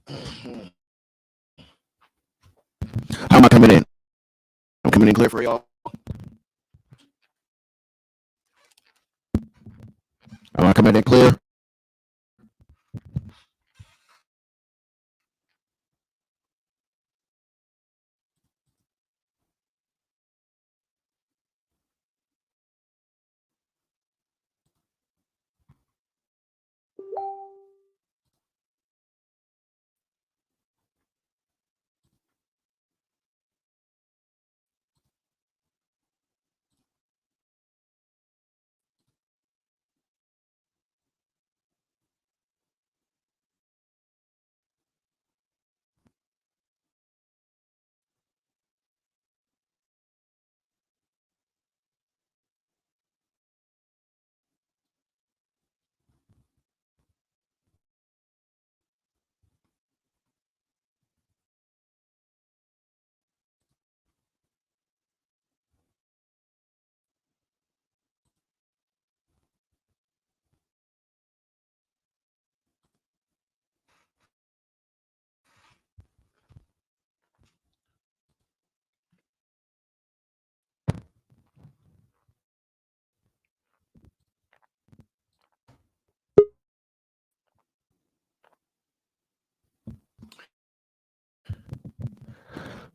How am I coming in? I'm coming in clear for y'all. Am I coming in clear?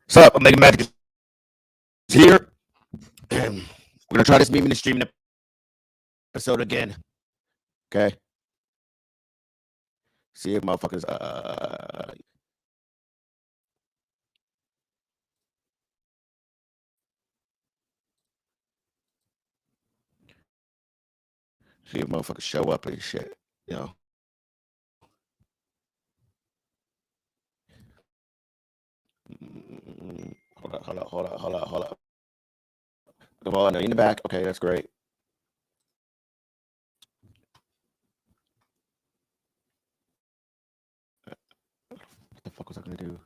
What's up? I'm making magic here. And we're gonna try this meme in the streaming episode again. Okay. See if motherfuckers see if motherfuckers show up and shit. You know. Hold up. Come on, in the back. Okay, that's great. What the fuck was I gonna do?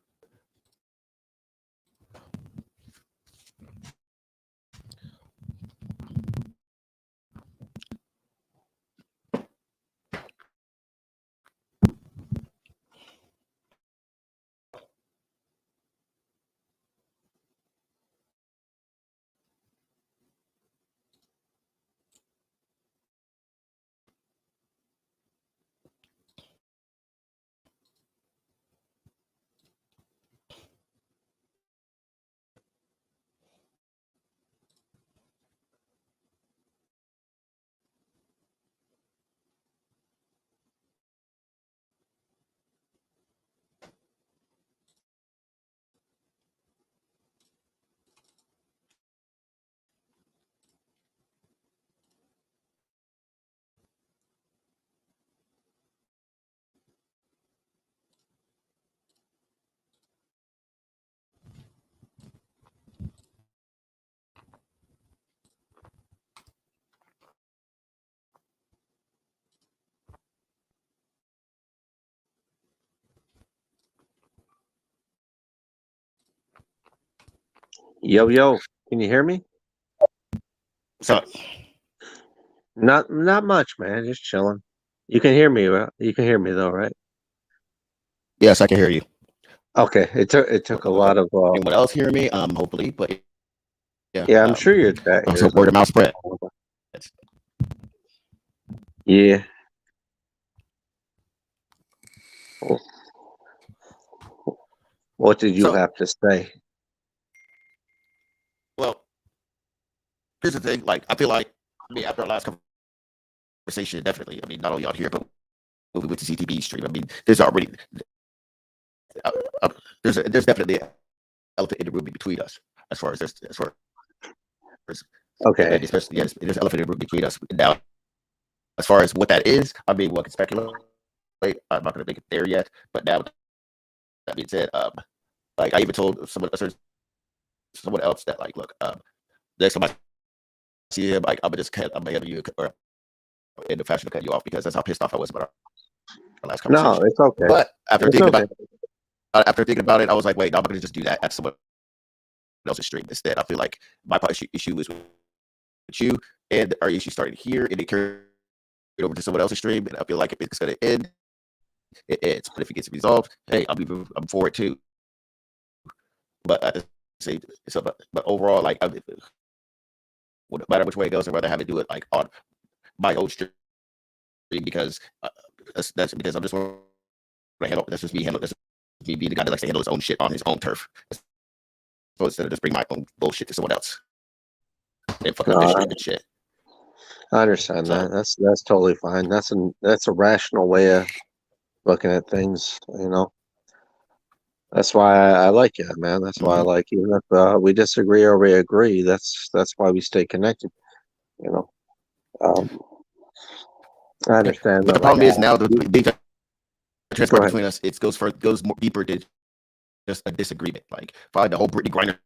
Yo, can you hear me? What's up? Not much, man. Just chilling. You can hear me, right? You can hear me though, right? Yes, I can hear you. Okay. It took a lot of Anyone else hear me? Hopefully, but yeah. yeah. I'm sure your chat So hears word of mouth spread. Yeah. What did you So, have to say? well, here's the thing. Like, I feel like after our last conversation, definitely. I mean, not only out here, but when we went to CTB stream. I mean, there's already there's definitely an elephant in the room between us as far as Okay. and especially yes, there's an elephant in the room between us now. As far as what that is, I mean, one can speculate. I'm not going to make it there yet, but now that being said, like I even told someone else that like, look, next time I see him, like I'm gonna have you or in the fashion to cut you off because that's how pissed off I was about our last No, conversation. it's okay. But after It's thinking okay. about it, I was like, wait, no, I'm gonna just do that at someone else's stream instead. I feel like my issue is with you, and our issue started here, and it carried over to someone else's stream, and I feel like if it's gonna end it ends. But if it gets resolved, hey, I'm for it too. But at the same, so but overall, like no matter which way it goes, I'd rather have it do it like on my own stream because that's because I'm just want to handle. That's just me handle. That's me being the guy that likes to handle his own shit on his own turf. So instead of just bring my own bullshit to someone else and fucking up their stream and shit. I understand So, that. That's totally fine. That's a rational way of looking at things. That's why I like you, man. That's why I mhm. like you. Even if we disagree or we agree, that's why we stay connected. You know. Um, I Yeah. understand But that. the Like, problem is now the big go transparent ahead. between us. It goes more deeper than just a disagreement. Like find the whole Brittany Griner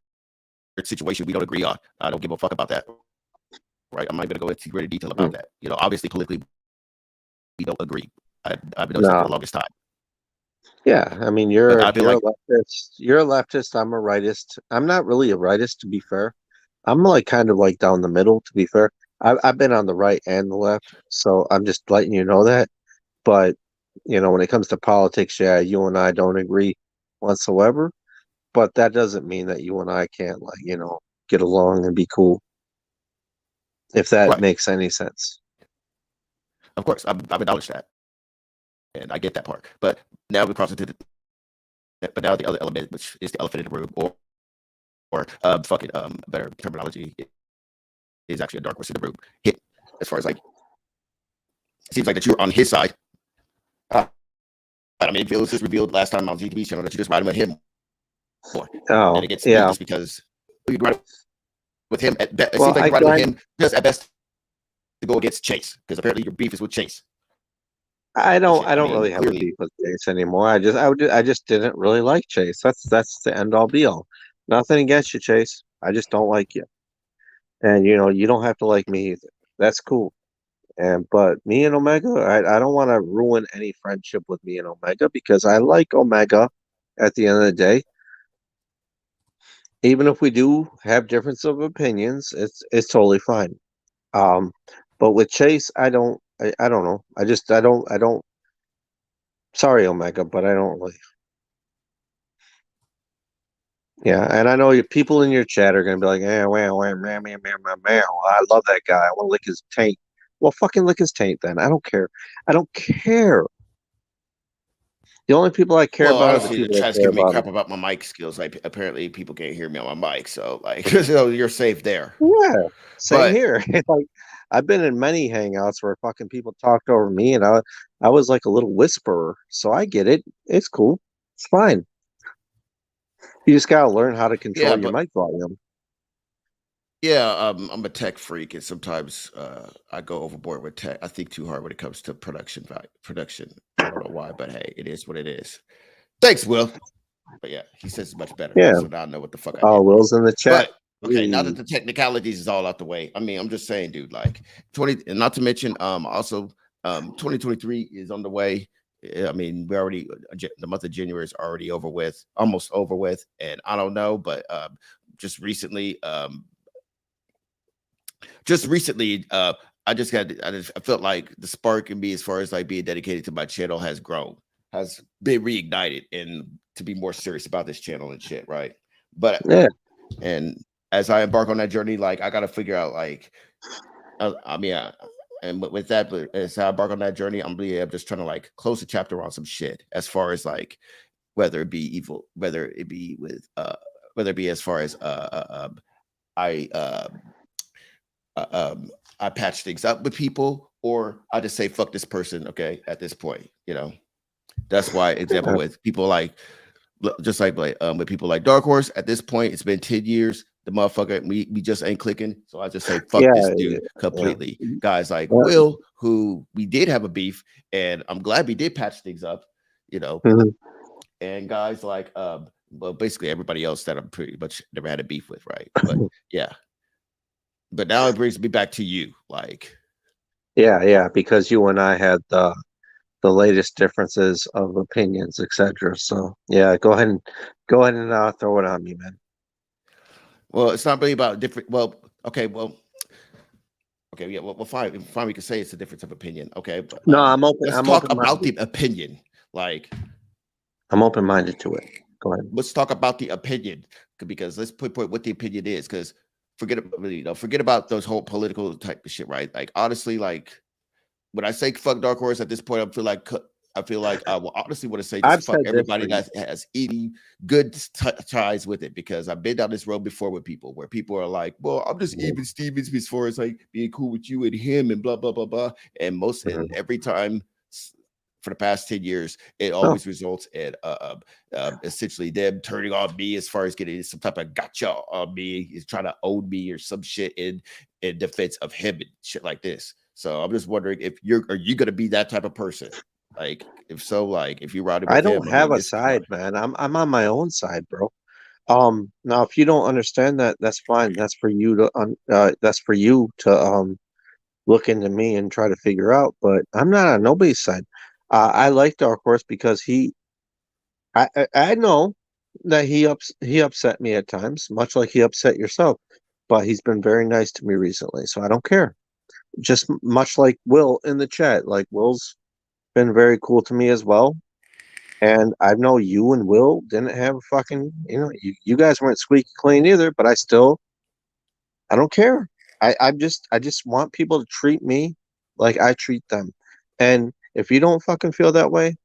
situation we don't agree on. I don't give a fuck about that. Right? I'm not going to go into greater detail about Mm. that. Obviously politically we don't agree. I've been noticing that for the No. longest time. Yeah, I mean, But you're I feel you're a like leftist. You're a leftist. I'm a rightist. I'm not really a rightist, to be fair. I'm like kind of like down the middle, to be fair. I've been on the right and the left, so I'm just letting you know that. But when it comes to politics, yeah, you and I don't agree whatsoever. But that doesn't mean that you and I can't like get along and be cool, if that right. makes any sense. Of course, I've acknowledged that, and I get that part. But now we cross into but now the other element, which is the elephant in the room, or fucking better terminology, is actually a dark horse in the room. Hit as far as like it seems like that you're on his side. Uh, I mean, it was just revealed last time on GTV channel that you just riding with him more, and Oh, it gets to me yeah. just because you ride with him. It Well, seems like I you're riding with grind. him just at best to go against Chase because apparently your beef is with Chase I and don't shit. I I don't mean, really have a clearly, beef with Chase anymore. I just didn't really like Chase. That's the end all be all. Nothing against you, Chase. I just don't like you. And you don't have to like me either. That's cool. But me and Omega, I don't want to ruin any friendship with me and Omega because I like Omega at the end of the day. Even if we do have difference of opinions, it's totally fine. Um, but with Chase, I don't know. I don't. Sorry, Omega, but I don't really. Yeah, and I know people in your chat are gonna be like, "Eh, wow, wow, meow, meow, meow, meow, meow. I love that guy. I want to lick his taint." Well, fucking lick his taint then. I don't care. I don't care. The only people I care well, about are the honestly, the people that chat's care giving me about crap him. about my mic skills. Like, apparently, people can't hear me on my mic, so like, so you're safe there. Yeah, same But here. Like I've been in many hangouts where fucking people talked over me, and I was like a little whisperer. So I get it. It's cool. It's fine. You just gotta learn how to yeah, control your but mic volume. yeah, I'm a tech freak, and sometimes I go overboard with tech. I think too hard when it comes to production value. Production. I don't know why, but hey, it is what it is. Thanks, Will. But yeah, he says it's much better. Yeah. So now I know what the fuck I Oh, did wrong. Will's in the chat. But okay, now that Hey. the technicalities is all out the way, I mean, I'm just saying, dude, like 20, and not to mention, also 2023 is on the way. I mean, we already the month of January is already over with, almost over with, and I don't know, but just recently, just recently, I felt like the spark in me as far as like being dedicated to my channel has grown, has been reignited, and to be more serious about this channel and shit, right? But Yeah. and as I embark on that journey, like I got to figure out, like, I mean, and with that, but as I embark on that journey, I'm just trying to like close the chapter on some shit as far as like whether it be evil, whether it be with, whether it be as far as I I patch things up with people, or I just say fuck this person. Okay, at this point, that's why. Example with people like just like with people like Dark Horse. At this point, it's been 10 years. The motherfucker, we just ain't clicking. So I just say fuck Yeah. this dude Yeah. completely. Guys like Yeah. Will, who we did have a beef, and I'm glad we did patch things up. You know, Mhm. and guys like well, basically everybody else that I'm pretty much never had a beef with, right? But yeah, but now it brings me back to you, like. Yeah, yeah, because you and I had the latest differences of opinions, etc. So yeah, go ahead and throw it on me, man. Well, it's not really about different. Well, okay, okay, yeah, well, fine, fine. We can say it's a difference of opinion. Okay, but No, let's I'm talk open about minded. the opinion. Like, I'm open minded to it. Go ahead. let's talk about the opinion, because let's put what the opinion is. Because forget about those whole political type of shit, right? Like, honestly, like, when I say fuck Dark Horse at this point, I feel like I will honestly want to say I've just fuck said this everybody for you. that has any good ties with it, because I've been down this road before with people where people are like, "Well, I'm just even Stevens as far as like being cool with you and him and blah blah blah blah," and Mhm. every time for the past 10 years, it Oh, always results in essentially them turning on me as far as getting some type of gotcha on me, is trying to own me or some shit in defense of him and shit like this. So I'm just wondering, if are you gonna be that type of person? Like, if so, like, if you're riding I with don't him, I have mean, a this is my side, man. I'm on my own side, bro. Now if you don't understand that, that's fine. That's for you to look into me and try to figure out. But I'm not on nobody's side. I like Dark Horse because I know that he upset me at times, much like he upset yourself. But he's been very nice to me recently, so I don't care. Just much like Will in the chat, like Will's been very cool to me as well. And I know you and Will didn't have a fucking, you guys weren't squeaky clean either, but I don't care. I just want people to treat me like I treat them. And if you don't fucking feel that way,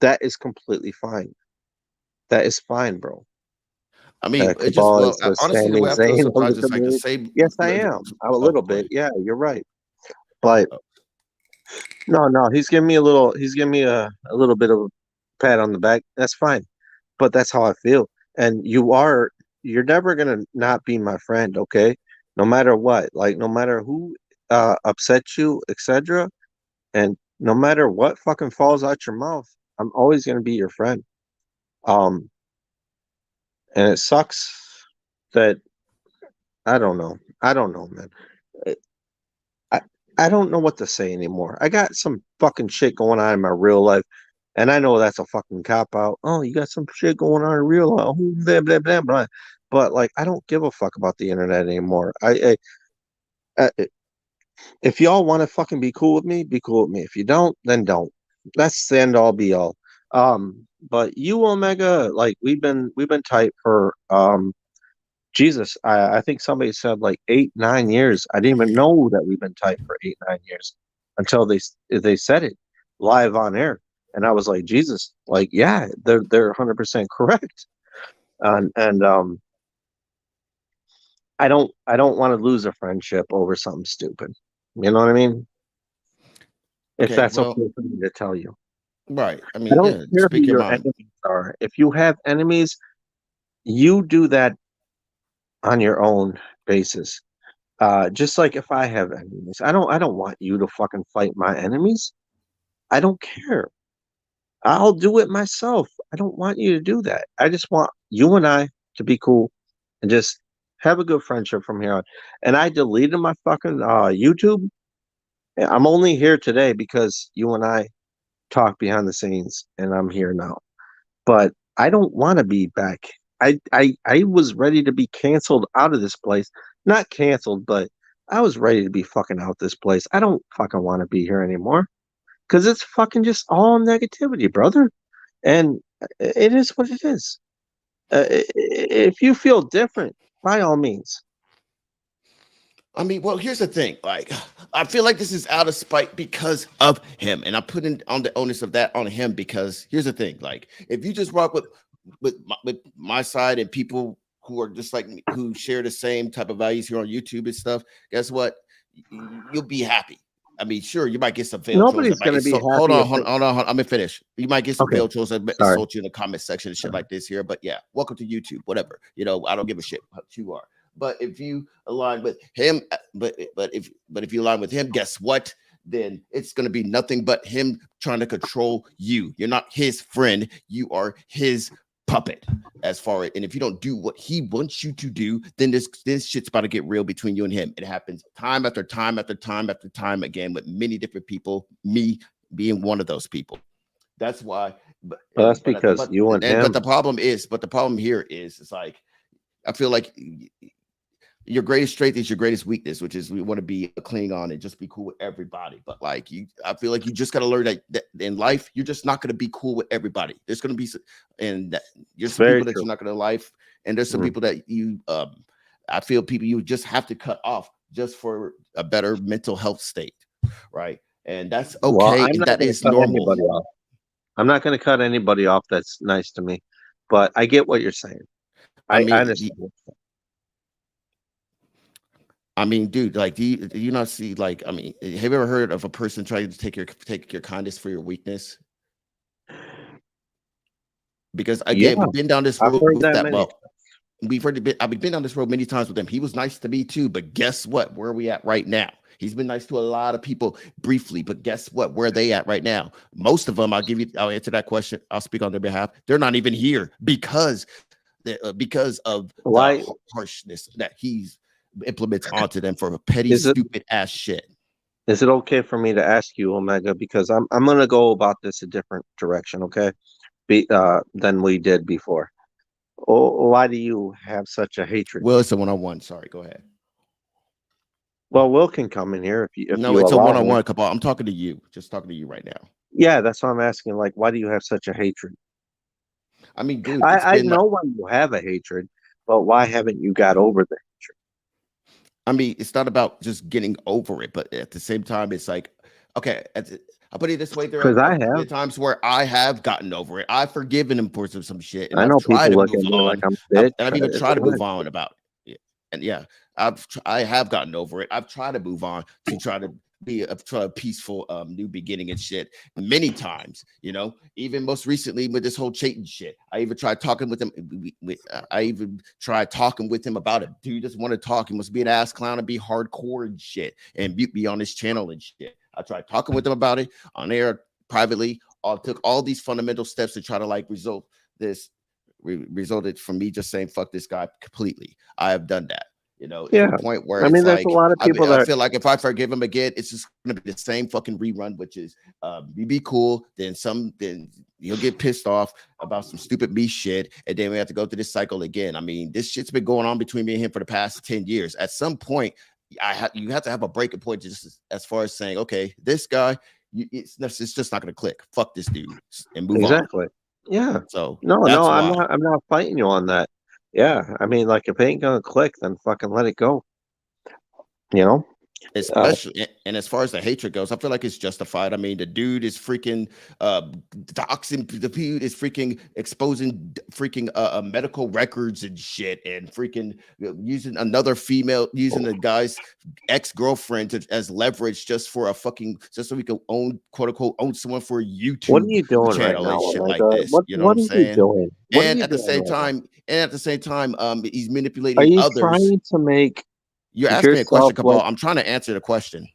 that is completely fine. That is fine, bro. I mean, it just Cabal well, is the honestly, the Sami way I feel Zayn of the sometimes it's like the community. same. Yes, I am. I'm a Oh, little go bit. ahead. Yeah, you're right. But Oh, no, no, he's giving me a little bit of a pat on the back. That's fine. But that's how I feel. And you're never gonna not be my friend, okay? No matter what. Like no matter who upsets you, etc. And no matter what fucking falls out your mouth, I'm always gonna be your friend. Um, and it sucks that I don't know. I don't know, man. I I don't know what to say anymore. I got some fucking shit going on in my real life, and I know that's a fucking cop out. Oh, you got some shit going on in real life. Oh, blah blah blah blah. But like, I don't give a fuck about the internet anymore. If y'all want to fucking be cool with me, be cool with me. If you don't, then don't. That's the end all be all. But you Omega, like we've been tight for Jesus, I think somebody said like 8, 9 years. I didn't even know that we've been tight for 8, 9 years until they said it live on air, and I was like, Jesus, like yeah, they're 100% correct, and I don't want to lose a friendship over something stupid. You know what I mean? If okay. that's okay Well, for me to tell you, right. I I mean, don't yeah. care who Speak your your mind. enemies are. If you have enemies, you do that on your own basis. Just like if I have enemies, I don't want you to fucking fight my enemies. I don't care. I'll do it myself. I don't want you to do that. I just want you and I to be cool and just have a good friendship from here on. And I deleted my fucking YouTube. I'm only here today because you and I talk behind the scenes, and I'm here now. But I don't want to be back. I was ready to be canceled out of this place. Not canceled, but I was ready to be fucking out this place. I don't fucking want to be here anymore because it's fucking just all negativity, brother. And it is what it is. If you feel different, by all means. I mean, well, here's the thing. Like, I feel like this is out of spite because of him, and I'm putting on the onus of that on him, because here's the thing. Like, if you just rock with my side and people who are just like me, who share the same type of values here on YouTube and stuff, guess what? You'll be happy. I mean, sure, you might get some veiled trolls that Nobody's might gonna be insult. Hold happy on, if hold they. on, hold on, hold on. I'm gonna finish. You might get some Okay, veiled trolls that sorry. insult you in the comment section and shit like this here. But yeah, welcome to YouTube. Whatever. I don't give a shit what you are. But if you align with him, but if you align with him, guess what? Then it's going to be nothing but him trying to control you. You're not his friend. You are his puppet. As far as, and if you don't do what he wants you to do, then this shit's about to get real between you and him. It happens time after time after time after time again with many different people. Me being one of those people. That's why. But Well, that's but because but you and and but him. the problem here is, it's like I feel like your greatest strength is your greatest weakness, which is we want to be cling on and just be cool with everybody. But like I feel like you just got to learn that in life, you're just not going to be cool with everybody. There's going to be, and there's some Very people that true. you're not going to like, and there's some Mm. people that I feel people you just have to cut off just for a better mental health state, right? And that's Well, okay, I'm and not that going to is cut normal. anybody off. I'm not going to cut anybody off that's nice to me, but I get what you're saying. I I mean, understand. I mean, dude, like, do you not see, like, I mean, have you ever heard of a person trying to take your kindness for your weakness? Because Yeah, again, we've been down this I've road heard with that that. many. Well, I've been down this road many times with him. He was nice to me too, but guess what? Where are we at right now? He's been nice to a lot of people briefly, but guess what? Where are they at right now? Most of them, I'll answer that question. I'll speak on their behalf. They're not even here because of the Why harshness that he's implements onto them for petty, is it stupid ass shit. is it okay for me to ask you, Omega? Because I'm gonna go about this a different direction, okay? Than we did before. Oh, why do you have such a hatred? Well, it's a one-on-one. Sorry, go ahead. Well, Will can come in here if No, you it's a allow him. one-on-one couple. I'm talking to you. Just talking to you right now. Yeah, that's what I'm asking. Like, why do you have such a hatred? I mean, dude, it's I been like, know why you have a hatred, but why haven't you got over the hatred? I mean, it's not about just getting over it, but at the same time, it's like, okay, I'll put it this way: there Because I have have. been times where I have gotten over it. I've forgiven him for some shit, and I I've know tried people to look at move me like on. I'm a bitch. And I've even It's tried to move not. on about it. And yeah, I have gotten over it. I've tried to move on to try to try a peaceful new beginning and shit many times. You know, even most recently with this whole Chayton shit, I even tried talking with him. I even tried talking with him about it. Dude doesn't want to talk. He must be an ass clown and be hardcore and shit and be on his channel and shit. I tried talking with him about it on air privately. I took all these fundamental steps to try to like result this resulted from me just saying fuck this guy completely. I have done that, you know, to Yeah. a point where I mean, it's there's a like lot of people I that feel like if I forgive him again, it's just gonna be the same fucking rerun, which is you be cool, then you'll get pissed off about some stupid me shit, and then we have to go through this cycle again. I mean, this shit's been going on between me and him for the past 10 years. At some point, you have to have a breaking point just as far as saying, okay, this guy, it's just not gonna click. Fuck this dude and move on. exactly. Yeah. So No, no, that's I'm why. not. I'm not fighting you on that. Yeah. I mean, like, if it ain't gonna click, then fucking let it go. You know. Uh, Especially, and as far as the hatred goes, I feel like it's justified. I mean, the dude is freaking doxing, the dude is freaking exposing freaking medical records and shit, and freaking using another female, using the guy's ex-girlfriend as leverage just for a fucking, just so we can own, quote unquote, own someone for a what are YouTube you doing right channel now? and shit Like, like this. You know what what I'm are you saying? doing? What are And you at the doing same right now? time, he's Are manipulating you others. trying to make You asked me a question, yourself Cabal. look? I'm trying to answer the question.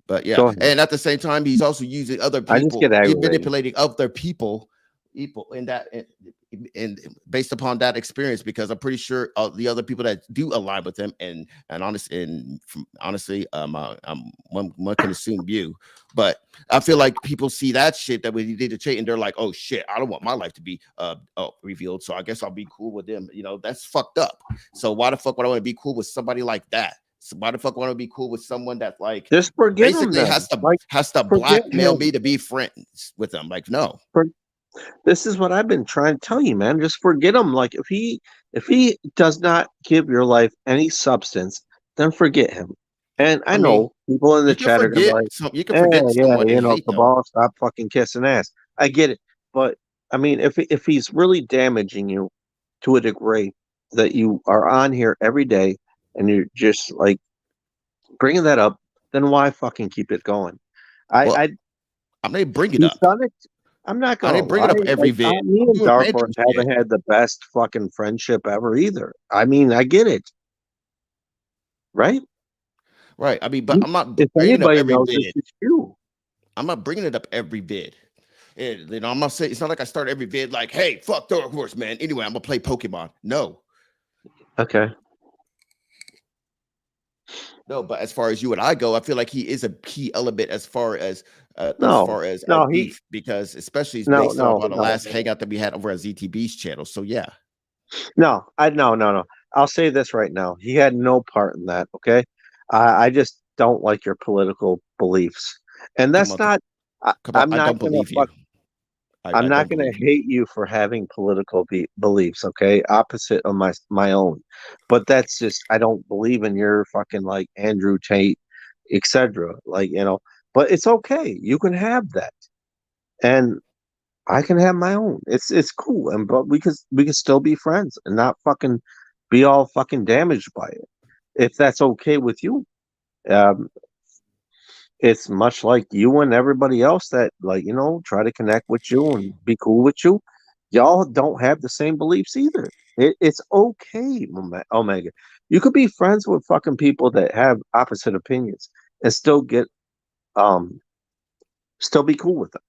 But yeah, Go ahead. and at the same time, he's also using other I just people, get he's aggravated. manipulating other people in that, and based upon that experience, because I'm pretty sure the other people that do align with him, honestly, one can assume you, but I feel like people see that shit that we did to Chait, and they're like, oh shit, I don't want my life to be revealed, so I guess I'll be cool with them. You know, that's fucked up. So why the fuck would I want to be cool with somebody like that? So why the fuck want to be cool with someone that like Just forget him basically then. Like, has to forget blackmail him. me to be friends with them? Like, no. For, this is what I've been trying to tell you, man. Just forget him. Like, if he does not give your life any substance, then forget him. And I I mean, know people in the chat are gonna be like, you can "Yeah, forget yeah, someone you and know, hate them. Cabal, stop fucking kissing ass." I get it, but I mean, if he's really damaging you to a degree that you are on here every day and you're just like bringing that up, then why fucking keep it going? Well, I I may bring it He's up. done it. I'm not I gonna didn't bring it lie. up every Like, vid. me I'm and doing Dark random Horse shit. haven't had the best fucking friendship ever either. I mean, I get it, right? Right. I mean, but I'm not If bringing up anybody every knows this, vid. it's you. I'm not bringing it up every vid. You know, I'm not saying it's not like I start every vid like, hey, fuck Dark Horse, man. Anyway, I'm gonna play Pokemon. No. Okay. No, but as far as you and I go, I feel like he is a key element as No, far as our no, beef, because especially it's based off no, on the no, last hangout that we had over at ZTB's channel. So yeah. no. I no, no, no. I'll say this right now. He had no part in that. Okay, I just don't like your political beliefs, and Come that's on, not. come on. I'm I not don't gonna believe you. fuck. I'm I not don't gonna believe you. hate you for having political beliefs. Okay, opposite of my own, but that's just I don't believe in your fucking like Andrew Tate, etc. Like but it's okay. You can have that, and I can have my own. It's cool, and but we can still be friends and not fucking be all fucking damaged by it. If that's okay with you, um, it's much like you and everybody else that like try to connect with you and be cool with you. Y'all don't have the same beliefs either. It's okay, Omega. You could be friends with fucking people that have opposite opinions and um still be cool with them.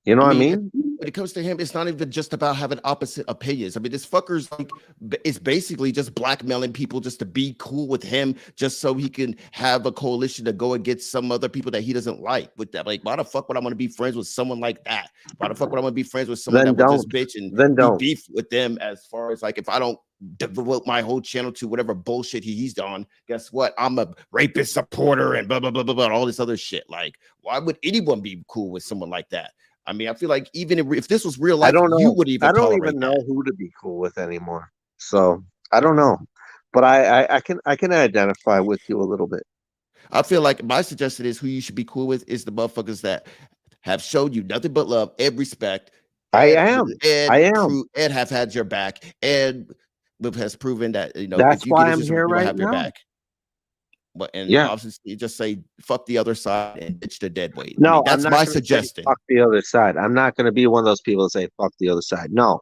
You know I what I mean, mean? when it comes to him, it's not even just about having opposite opinions. I mean, this fucker's like, it's basically just blackmailing people just to be cool with him, just so he can have a coalition to go against some other people that he doesn't like. With that, like, why the fuck would I want to be friends with someone like that? Why the fuck would I want to be friends with someone Then that would just don't. bitch and Then be don't. beef with them? As far as like, if I don't devote my whole channel to whatever bullshit he's on, guess what? I'm a rapist supporter and blah blah blah blah blah, all this other shit. Like, why would anyone be cool with someone like that? I mean, I feel like even if this was real I life, don't you know. would I even don't tolerate even that. know who to be cool with anymore. So I don't know, but I can identify with you a little bit. I feel like my suggestion is who you should be cool with is the motherfuckers that have showed you nothing but love and respect, I and am. I am. and have had your back, and has proven that That's if you get why into I'm some, here people right have your now. back. But and Yeah. obviously just say fuck the other side and ditch the dead weight. I mean, No, I'm that's not my going to say suggestion. fuck the other side. I'm not going to be one of those people that say fuck the other side. No,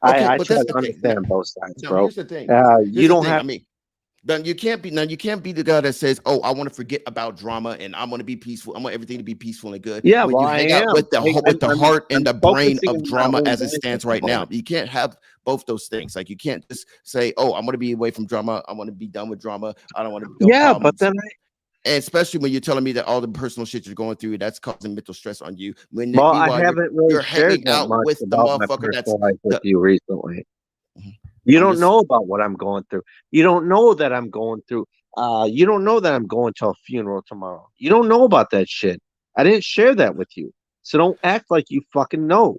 Okay, I but try that's to the thing. Now, understand both sides, now bro. here's the thing. You Here's the don't thing. have. I mean, you can't be the guy that says, "Oh, I want to forget about drama and I want to be peaceful. I want everything to be peaceful and good." Yeah, When well, you I hang out am. with the heart and I'm the brain focusing of on my drama own as it benefit stands at the right now, moment. you can't have both those things. Like you can't just say, "Oh, I'm going to be away from drama. I want to be done with drama. I don't want to no Yeah, but problems." then And especially when you're telling me that all the personal shit you're going through, that's causing mental stress on you. well, I Meanwhile, haven't really you're shared hanging that out much with the about my motherfucker that's personal life with the. you recently. Mhm. You I'm don't just know about what I'm going through. You don't know that I'm going through. You don't know that I'm going to a funeral tomorrow. You don't know about that shit. I didn't share that with you. So don't act like you fucking know.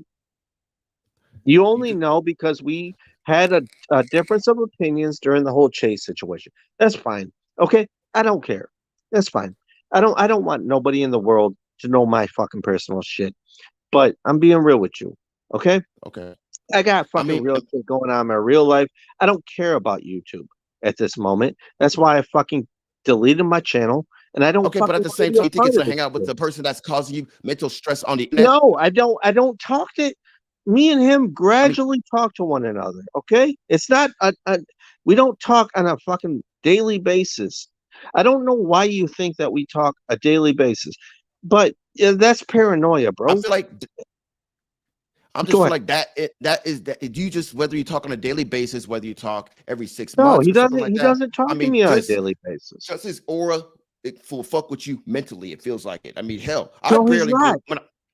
You you only just know because we had a difference of opinions during the whole Chase situation. That's fine. Okay? I don't care. That's fine. I don't want nobody in the world to know my fucking personal shit. But I'm being real with you. Okay? okay. I got I fucking mean, real shit going on in my real life. I don't care about YouTube at this moment. That's why I fucking deleted my channel and I don't okay, but fucking at the want to same be time, a you think part it's of to this hang out with shit. the person that's causing you mental stress on the internet? No, I don't talk to me and him I mean, gradually talk to one another. Okay? It's not we don't talk on a fucking daily basis. I don't know why you think that we talk a daily basis. But that's paranoia, I bro. feel like I'm just Go feel ahead. like that is that you just whether you talk on a daily basis, whether you talk every six No, months he or something doesn't like he that. doesn't I talk to mean, me on a daily basis. just his aura, it will fuck with you mentally. It feels like it. I mean, hell, I No, he's barely not.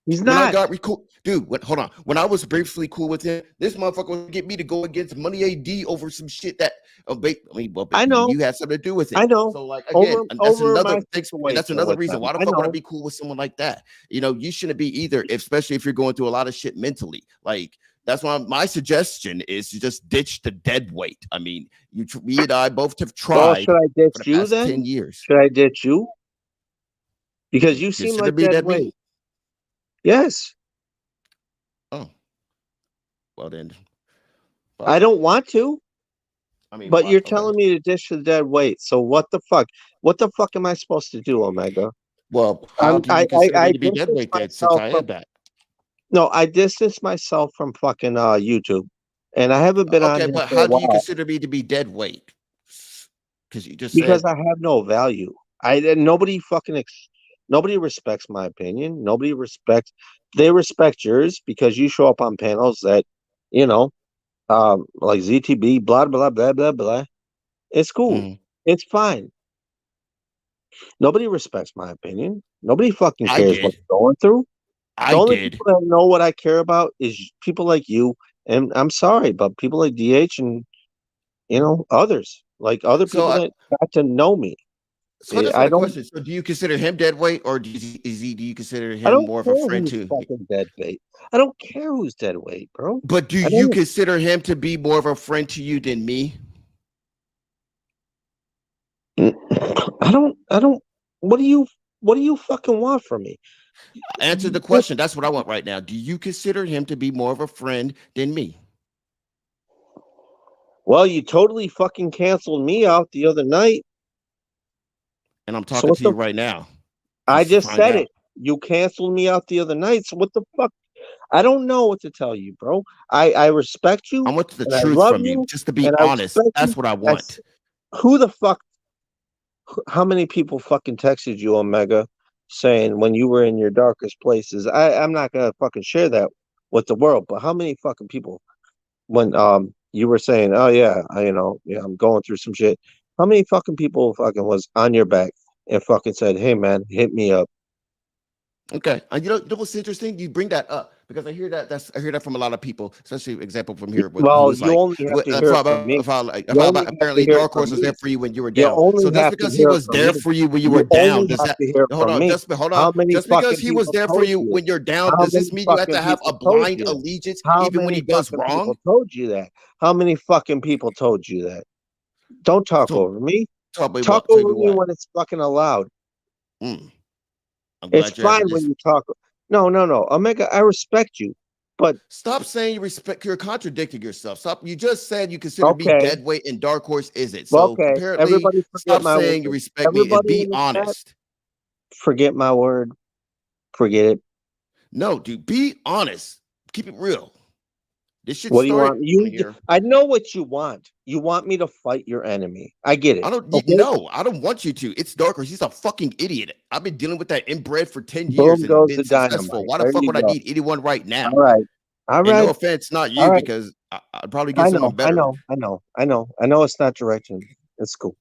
He's when I not. got cool, dude. Hold on. When I was briefly cool with him, this motherfucker would get me to go against Money AD over some shit that. I mean, well, I know. you had something to do with it. I know. So, like Over again, and that's over another my thing, and that's situation another with reason them. why the I fuck would I know. be cool with someone like that? You shouldn't be either, especially if you're going through a lot of shit mentally. Like that's why my suggestion is to just ditch the dead weight. I mean, me and I both have Well, tried should I for ditch the you past then? 10 years. Should I ditch you? Because You you seem consider like me dead that me? weight. Yes. Oh, well then, I fuck. don't want to, I mean, but what? you're Okay. telling me to ditch the dead weight. So what the fuck? What the fuck am I supposed to do, Omega? Well, how do you consider me I to be dead distance weight then? Since myself I from had that. no, I distance myself from fucking YouTube. And I haven't been on Okay, here but for a how do you while consider me to be dead weight? Because you just because said I have no value. Nobody fucking nobody respects my opinion. Nobody respects they respect yours because you show up on panels that, you know, like ZTB, blah blah blah blah blah. It's cool. mm, It's fine. Nobody respects my opinion. Nobody fucking I cares what did. I'm going through. The I only did. people that know what I care about is people like you. And I'm sorry, but people like DH and others, like other So, people that got to know me. so I just I want a don't, question. So, do you consider him dead weight, or do you consider I him don't more of a care friend who's too? fucking dead weight. I don't care who's dead weight, bro. But do I you don't, consider him to be more of a friend to you than me? I don't. What do you fucking want from me? Answer the question. That's what I want right now. Do you consider him to be more of a friend than me? Well, you totally fucking canceled me out the other night. And I'm So talking what to the? you right now, I just to just find said out. it. You canceled me out the other night. So what the fuck? I don't know what to tell you, bro. I respect I you want the and I truth love from you, you just to be and I honest. respect That's you. what I want. Who the fuck? How many people fucking texted you, Omega, saying when you were in your darkest places? I'm not gonna fucking share that with the world, but how many fucking people when you were saying, oh yeah, yeah, I'm going through some shit. How many fucking people fucking was on your back and fucking said, hey man, hit me up? Okay, and you know what's interesting? You bring that up because I hear that from a lot of people, especially example from here with who Well, was you like, only have to hear it from me. You only have to apparently hear it Dark from Horse was there me. for you when you were You down. only So just have to because he hear it was from there me. for you when you were You down, only does have that to hear it hold from on? me. Hold on. How many Just because fucking he was people there for told you you when that? you're down, How does this many mean you have fucking to have a people told blind you that? allegiance How even when he many does fucking wrong? people told you that? How many fucking people told you that? Don't talk So over me. tell me Talk what? Tell over me me what? when it's fucking allowed. Mm, I'm It's glad you're having fine when this. you talk. No, no, no. Omega, I respect you. But Stop saying you respect. You're contradicting yourself. Stop. You just said you consider me okay, dead weight, and Dark Horse isn't. So okay. apparently, Everybody forget stop my saying you word. respect me and Everybody be in the chat, honest. forget my word. Forget it. No, dude, be honest. Keep it real. This shit What do you started want? on here. I know what you want. You want me to fight your enemy. I get I it. don't. Okay. No, I don't want you to. It's Dark Horse. He's a fucking idiot. I've been dealing with that inbred for 10 years Boom and goes been the successful. dynamite. Why the There fuck you would I go. need anyone right All now? right. All And no right. offense, not All you, right. because I'd probably get I someone know. I better. know. I know. I know. I know it's not direction. It's cool.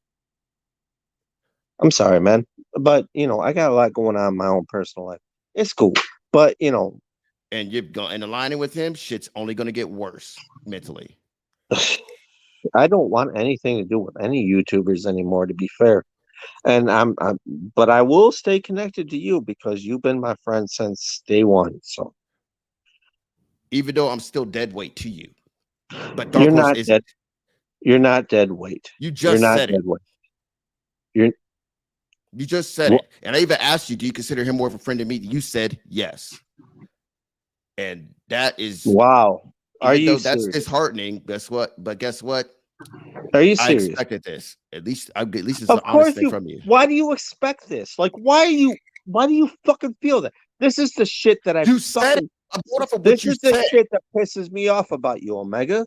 I'm sorry, man. But I got a lot going on in my own personal life. It's cool. But And you're going and aligning with him, shit's only going to get worse mentally. I don't want anything to do with any YouTubers anymore, to be fair. And but I will stay connected to you because you've been my friend since day one. So Even though I'm still dead weight to you. But you're Dark Horse not dead. isn't. You're not dead weight. You You're just not said it. dead weight. You're You just said it. And I even asked you, do you consider him more of a friend than me? You said yes. And that is, wow. Are even you though that's serious? disheartening, guess what? But guess what? Are you I serious? expected this. At least it's an Of honest course thing you. from you. Why do you expect this? Like, why are you? Why do you fucking feel that? This is the shit that I You said it. fucking. I'm going off of what This you is the said. shit that pisses me off about you, Omega.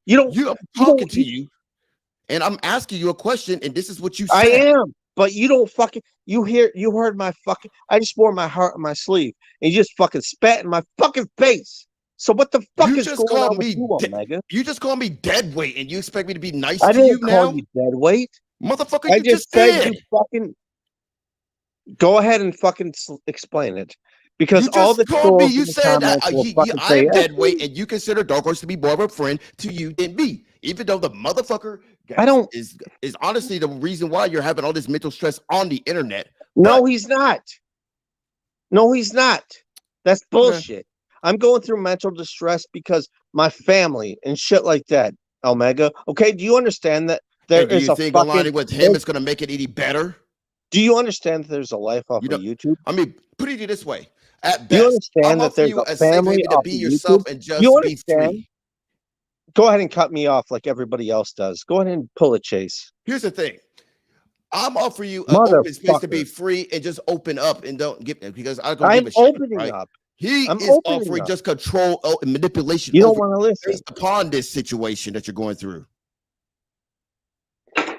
You don't. I'm You talking don't. to you and I'm asking you a question, and this is what you I said. am, but you don't fucking. You heard my fucking. I just wore my heart on my sleeve, and you just fucking spat in my fucking face. So what the fuck You is just going called on with me you, Omega? you just called me dead weight, and you expect me to be nice I to you didn't call now? you dead weight. Motherfucker, I you just just said you did. fucking go ahead and fucking explain it, because You all just the told me. trolls in You the said comments will fucking I say, am dead weight, and you consider Dark Horse to be more of a friend to you than me. Even though the motherfucker I don't. is honestly the reason why you're having all this mental stress on the internet. No, But he's not. No, he's not. That's okay, bullshit. I'm going through mental distress because my family and shit like that, Omega. Okay, do you understand that there and do is you a think fucking aligning with him is going to make it any better? do you understand that there's a life off You of know, YouTube? I mean, put it this way. At Do you best, I'm understand that offering there's you a a safe family haven to off be of yourself YouTube? and Do you just be understand? free. Go ahead and cut me off like everybody else does. Go ahead and pull a chase. Here's the thing. I'm offering you an open space to Motherfucker. be free and just open up and don't give because I don't I'm give a shit, opening right? up. He I'm is opening offering up. just control and manipulation You don't over want to listen. based upon this situation that you're going through.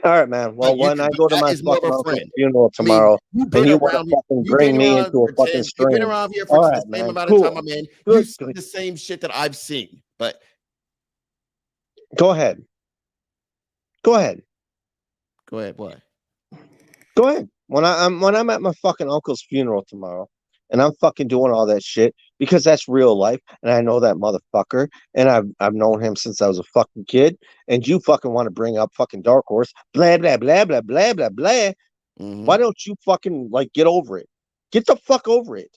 All right, man. Well, when I But go to that my is more of fucking a uncle's friend. funeral I mean, tomorrow, and you want to fucking you've bring been me around into a for fucking 10, you've been stream. around here for All the right, same man. amount of time, Cool. my man. You Good. see Good. the same shit that I've seen. But Go ahead. Go ahead. go ahead, boy. Go ahead. When I'm at my fucking uncle's funeral tomorrow, and I'm fucking doing all that shit because that's real life, and I know that motherfucker, and I've known him since I was a fucking kid. And you fucking want to bring up fucking Dark Horse, blah blah blah blah blah blah blah. Mm-hmm. Why don't you fucking like get over it? Get the fuck over it.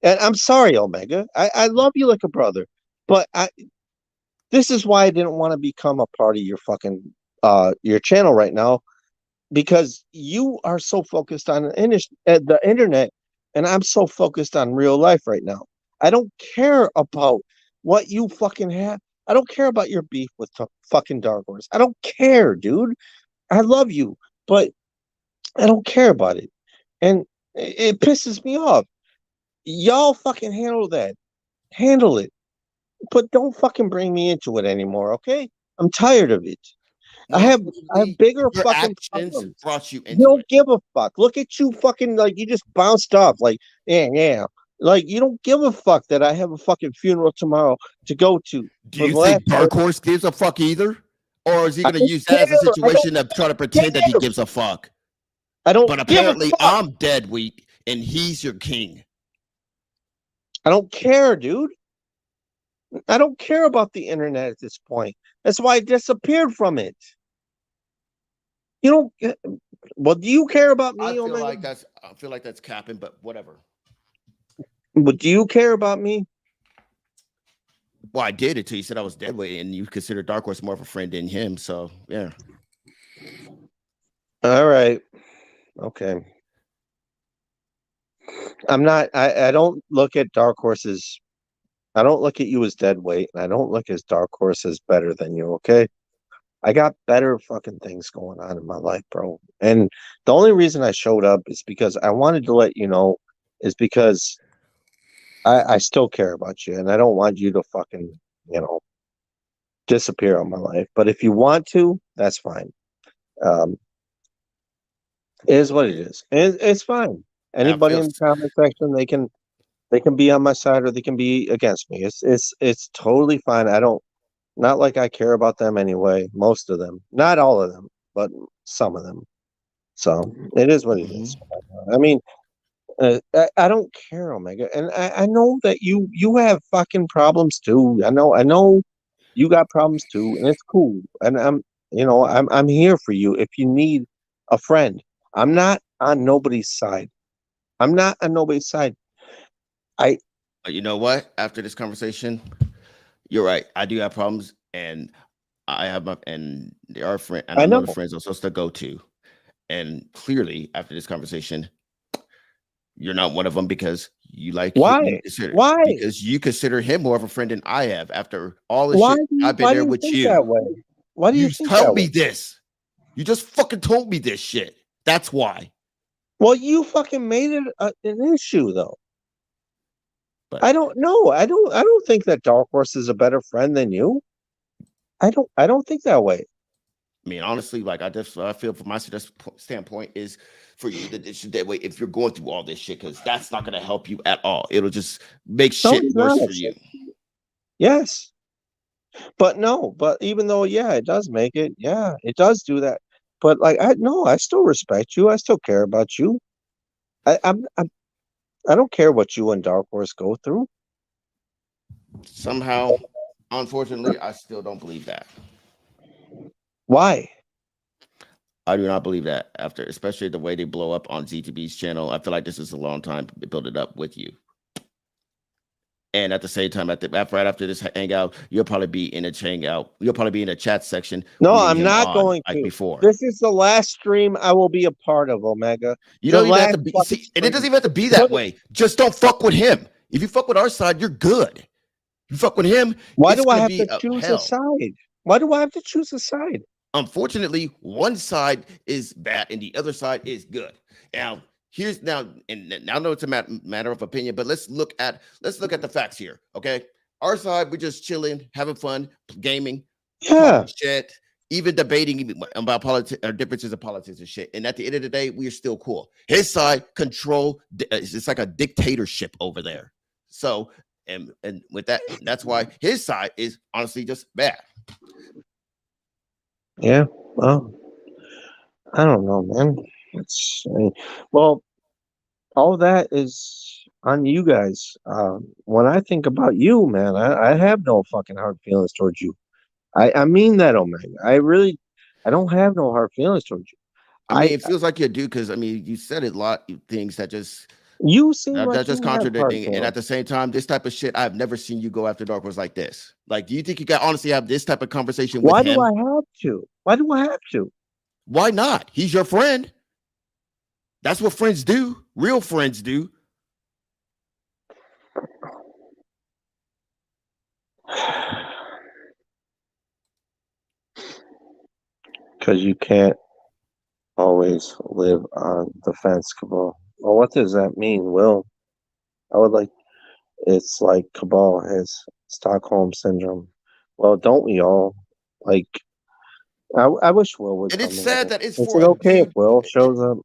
And I'm sorry, Omega. I love you like a brother, but this is why I didn't want to become a part of your fucking your channel right now, because you are so focused on the internet, and I'm so focused on real life right now. I don't care about what you fucking have. I don't care about your beef with fucking Dark Horse. I don't care, dude. I love you, but I don't care about it. And it pisses me off. Y'all fucking handle that. Handle it. But don't fucking bring me into it anymore, okay? I'm tired of it. I Well, have I have unfortunately, bigger your fucking actions problems. brought you You into don't it. give a fuck. Look at you fucking like you just bounced off like yeah, yeah. Like you don't give a fuck that I have a fucking funeral tomorrow to go to Do for you the think last Dark Horse gives a fuck either? Or is he I going to don't use that as a care. I don't situation to try to pretend that he care. gives a fuck? I don't But give a apparently, fuck. I'm dead weak and he's your king. I don't care, dude. I don't care about the internet at this point. That's why I disappeared from it. You don't. Well, do you care about me, Omega? I feel like that's capping, but whatever. But do you care about me? Well, I did until you said I was dead weight, and you consider Dark Horse more of a friend than him. So yeah, All right. Okay. I'm not. I don't look at Dark Horses. I don't look at you as dead weight, and I don't look as Dark Horse as better than you. Okay. I got better fucking things going on in my life, bro. And the only reason I showed up is because I wanted to let you know, is because I still care about you, and I don't want you to fucking you know disappear on my life. But if you want to, that's fine. Um, it is what it is. It's fine. I Anybody feel in the comment section, they can be on my side or they can be against me. It's totally fine. I don't not like I care about them anyway. Most of them, not all of them, but some of them. So it is what it is. mm-hmm. I mean, I don't care, Omega, and I know that you have fucking problems too. I know you got problems too, and it's cool. And I'm here for you if you need a friend. I'm not on nobody's side. I'm not on nobody's side. I You know what? After this conversation, you're right. I do have problems, and I have my and there are friends, and I I know the know friends I'm supposed to go to. And clearly, after this conversation, you're not one of them because you why. consider Why? because you consider him more of a friend than I have. After all the Why shit do you I've been why do there you with think that you, way? Why do you you think that told way? me this. You just fucking told me this shit. That's why. Well, you fucking made it an issue though. But I don't know. I don't think that Dark Horse is a better friend than you. I don't think that way. I mean, honestly, like I feel from my standpoint is for you that it should that way if you're going through all this shit because that's not going to help you at all. It'll just make No, shit it's worse not. for you. Yes. But no, but even though, yeah, it does make it, yeah, it does do that. But like, I no, I still respect you. I still care about you. I don't care what you and Dark Horse go through. Somehow, unfortunately, I still don't believe that. Why? I do not believe that after, especially the way they blow up on ZTB's channel. I feel like this is a long time to build it up with you. And at the same time, right after this hangout, you'll probably be in a hangout. You'll probably be in a chat section No, rooting I'm him not on going like to. before. This is the last stream I will be a part of, Omega. You The don't even have last to be fucking see, and it doesn't stream. even have to be Put that it- way. Just don't fuck with him. If you fuck with our side, you're good. If you fuck with him, Why it's do I gonna have be to a choose a hell. side? Why do I have to choose a side? Unfortunately, one side is bad and the other side is good. Now, here's now, and I know it's a matter of opinion, but let's look at the facts here. Okay, our side we're just chilling, having fun, gaming, talking Yeah, shit, even debating about politics or differences of politics and shit. And at the end of the day, we are still cool. His side control, it's like a dictatorship over there. So, and with that, that's why his side is honestly just bad. yeah. Well, I don't know, man. Well, all that is. on you guys. When I think about you, man, I have no fucking hard feelings towards you. I mean that, Omega. I don't have no hard feelings towards you. I mean, I, it feels like you do because I mean, you said a lot of things you seem that's like just you have hard contradicting. And feelings. at the same time, this type of shit, I've never seen you go after dark was like this. Like, do you think you can honestly have this type of conversation with Why do him? I have to? Why do I have to? Why not? He's your friend. That's what friends do. Real friends do. Because you can't always live on the fence, Cabal. Well, what does that mean? Will, I would like, it's like Cabal has Stockholm syndrome. Well, don't we all? Like, I wish Will would And it's come sad here. that it's Is for it a okay if dude. Will shows up?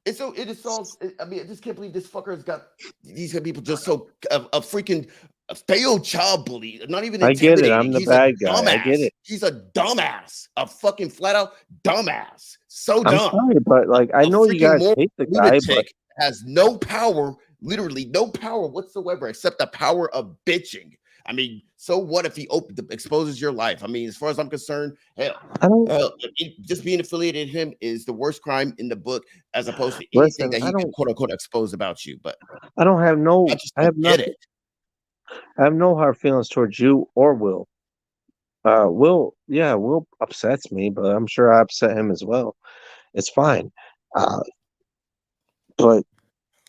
It's so it is so. I mean, I just can't believe this fucker has got these people just so a freaking a failed child bully. Not even I get it. intimidating. I'm the He's a bad guy. I get dumbass. it. He's a dumbass. A fucking flat out dumbass. So I'm dumb. sorry, but like, I A know you freaking guys moral hate the guy, but lunatic has no power, literally no power whatsoever, except the power of bitching. I mean, so what if he exposes your life? I mean, as far as I'm concerned, hell, I don't just being affiliated with him is the worst crime in the book, as opposed to anything listen. that he can quote unquote expose about you. But I don't have I no. just I don't have get nothing. it. I have no hard feelings towards you or Will. Will, yeah, Will upsets me, but I'm sure I upset him as well. It's fine. Uh, but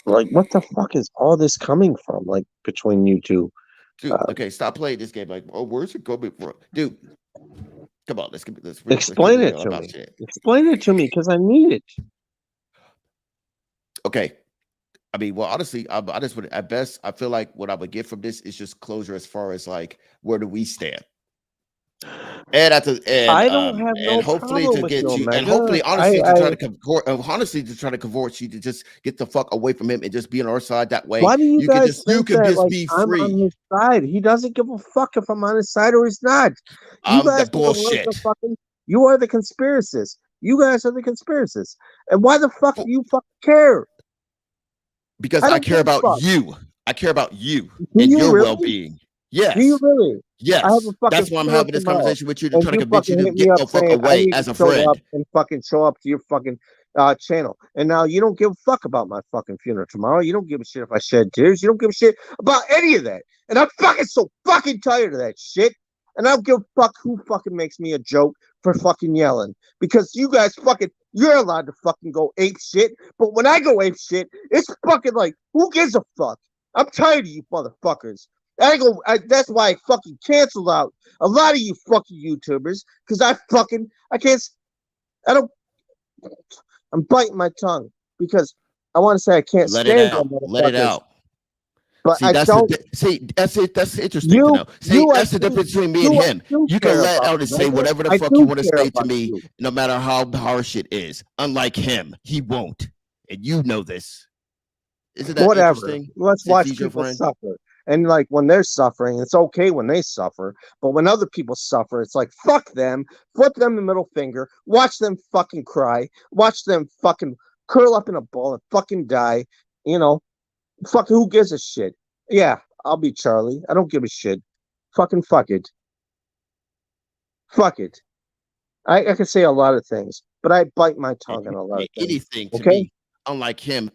like, what the fuck is all this coming from? Like between you two? Dude, Uh, okay, stop playing this game. Like, oh, where's it going from? Dude, come on, let's keep it explain it real to about me. shit. Explain it to me because I need it. Okay, I mean, well, honestly, I just would at best, I feel like what I would get from this is just closure as far as like where do we stand, and at the I don't have and no hopefully problem to with you, get you, and Omega. hopefully, honestly, to try to honestly to try to convert you to just get the fuck away from him and just be on our side. That way, Why do you guys you think could that just like be I'm on free. his side? He doesn't give a fuck if I'm on his side or he's not. You guys That are the ones that bullshit. fucking. You are the conspiracists. You guys are the conspiracists. And why the fuck do you fucking care? Because I I don't care give a about fuck. you. I care about you Do and you your well really? being. Do you Yes. really? I have a Yes. fucking That's why I'm funeral having this tomorrow, conversation with you to and try to you convince you fucking to hit me get up the fuck saying I away need to as a show up friend. and fucking show up to your fucking channel. And now you don't give a fuck about my fucking funeral tomorrow. You don't give a shit if I shed tears. You don't give a shit about any of that. And I'm fucking so fucking tired of that shit. And I don't give a fuck who fucking makes me a joke for fucking yelling. Because you guys fucking, you're allowed to fucking go ape shit. But when I go ape shit, it's fucking like, who gives a fuck? I'm tired of you motherfuckers. That's why I fucking canceled out a lot of you fucking YouTubers because I can't, I don't, I'm biting my tongue because I want to say I can't Let it stand out. them Let it motherfuckers, out. but See, I that's don't. the see, that's it. That's interesting to know. See, I that's the think difference between me and you, I him. do You can care let about out and say Omega. whatever the I fuck you do want to care say to about me, you. no matter how harsh it is. Unlike him, he won't. And you know this. Isn't that Whatever. interesting? Let's Since watch he's your people friend. suffer. And like when they're suffering, it's okay when they suffer. But when other people suffer, it's like fuck them, flip them the middle finger, watch them fucking cry, watch them fucking curl up in a ball and fucking die. You know, fuck who gives a shit? Yeah, I'll be Charlie. I don't give a shit. Fucking fuck it. Fuck it. I can say a lot of things, but I bite my And tongue on you a can lot of say things. anything to Okay? me, unlike him,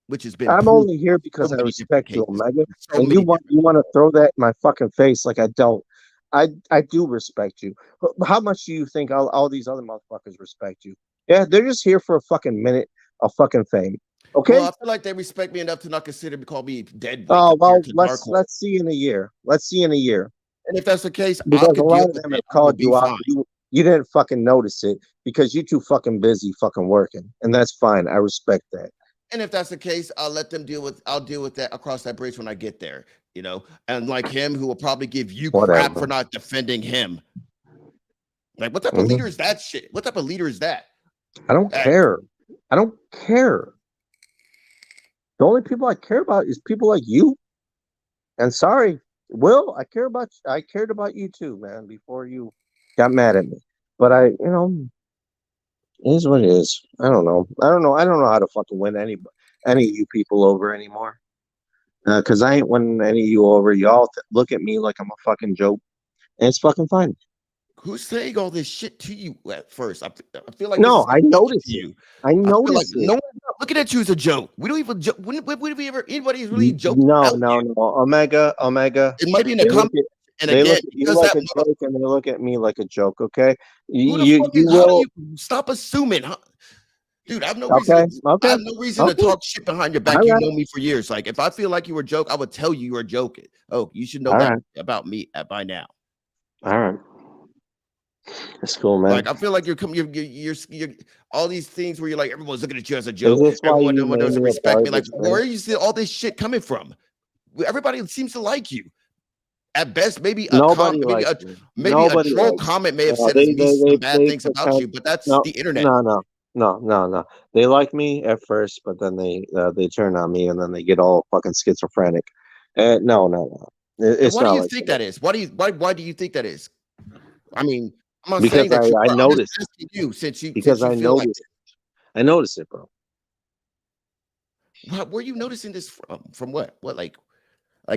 which has been I'm proved only here in because so I many different respect you, cases. Omega. So And many different you want to cases. throw that in my fucking face like I don't. I do respect you. But how much do you think all these other motherfuckers respect you? Yeah, they're just here for a fucking minute of fucking fame. Well, Okay? I feel like they respect me enough to not consider me call me dead weight Oh compared well, to Dark Horse. let's see in a year. Let's see in a year. And if that's the case, I Because a could lot deal of with them it. have I will called be you out. fine. You didn't fucking notice it because you too fucking busy fucking working. And that's fine. I respect that. And if that's the case, I'll deal with that across that bridge when I get there, you know. And like him, who will probably give you crap Whatever. for not defending him. Like, what type of leader Mhm. is that shit? What type of leader is that? I don't Like, care. I don't care. The only people I care about is people like you. And sorry, Will, I cared about you too, man, before you got mad at me. But it is what it is. I don't know. I don't know how to fucking win any of you people over anymore. Because I ain't winning any of you over. Y'all look at me like I'm a fucking joke, and it's fucking fine. Who's saying all this shit to you at first? I feel like this No, is I confession to notice it. you. I I feel like notice it. no one's not looking at you as a joke. We don't even joke. When we ever anybody is really joking No, about no, you? no. Omega. It might be in the They look comment. at And they look again, at you because like that a joke, and they look at me like a joke. Okay, who the you fuck you is? How do will. you stop assuming? Huh? Dude, I have no reason Okay, to. I okay, have no reason to okay. talk shit behind your All back. You right, know me for years. Like if I feel like you were a joke, I would tell you were joking. Oh, you should know all that right, about me by now. all right. That's cool, man. Like I feel like you're coming, you're all these things where you're like everyone's looking at you as a Is joke. this why Everyone you made doesn't me a respect part me. of Like this where thing? are you see all this shit coming from? Everybody seems to like you. At best, Nobody likes me. maybe a Nobody troll likes me. comment may have No, said me some bad they things about pretend. you, but that's No, the internet. no, no, no, no, no. They like me at first, but then they turn on me, and then they get all fucking schizophrenic. No, no, no. And It's why do not you like think that. that is? Why do you think that is? I mean, I'm not Because saying that you I are. I'm just notice it. asking you Because since you I feel like notice it. I notice it, bro. where are you noticing this from? From what? What like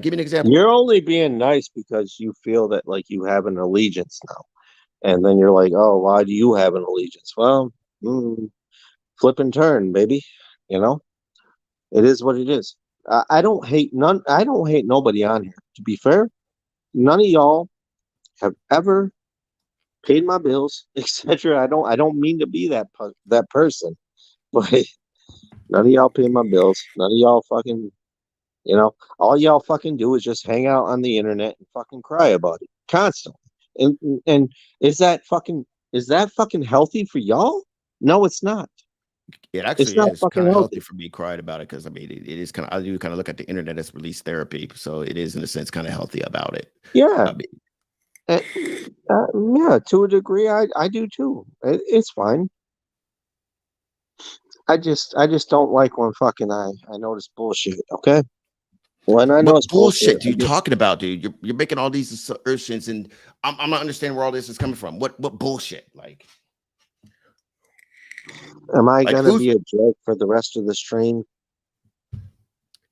give me an example. You're only being nice because you feel that like you have an allegiance now, and then you're like, oh, why do you have an allegiance? Well, mm, flip and turn, baby. You know, it is what it is. I don't hate none. I don't hate nobody on here. To be fair, none of y'all have ever paid my bills, etc. I don't mean to be that person, but none of y'all pay my bills. None of y'all fucking, all y'all fucking do is just hang out on the internet and fucking cry about it constantly. And is that fucking healthy for y'all? No, it's not. It It's actually not is fucking kind of healthy healthy. for me crying about it because I mean it is kind of I do kind of look at the internet as release therapy, so it is in a sense kind of healthy about it. Yeah. I mean, Uh, yeah, to a degree, I do too. It's fine. I just don't like when fucking I notice bullshit. Okay, when I what notice bullshit, bullshit are you talking about, dude? You're making all these assertions, and I'm not understanding where all this is coming from. What bullshit? am I Like gonna who's be a jerk for the rest of the stream?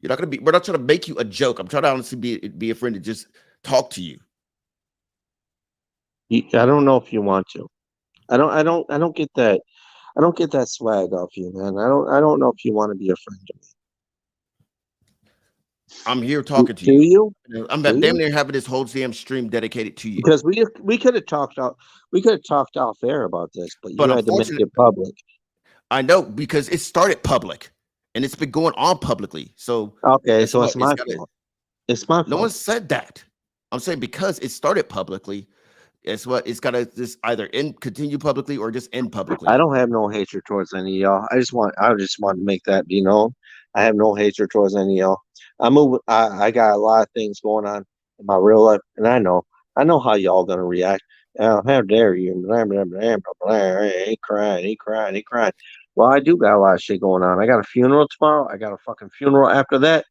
you're not gonna be? We're not trying to make you a joke. I'm trying to honestly be a friend to just talk to you. I don't know if you want to. I don't get that. I don't get that swag off you, man. I don't know if you want to be a friend to I'm here me. talking to Do you. you? I'm Do damn you? near having this whole damn stream dedicated to you. Because we could have talked out we could have talked off air about this, but you But had to make unfortunately, it public. I know because it started public and it's been going on publicly. So Okay, that's so how it's it's my got to. fault. It's my No one fault. said that. I'm saying because it started publicly, it's got to just either end, continue publicly or just end I publicly. don't have no hatred towards any of y'all. I just want to make that be known. I have no hatred towards any of y'all. I got a lot of things going on in my real life, and I know how y'all gonna react. How dare you? Blah, blah, blah, blah, blah. He crying, he crying, he crying. Well, I do got a lot of shit going on. I got a funeral tomorrow. I got a fucking funeral after that.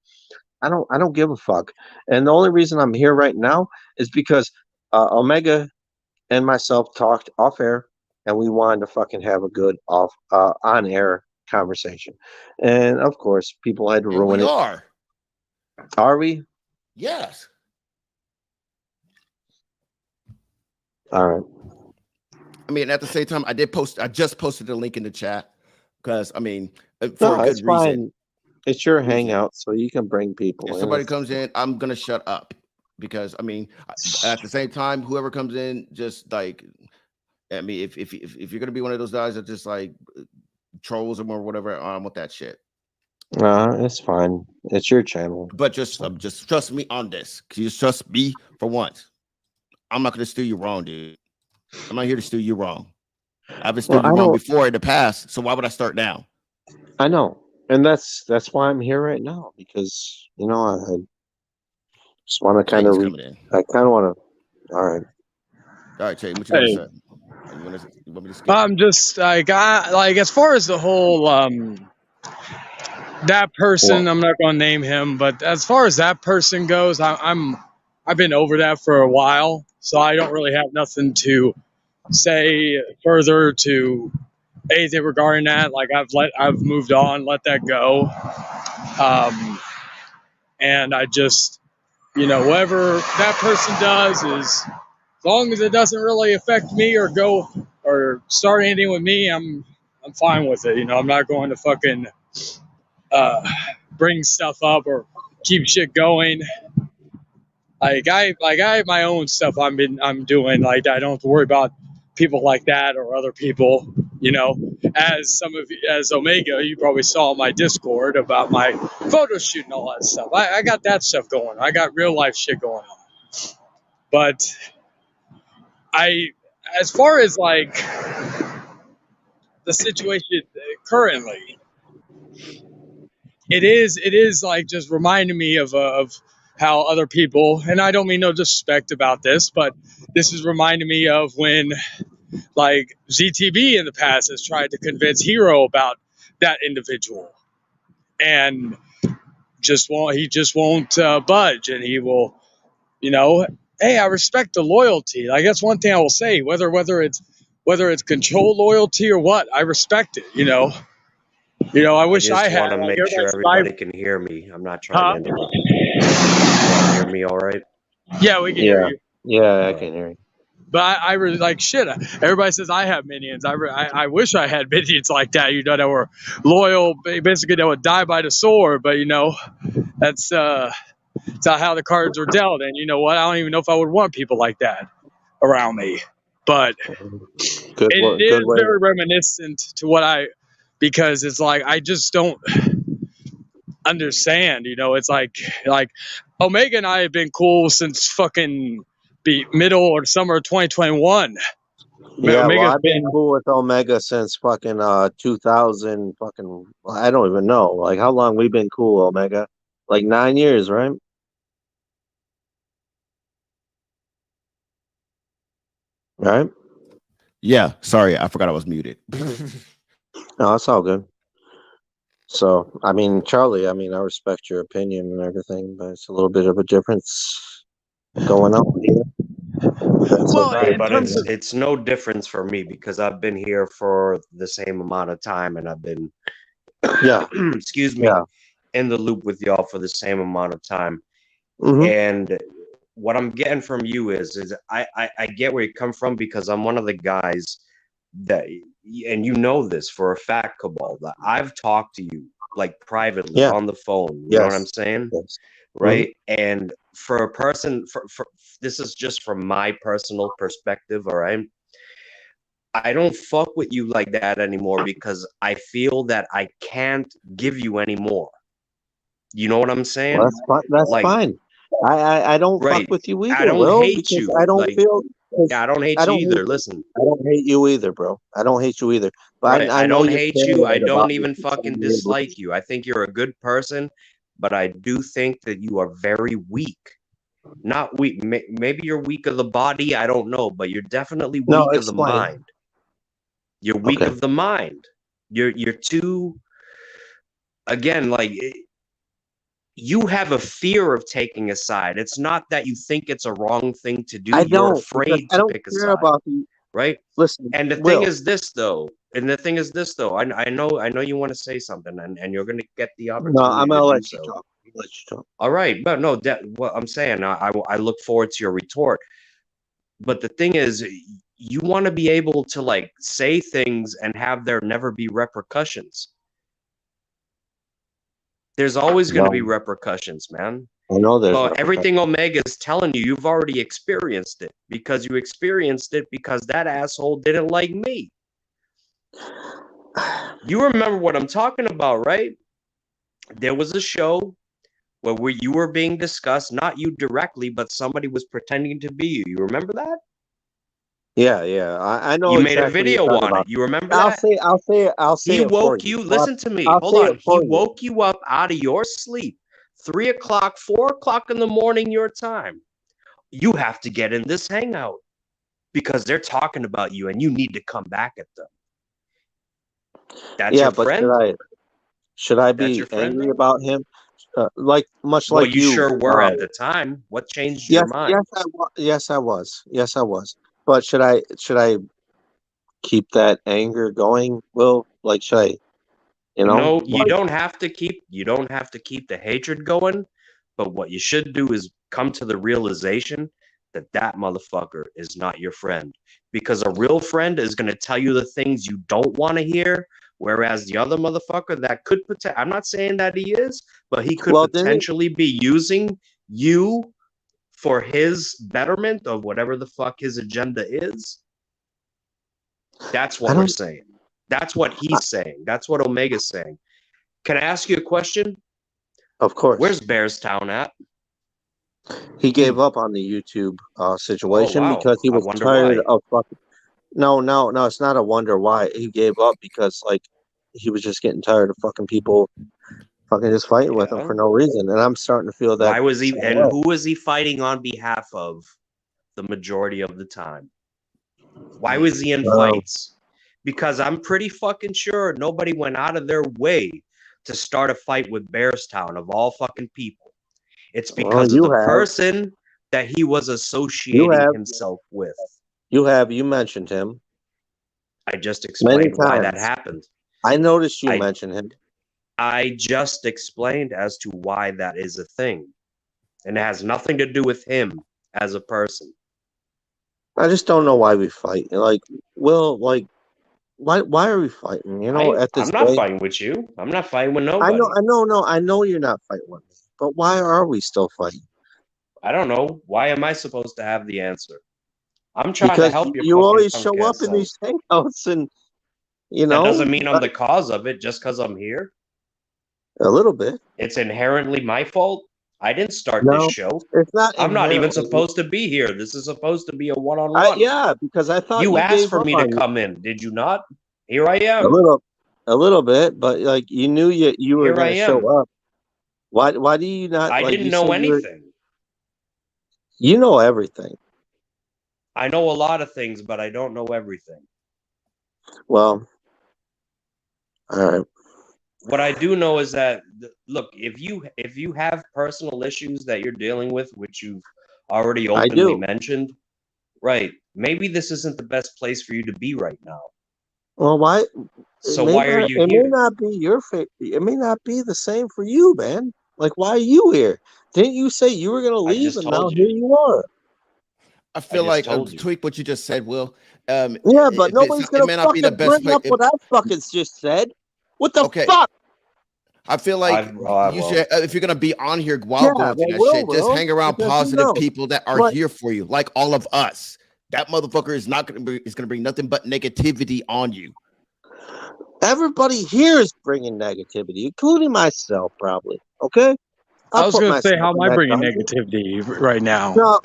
I don't give a fuck. And the only reason I'm here right now is because Omega and myself talked off air, and we wanted to fucking have a good off on air conversation. And of course, people had to And ruin we it. are. Are we? Yes. All right. I mean, at the same time, I just posted a link in the chat because I mean, for a No, it's good reason. fine. It's your Reason. hangout, so you can bring people If in. somebody comes in, I'm gonna shut up because I mean, at the same time, whoever comes in, just like I mean, if you're gonna be one of those guys that just like trolls them or whatever, I'm with that shit. It's fine. It's your channel. But So, just trust me on this. Just trust me for once. I'm not gonna steer you wrong, dude. I'm not here to steer you wrong. I've been well, steered you wrong before in the past, so why would I start now? I know, and that's why I'm here right now because I just want to kind of Chay's coming in. I kind of want to. All right. All right, Chay, what you got to Hey, say? You want me to skip? I'm just like as far as the whole that person, Well, I'm not going to name him, but as far as that person goes, I've been over that for a while, so I don't really have nothing to say further to anything regarding that. Like I've moved on, let that go. Um, And I just, whatever that person does is, as long as it doesn't really affect me or go or start anything with me, I'm fine with it. I'm not going to fucking bring stuff up or keep shit going. I have my own stuff I'm doing. Like, I don't have to worry about people like that or other people. As Omega, you probably saw my Discord about my photo shoot and all that stuff. I got that stuff going. I got real life shit going on. But as far as like the situation currently, it is like just reminding me of how other people, and I don't mean no disrespect about this, but this is reminding me of when like ZTB in the past has tried to convince Hero about that individual, and he just won't budge, and he will, hey, I respect the loyalty. Like, that's one thing I will say, whether it's control loyalty or what, I respect it. I wish I just had, want to like, make everybody sure says everybody can hear me. I'm not trying to interrupt. Can you hear me all right? Yeah, we can hear you. Yeah, I All can hear you. But I really like shit. Everybody says I have minions. I wish I had minions like that. That were loyal, basically that would die by the sword. But that's not how the cards are dealt. And you know what? I don't even know if I would want people like that around me. But Good it work. Good is way. very reminiscent to because it's like I just don't understand. It's like Omega and I have been cool since fucking the middle or summer of 2021. Yeah, well, Omega's I've been been cool with Omega since fucking 2000 fucking, I don't even know. Like, how long we been cool, Omega? Like 9 years, right? Right? Yeah, sorry, I forgot I was muted. No, it's all good. So, I mean, Charlie, I mean, I respect your opinion and everything, but it's a little bit of a difference going on here. That's well right, okay. in but terms of it's no difference for me because I've been here for the same amount of time and I've been Yeah, excuse me, yeah. in the loop with y'all for the same amount of time. Mm-hmm. And what I'm getting from you is I get where you come from because I'm one of the guys that, and you know this for a fact, Cabal, that I've talked to you like privately Yeah, on the phone. You know what I'm yes, saying? yes. Mm-hmm. Right. And for a person, for this is just from my personal perspective. All right. I don't fuck with you like that anymore because I feel that I can't give you any more. You know what I'm Well, saying? that's fine. That's Like, fine. I don't fuck right. with you I either, don't Will, hate because you. I don't Like, feel. 'Cause yeah, I don't I hate you don't hate either. you. Listen, I don't hate you either, bro. I don't hate you either. But right. I I know don't you're hate you. I paranoid don't about me even for some fucking reason. dislike you. I think you're a good person, but I do think that you are very weak. Not weak. Maybe you're weak of the body. I don't know, but you're definitely No, weak of the explain. mind. You're weak Okay. of the mind. You're too, again, like you have a fear of taking a side. It's not that you think it's a wrong thing to do. I You're don't, because afraid I to don't pick a care side, about the. right? Listen, And the thing Will. is this though, I know you want to say something and you're going to get the No, I'm opportunity to gonna do let you so. talk. I'm gonna let you talk. All right, but no, that what I'm saying, I look forward to your retort. But the thing is, you want to be able to like say things and have there never be repercussions. There's always going to be No, repercussions, man. I know there's But repercussions. everything Omega is telling you, you've already experienced it because you experienced it because that asshole didn't like me. You remember what I'm talking about, right? There was a show where you were being discussed, not you directly, but somebody was pretending to be you. You remember that? Yeah, yeah. I know You made a exactly what you're video talking on it. about. You remember I'll that? say, I'll say it. I'll say He it for woke you. you, listen to me, I'll hold say it on. He for you. woke you up out of your sleep, 3 o'clock, 4 o'clock in the morning, your time. You have to get in this hangout because they're talking about you and you need to come back at them. That's Yeah, your but friend? should I That's be your friend? angry about him? Like much Well, like you you. sure were at the time. What changed your Yes, mind? yes, I was. Yes, I was. But should I keep that anger going? Will, like, should I? No, Like, you don't have to keep the hatred going, But what you should do is come to the realization that that motherfucker is not your friend. Because a real friend is going to tell you the things you don't want to hear, whereas the other motherfucker that could I'm not saying that he is, but he could potentially be using you for his betterment of whatever the fuck his agenda is. That's what we're saying. That's what he's saying. That's what Omega's saying. Can I ask you a question? Of course. Where's Bearstown at? He gave up on the YouTube situation because he was tired of fucking. No, it's not a wonder why he gave up, because like he was just getting tired of fucking people fucking just fighting with him for no reason, and I'm starting to feel that. Why was he? And who was he fighting on behalf of? The majority of the time. Why was he in fights? Because I'm pretty fucking sure nobody went out of their way to start a fight with Bearstown of all fucking people. It's because of the person that he was associating himself with. You mentioned him. I just explained why that happened. I noticed you mentioned him. I just explained as to why that is a thing. And it has nothing to do with him as a person. I just don't know why we fight. Like, Will, like, why are we fighting? You know, at this I'm not fighting with you. I'm not fighting with nobody. I know you're not fighting with me. But why are we still fighting? I don't know. Why am I supposed to have the answer? I'm trying to help you. You always show up in these hangouts, and you know that doesn't mean I'm the cause of it just because I'm here. A little bit. It's inherently my fault. I didn't start this show. It's not. I'm not even supposed to be here. This is supposed to be a one-on-one. Yeah, because I thought you asked for me to come in. Did you not? Here I am. A little bit, but like you knew you were going to show up. Why do you not? I didn't know anything. You know everything. I know a lot of things, but I don't know everything. Well, all right. What I do know is that, look, if you have personal issues that you're dealing with, which you've already openly mentioned, right? Maybe this isn't the best place for you to be right now. Well, why? So why are you here? It may not be your favorite. It may not be the same for you, man. Like, why are you here? Didn't you say you were going to leave, and now here you are? I feel like tweak what you just said, Will. Yeah, but nobody's going to fucking bring up what I fucking just said. What the fuck? I feel like you should, if you're gonna be on here while going through that shit, just hang around positive people that are here for you, like all of us. That motherfucker is not gonna bring nothing but negativity on you. Everybody here is bringing negativity, including myself, probably. Okay. I was gonna say, how am I bringing negativity right now? No.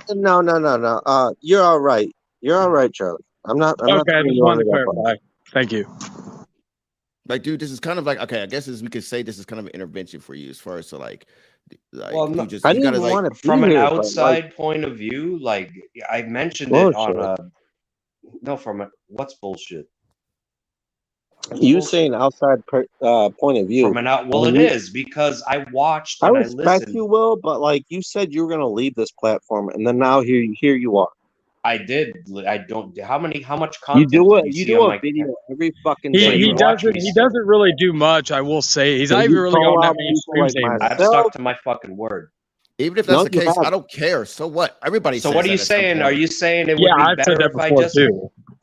You're all right. You're all right, Charlie. I'm not. Okay, I just wanted to clarify. Thank you. Like, dude, this is kind of like, okay, I guess we could say this is kind of an intervention for you as far as to like well, you gotta like from an outside point of view, like I mentioned it on what's bullshit? You saying outside point of view? From an it is because I watched. And I respect you, Will, but like you said, you were gonna leave this platform, and then now here you are. I did. I don't. How much content you do a video every fucking day. He doesn't really do much. I will say he's not even really on that many streams anymore. I've stuck to my fucking word. Even if that's the case, I don't care. So what? Everybody. So what are you saying? Are you saying it would be better if I just?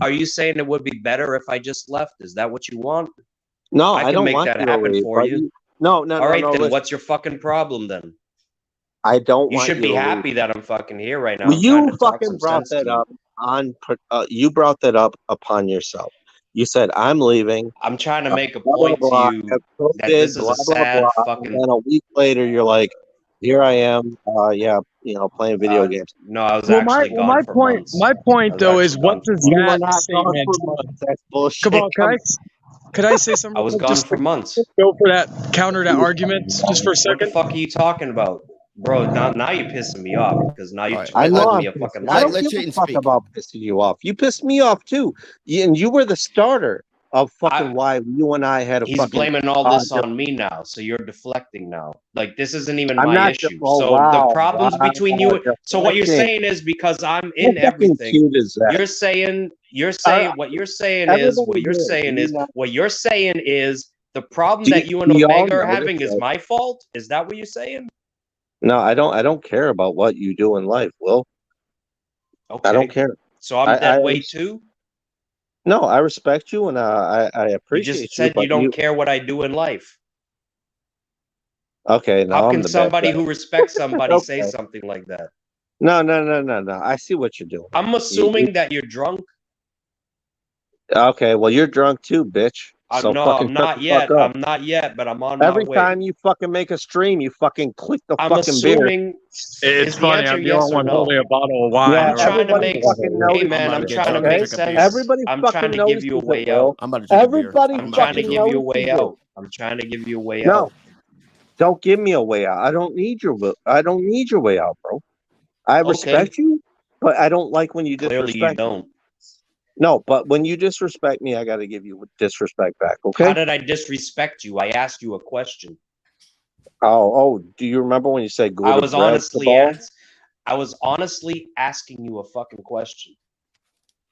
Are you saying it would be better if I just left? Is that what you want? No, I don't make want that happen for you. No. All right, then. What's your fucking problem then? I don't. You should be happy that I'm fucking here right now. Well, you fucking brought that up you brought that up upon yourself. You said I'm leaving. I'm trying to make a point to you that this is a sad fucking. And then a week later, you're like, "Here I am." Playing video games. No, I was actually gone for months. My point though is, what does that statement? That's bullshit. Come on, could I say something? I was gone for months. Go for that counter to argument just for a second. What the fuck are you talking about? Bro, now you're pissing me off because now you're calling me a fucking liar. I don't give a fuck about pissing you off. You pissed me off too, and you were the starter of fucking why you and I had a. He's blaming all this on me now, so you're deflecting now. Like this isn't even my issue. The problems between you. So what you're saying is because I'm in everything. You're saying what you're saying is the problem that you and Omega are having is my fault. Is that what you're saying? No, I don't. I don't care about what you do in life, Will. Okay. I don't care. So I'm that way too? No, I respect you and I You appreciate just said but you don't care what I do in life. Okay, How now I'm can the bad somebody guy. who respects somebody say Okay. something like that? No. I see what you're doing. I'm assuming that you're drunk. Okay, well you're drunk too, bitch. So No, fucking I'm shut not the fuck yet. up. I'm not yet, but I'm on my Every way. time you fucking make a stream, you fucking click the I'm fucking beer. assuming. It's Is the funny. answer I'm the yes only or one no? holding a bottle of wine. Yeah, I'm trying to everybody make. fucking Hey notices man, I'm it, trying to okay? make sense. Everybody I'm trying fucking to give you a notices it, way Will. out. I'm about to drink a beer. Everybody I'm trying to fucking give you a notices way it. out. I'm trying to give you a way No, out. don't give me a way out. I don't need your I don't need your way out, bro. I respect you, but I don't like when you Clearly disrespect you me. don't. No, but when you disrespect me, I got to give you disrespect back, okay? How did I disrespect you? I asked you a question. Oh, do you remember when you said go I to was grab the ball? I was honestly asking you a fucking question.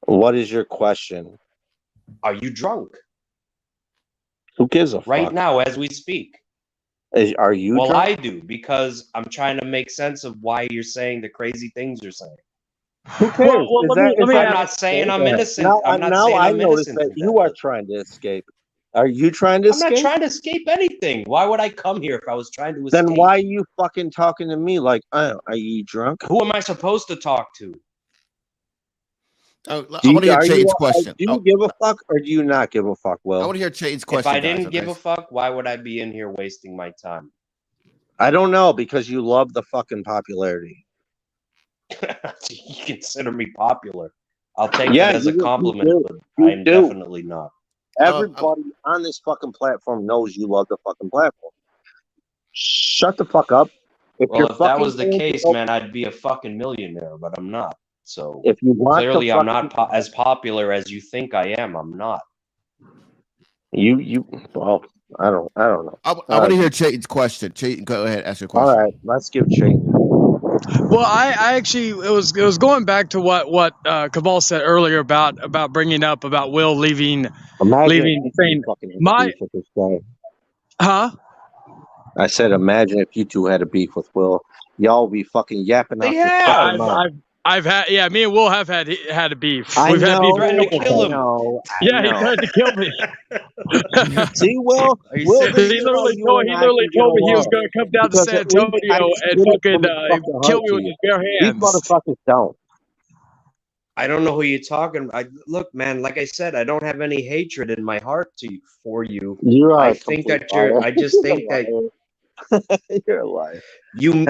What is your question? Are you drunk? Who gives a Right fuck? now as we speak? Are you Well, drunk? I do, because I'm trying to make sense of why you're saying the crazy things you're saying. Who cares? Well, let me I'm ask. not saying I'm Okay. innocent. I'm not Now saying I I'm notice innocent that of you are that. trying to escape. Are you trying to I'm not escape? trying to escape anything. Why would I come here if I was trying to escape? Then why are you fucking talking to me like, are you drunk? Who am I supposed to talk to? I want to hear Chaden's question. Do you give a fuck or do you not give a fuck, Will? I want to hear Chaden's question. If I didn't give a fuck, why would I be in here wasting my time? I don't know, because you love the fucking popularity. You consider me popular. I'll take Yeah, it as a compliment, but You I'm do. definitely not. Everybody on this fucking platform knows you love the fucking platform. Shut the fuck up. Well, if that was the case, man, I'd be a fucking millionaire, but I'm not. So if you want clearly, I'm not as popular as you think I am. I'm not. Well, I don't know. I want to hear Chaden's question. Chaden, go ahead, ask your question. All right, let's give Chaden. Well, I actually it was going back to what Cabal said earlier about bringing up about Will leaving saying my huh. I said, imagine if you two had a beef with Will. Y'all be fucking yapping out your fucking mouth. I've had, yeah, me and Will have had a beef. We've had beef. Threatened to kill him. Yeah, he tried to kill me. See, Will, he literally told me he was going to come down to San Antonio and fucking kill me with his bare hands. These motherfuckers don't. I don't know who you're talking. Look, man. Like I said, I don't have any hatred in my heart for you. I think that you're. I just think that you're a liar. You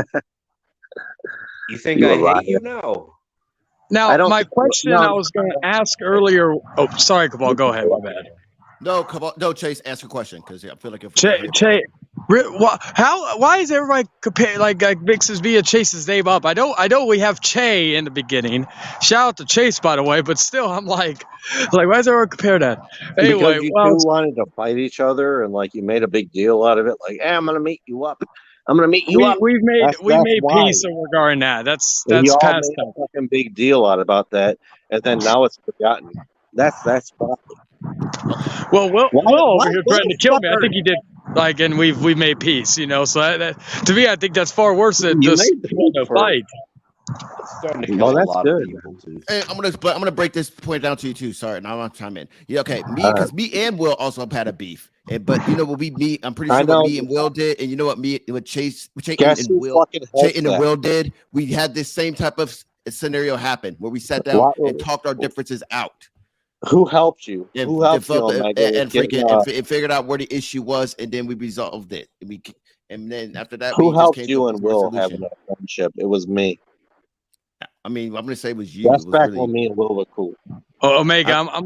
think I hate you now? Now, my question I was going to ask earlier. Oh, sorry, Cabal. Go ahead. My bad. No, Cabal. No, Chase. Ask a question because I feel like if why is everybody like mixes me and Chase's name up? I know we have Che in the beginning. Shout out to Chase, by the way, but still, I'm like why is everyone compare that? Anyway, because you two wanted to fight each other and like you made a big deal out of it. Like, hey, I'm gonna meet you up. I'm gonna meet you up. We've made peace regarding that. That's y'all past made a fucking big deal out about that, and then now it's forgotten. That's fine. Well, Will over here threatened to kill me. I think he did. And we made peace, So that, to me, I think that's far worse than just a fight. Well, that's good. Hey, I'm gonna break this point down to you too. Sorry, now I'm gonna chime in. Yeah, okay. Me and Will also have had a beef, but you know what I'm pretty sure what me and Will did, and you know what Chase and Will did. We had this same type of scenario happen where we sat down and talked our differences out. Who helped you? Who helped you? And figured out where the issue was, and then we resolved it. And then after that, who helped you and Will having a friendship? It was me. I mean, I'm gonna say it was you. That's back when me and Will were cool. Omega, I'm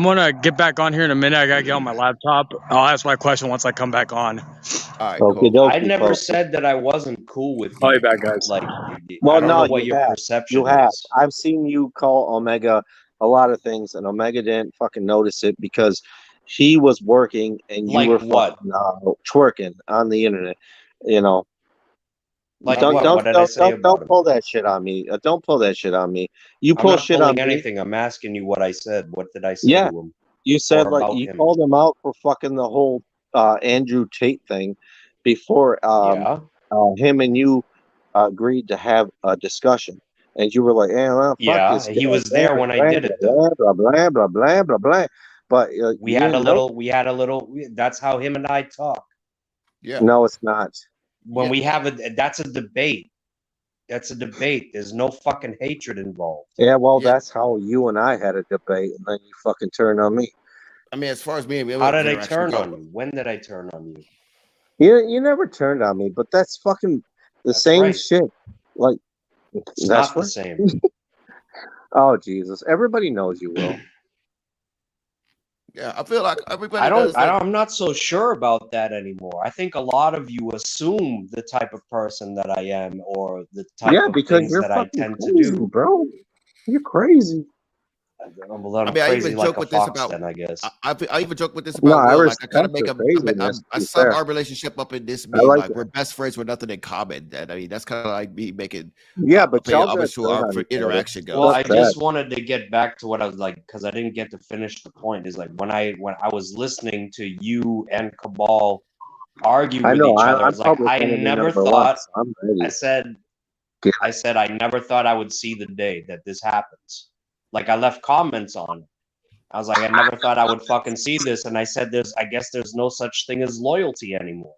gonna get back on here in a minute. I gotta get on my laptop. I'll ask my question once I come back on. All right, cool. I never said that I wasn't cool with you. Oh, you back, guys. I don't know what your perception is. I've seen you call Omega a lot of things, and Omega didn't fucking notice it because he was working and you were fucking twerking on the internet. Don't pull that shit on me. Don't pull that shit on me. You pull shit on me. Anything. I'm asking you what I said. What did I say to him? You said you called him out for fucking the whole Andrew Tate thing before. I him and you agreed to have a discussion, and you were like, "Hey, well, fuck Yeah, this he guy, was blah there when I blah did it though. blah blah blah blah blah blah." But We you had a didn't know. little. We had a little. That's how him and I talk. Yeah. No, it's not. When Yeah. we have a, that's a debate. That's a debate. There's no fucking hatred involved. Yeah, well, Yeah. that's how you and I had a debate, and then you fucking turned on me. I mean, as far as me and How did I interaction turn go, on you? When did I turn on you? You never turned on me, but that's fucking the That's same right. shit. Like It's that's not the right. same. Oh Jesus! Everybody knows you will. yeah, I feel like everybody does. I'm not so sure about that anymore. I think a lot of you assume the type of person that I am or the type Yeah, of because things you're that I fucking tend to crazy, do. bro. You're crazy. Well, I'm I mean, I crazy even like joke a with this fox about. then, I guess. I even joke with this No, about I Will. Like I kind of respect make your craziness. To I be sum fair, our relationship up in this I meme. like Like it. we're best friends with nothing in common. And I mean, that's kind of like me making Yeah, but paying y'all gonna homage to turn our on each other. interaction Well, goes. I Fuck that. just wanted to get back to what I was like, because I didn't get to finish the point. Is like when I was listening to you and Cabal argue I with know. each other, I I'm was like, public I enemy never number one, thought. so I'm ready. I said I never thought I would see the day that this happens. Like I left comments on it. I was like, I never thought I would fucking see this, and I said, I guess there's no such thing as loyalty anymore.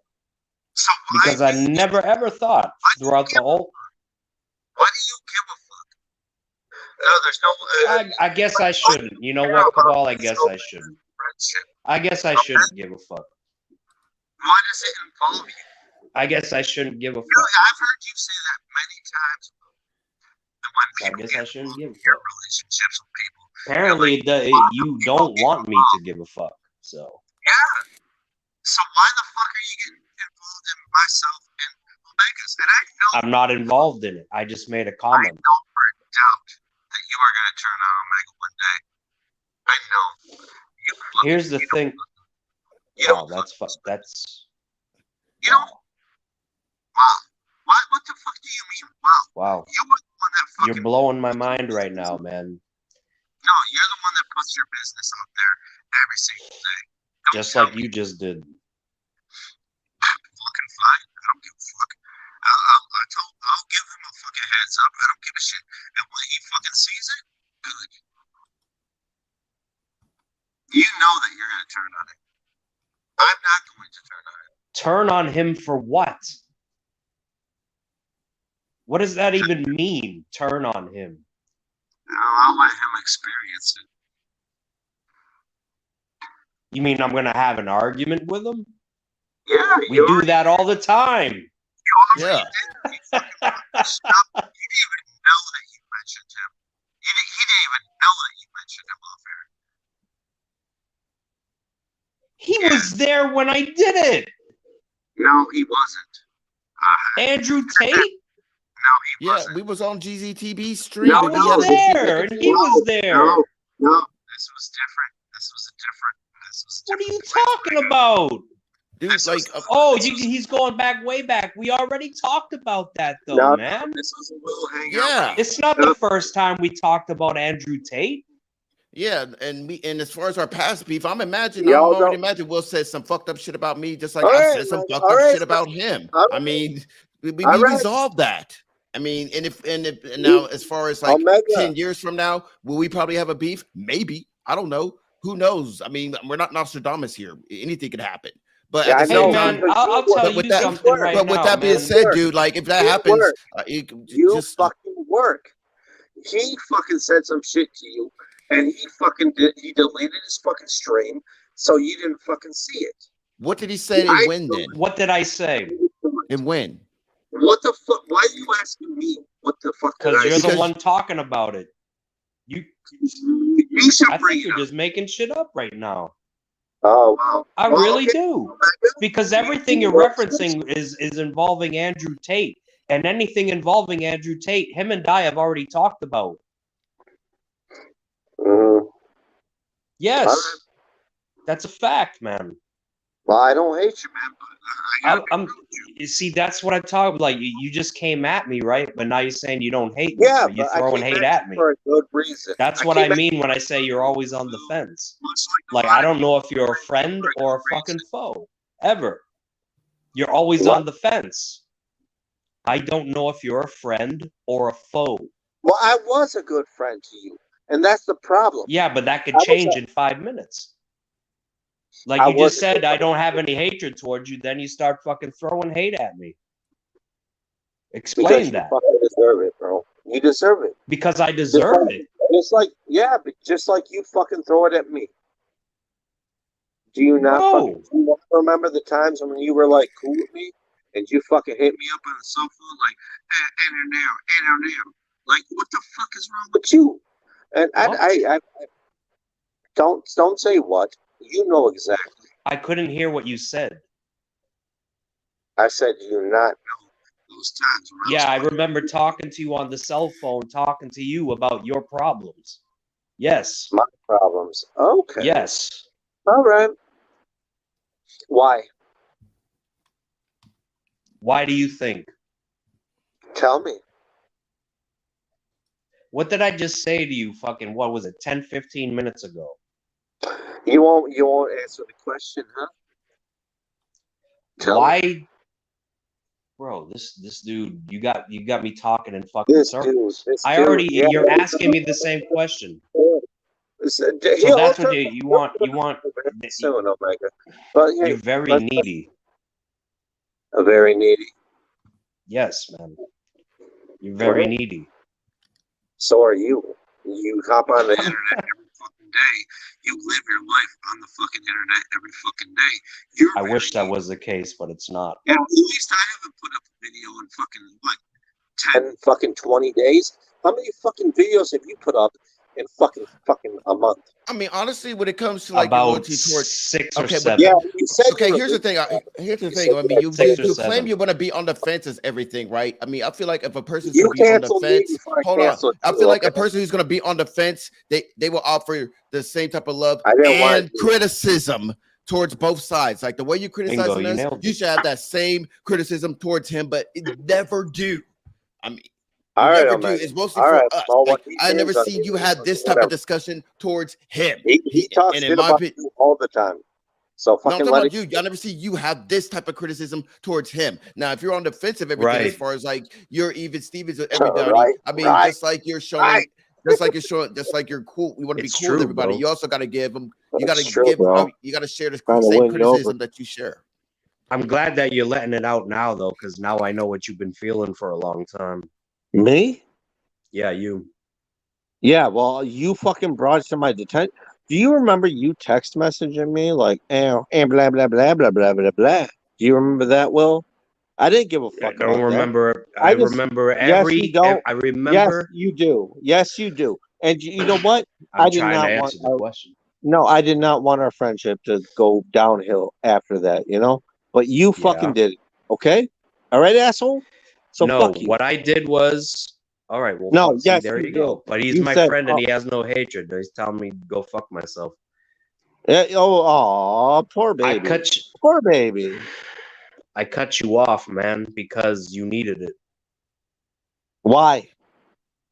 So Because I never ever thought throughout the whole. Why do you give a fuck? There's no. I guess I shouldn't. You know what, Cabal? I guess I shouldn't. Friendship. I guess I shouldn't give a fuck. Why does it involve you? I guess I shouldn't give a fuck. I've heard you say that many times. I guess I shouldn't give a Your fuck. relationships with people. Apparently, you don't want me to give a fuck. So. Yeah. So why the fuck are you getting involved in myself and Omega's? And I know I'm not involved in it. I just made a I comment. know for a doubt that you are going to turn on Omega one day. I know. Here's the thing. Wow, that's. You know. Wow. What the fuck do you mean? Wow. Wow. You were the one that fucking. You're blowing my mind right now, man. No, you're the one that puts your business out there every single day. Just like you just did. Fucking fine. I don't give a fuck. I'll give him a fucking heads up. I don't give a shit. And when he fucking sees it, good. You know that you're gonna turn on it. I'm not going to turn on it. Turn on him for what? What does that even mean? Turn on him. I'll let him experience it. You mean I'm gonna have an argument with him? Yeah, We do that all the time. Yeah. He didn't even know that you mentioned him. He didn't even know that you mentioned him off air. He was there when I did it. No, he wasn't. Andrew Tate? No, he Yeah, wasn't. we was on GZTB stream. No, and we I had was a big there, back and he was there. No. This was different. What are you talking about? Dude, like, He's going back way back. We already talked about that, though, No, man. this was a little hangout. yeah, It's not the first time we talked about Andrew Tate. yeah, and as far as our past beef, I'm Y'all already don't- imagine Will said some fucked up shit about me, just like All I right, said some man. fucked All up right, shit about him. all I right. mean, we All right. resolved that. I mean, and now as far as like Omega. 10 years from now, will we probably have a beef? Maybe. I don't know. Who knows? I mean, we're not Nostradamus here. Anything could happen. But Yeah, at the I same know, time, man, I'll tell but with you that- something right but with now, that being man. said, dude, like if that happens, You just fucking work. He fucking said some shit to you, and he deleted his fucking stream, so you didn't fucking see it. what did he say and when then? What did I say? And when? What the fuck? Why are you asking me what the fuck? Because you're Because- the one talking about it. You should I bring think it you're up. just making shit up right now. Oh wow. I Well, really okay. do. Because everything you're referencing is involving Andrew Tate. And anything involving Andrew Tate, him and I have already talked about. Yes. All right. That's a fact, man. Well, I don't hate you, man. But You see, that's what I'm talking about. Like, you just came at me, right? But now you're saying you don't hate me. yeah, So you're but I throwing came hate at at you me. for a good reason. That's what I came at mean you when I say you're always on the fence. much Like, a lot I of don't know if people you're a friend for or a good fucking reason. foe. Ever. You're always What? on the fence. I don't know if you're a friend or a foe. Well, I was a good friend to you, and that's the problem. Yeah, but that could I was change in 5 minutes. Like I you was just a good said, I friend. don't have any hatred towards you. Then you start fucking throwing hate at me. Because Explain you that. fucking deserve it, bro. You deserve it. Because I Just deserve like, it. but just like you fucking throw it at me. Do you not fucking Bro, do you not remember the times when you were like cool with me and you fucking hit me up on the cell phone like, and like what the fuck is wrong with you? And what? I don't say what. You know exactly. I couldn't hear what you said. I said you not know those times when Yeah, I was remember talking to you on the cell phone, talking to you about your problems. Yes. my problems. Okay. Yes. All right. Why? Why do you think? Tell me. What did I just say to you fucking, what was it, 10, 15 minutes ago? You won't answer the question, huh? Tell me. Why, bro, this dude, you got me talking in fucking circles. Yeah. You're asking me the same question. So He'll that's what turn you want, soon, Omega. But hey, you're very needy. a very needy. Yes, man. You're very needy. So are you. You hop on the internet every fucking day. You live your life on the fucking internet every fucking day. I wish that was the case, but it's not. And at least I haven't put up a video in fucking, what, 10 fucking 20 days? How many fucking videos have you put up in fucking a month? I mean, honestly, when it comes to like your About loyalty towards 6 or okay, but 7. Yeah, you said okay, you were here's the good. thing. Here's the thing. I mean, you 6 or you 7. claim you want to be on the fence as everything, right? I mean, I feel like if a person's You going to be on the canceled me fence, before I hold on. canceled I you, feel like a okay? person who's going to be on the fence, they will offer the same type of love I didn't want and to. criticism towards both sides. Like the way you Bingo, criticizing you us, nailed you it. should have that same criticism towards him, but it never do. I mean, you All right, never do. Omega. It's mostly All for right. us. Well, Like what he I never means on seen you me, have this type of whatever. discussion towards him. He talks And in shit my about opinion, you all the time. So no, I'm fucking talking let about it. you. I never see you have this type of criticism towards him. Now, if you're on the fence of everything, as Right. far as like you're even Stevens with everybody, Right, I mean, right, just like you're showing, right. just like you're cool. You want to be It's cool with true, everybody. bro. You also got to give them. You got to That's true, give. bro. You got to share the Trying to same win you over. criticism that you share. I'm glad that you're letting it out now, though, because now I know what you've been feeling for a long time. Me? Yeah, you. Yeah, well, you fucking brought it to my attention. Do you remember you text messaging me like, and blah, blah, blah, blah, blah, blah, blah? Do you remember that, Will? I didn't give a I fuck don't about that. remember. I I just, remember yes, you don't. I Yes, remember. you do. Yes, you do. And you know what? I I'm did trying to not want answer the question. no, I did not want our friendship to go downhill after that, you know? But you fucking Yeah. did it. Okay? All right, asshole? So No, fuck you. what I did was, all right, well, No, fuck, see, yes, there you you did. go. But he's You my said, friend and he has no hatred. He's telling me to go fuck myself. Poor I baby. cut you, Poor baby. I cut you off, man, because you needed it. Why?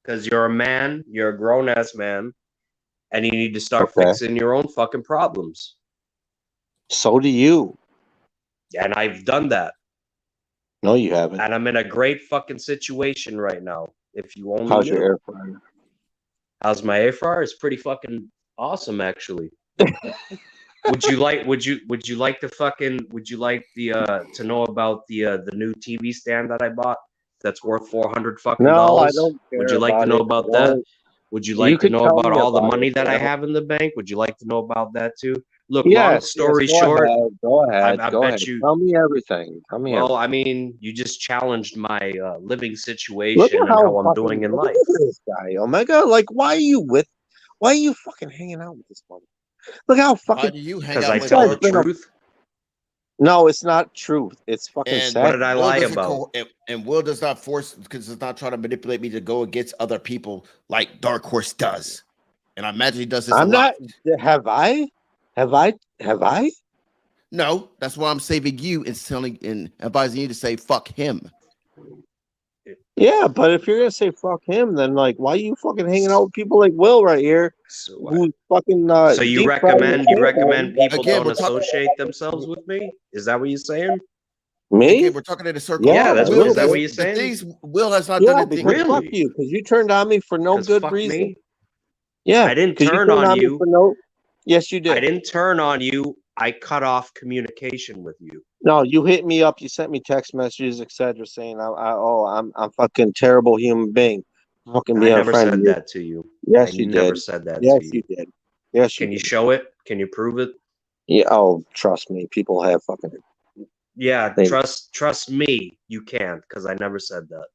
Because you're a man, you're a grown ass man, and you need to start Okay. fixing your own fucking problems. So do you. And I've done that. No, you haven't. And I'm in a great fucking situation right now. If you only How's knew. your air fryer? How's my air fryer? It's pretty fucking awesome, actually. Would you like to know about the new TV stand that I bought that's worth $400 fucking No, I dollars? don't Would care you like to about know it. about No. that? Would you You like to could know tell about me all the about money it, that I you know? have in the bank? Would you like to know about that too? Look, long Yes, story go short, ahead. Go ahead. I Go bet ahead. you. Tell me everything. Tell me Well, everything. I mean, you just challenged my living Look situation at and how how I'm doing in look life. at this guy, Omega. Like, why are you fucking hanging out with this woman? Look how Why fucking do you hang Because out I with tell her? the truth. No, it's not truth. It's fucking And What sad. did I Will lie doesn't about? and Will does not force because it's not trying to manipulate me to go against other people like Dark Horse does. And I imagine he does this a I'm lot. not. Have I? Have I? Have I? No, that's why I'm saving you and telling and advising you to say fuck him. Yeah, but if you're gonna say fuck him, then like, why are you fucking hanging out with people like Will right here, So, who's fucking so you deep fried recommend people Again, don't we're talking. associate themselves with me? Is that what you're saying? Me? Again, we're talking in a circle. Yeah, that's Will, is that that's what you're the saying? things. Will has not Yeah, done because anything. fuck Really? you, because you turned on me for no 'Cause good fuck reason. me. Yeah, I didn't because you turn turned on on me you. for no. Yes, you I did. didn't turn on you. I cut off communication with you. No, you hit me up. You sent me text messages, etc., saying I'm fucking terrible human being. Fucking I being a never friend of said you. that to you. I Yes, you never did. said that to Yes, you. you did. Yes, you Can you did. show it? Can you prove it? Yeah. Oh, trust me, people have fucking. Yeah, They, trust me, you can't, because I never said that.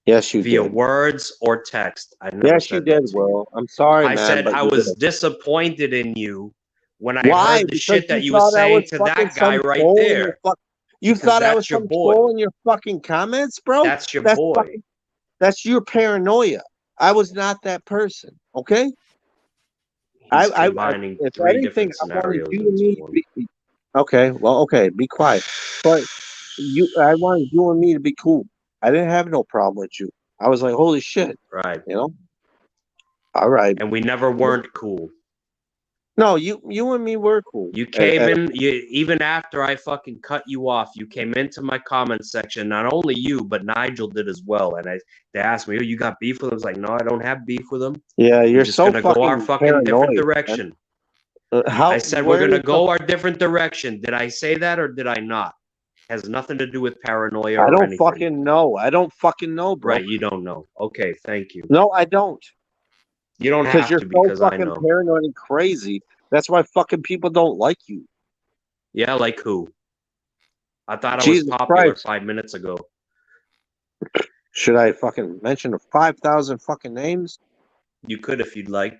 yes, you Via did. words or text. I never Yes, you said that did. to you. Will, I'm sorry, I man, said but I you was did. disappointed in you when I Why? heard the Because shit you that you were thought I was saying to fucking that guy some right troll in your there. fuck. You Because thought I was that's your some boy. troll in your fucking comments, bro. That's your That's boy. fucking. That's your paranoia. I was not that person. Okay. He's I combining if three anything, different I wanted scenarios you and into me to one. be okay. Well, okay, be quiet. But I wanted you and me to be cool. I didn't have no problem with you. I was like, holy shit, Right. you know. All right. And we never weren't cool. No, you and me were cool. You came in, even after I fucking cut you off, you came into my comment section. Not only you, but Nigel did as well. And they asked me, "Oh, you got beef with him?" I was like, "No, I don't have beef with him. Yeah, We're you're just so gonna go our fucking fucking different paranoid. direction." How? I said we're Where gonna is go our different direction. Did I say that or did I not? Has nothing to do with paranoia I or don't anything. fucking know. I don't fucking know, bro. Right, you don't know. Okay, thank you. No, I don't. You don't Because have you're to so because I fucking know. paranoid and crazy. That's why fucking people don't like you. Yeah, like who? I thought I was Jesus popular Christ. 5 minutes ago. Should I fucking mention 5,000 fucking names? You could if you'd like.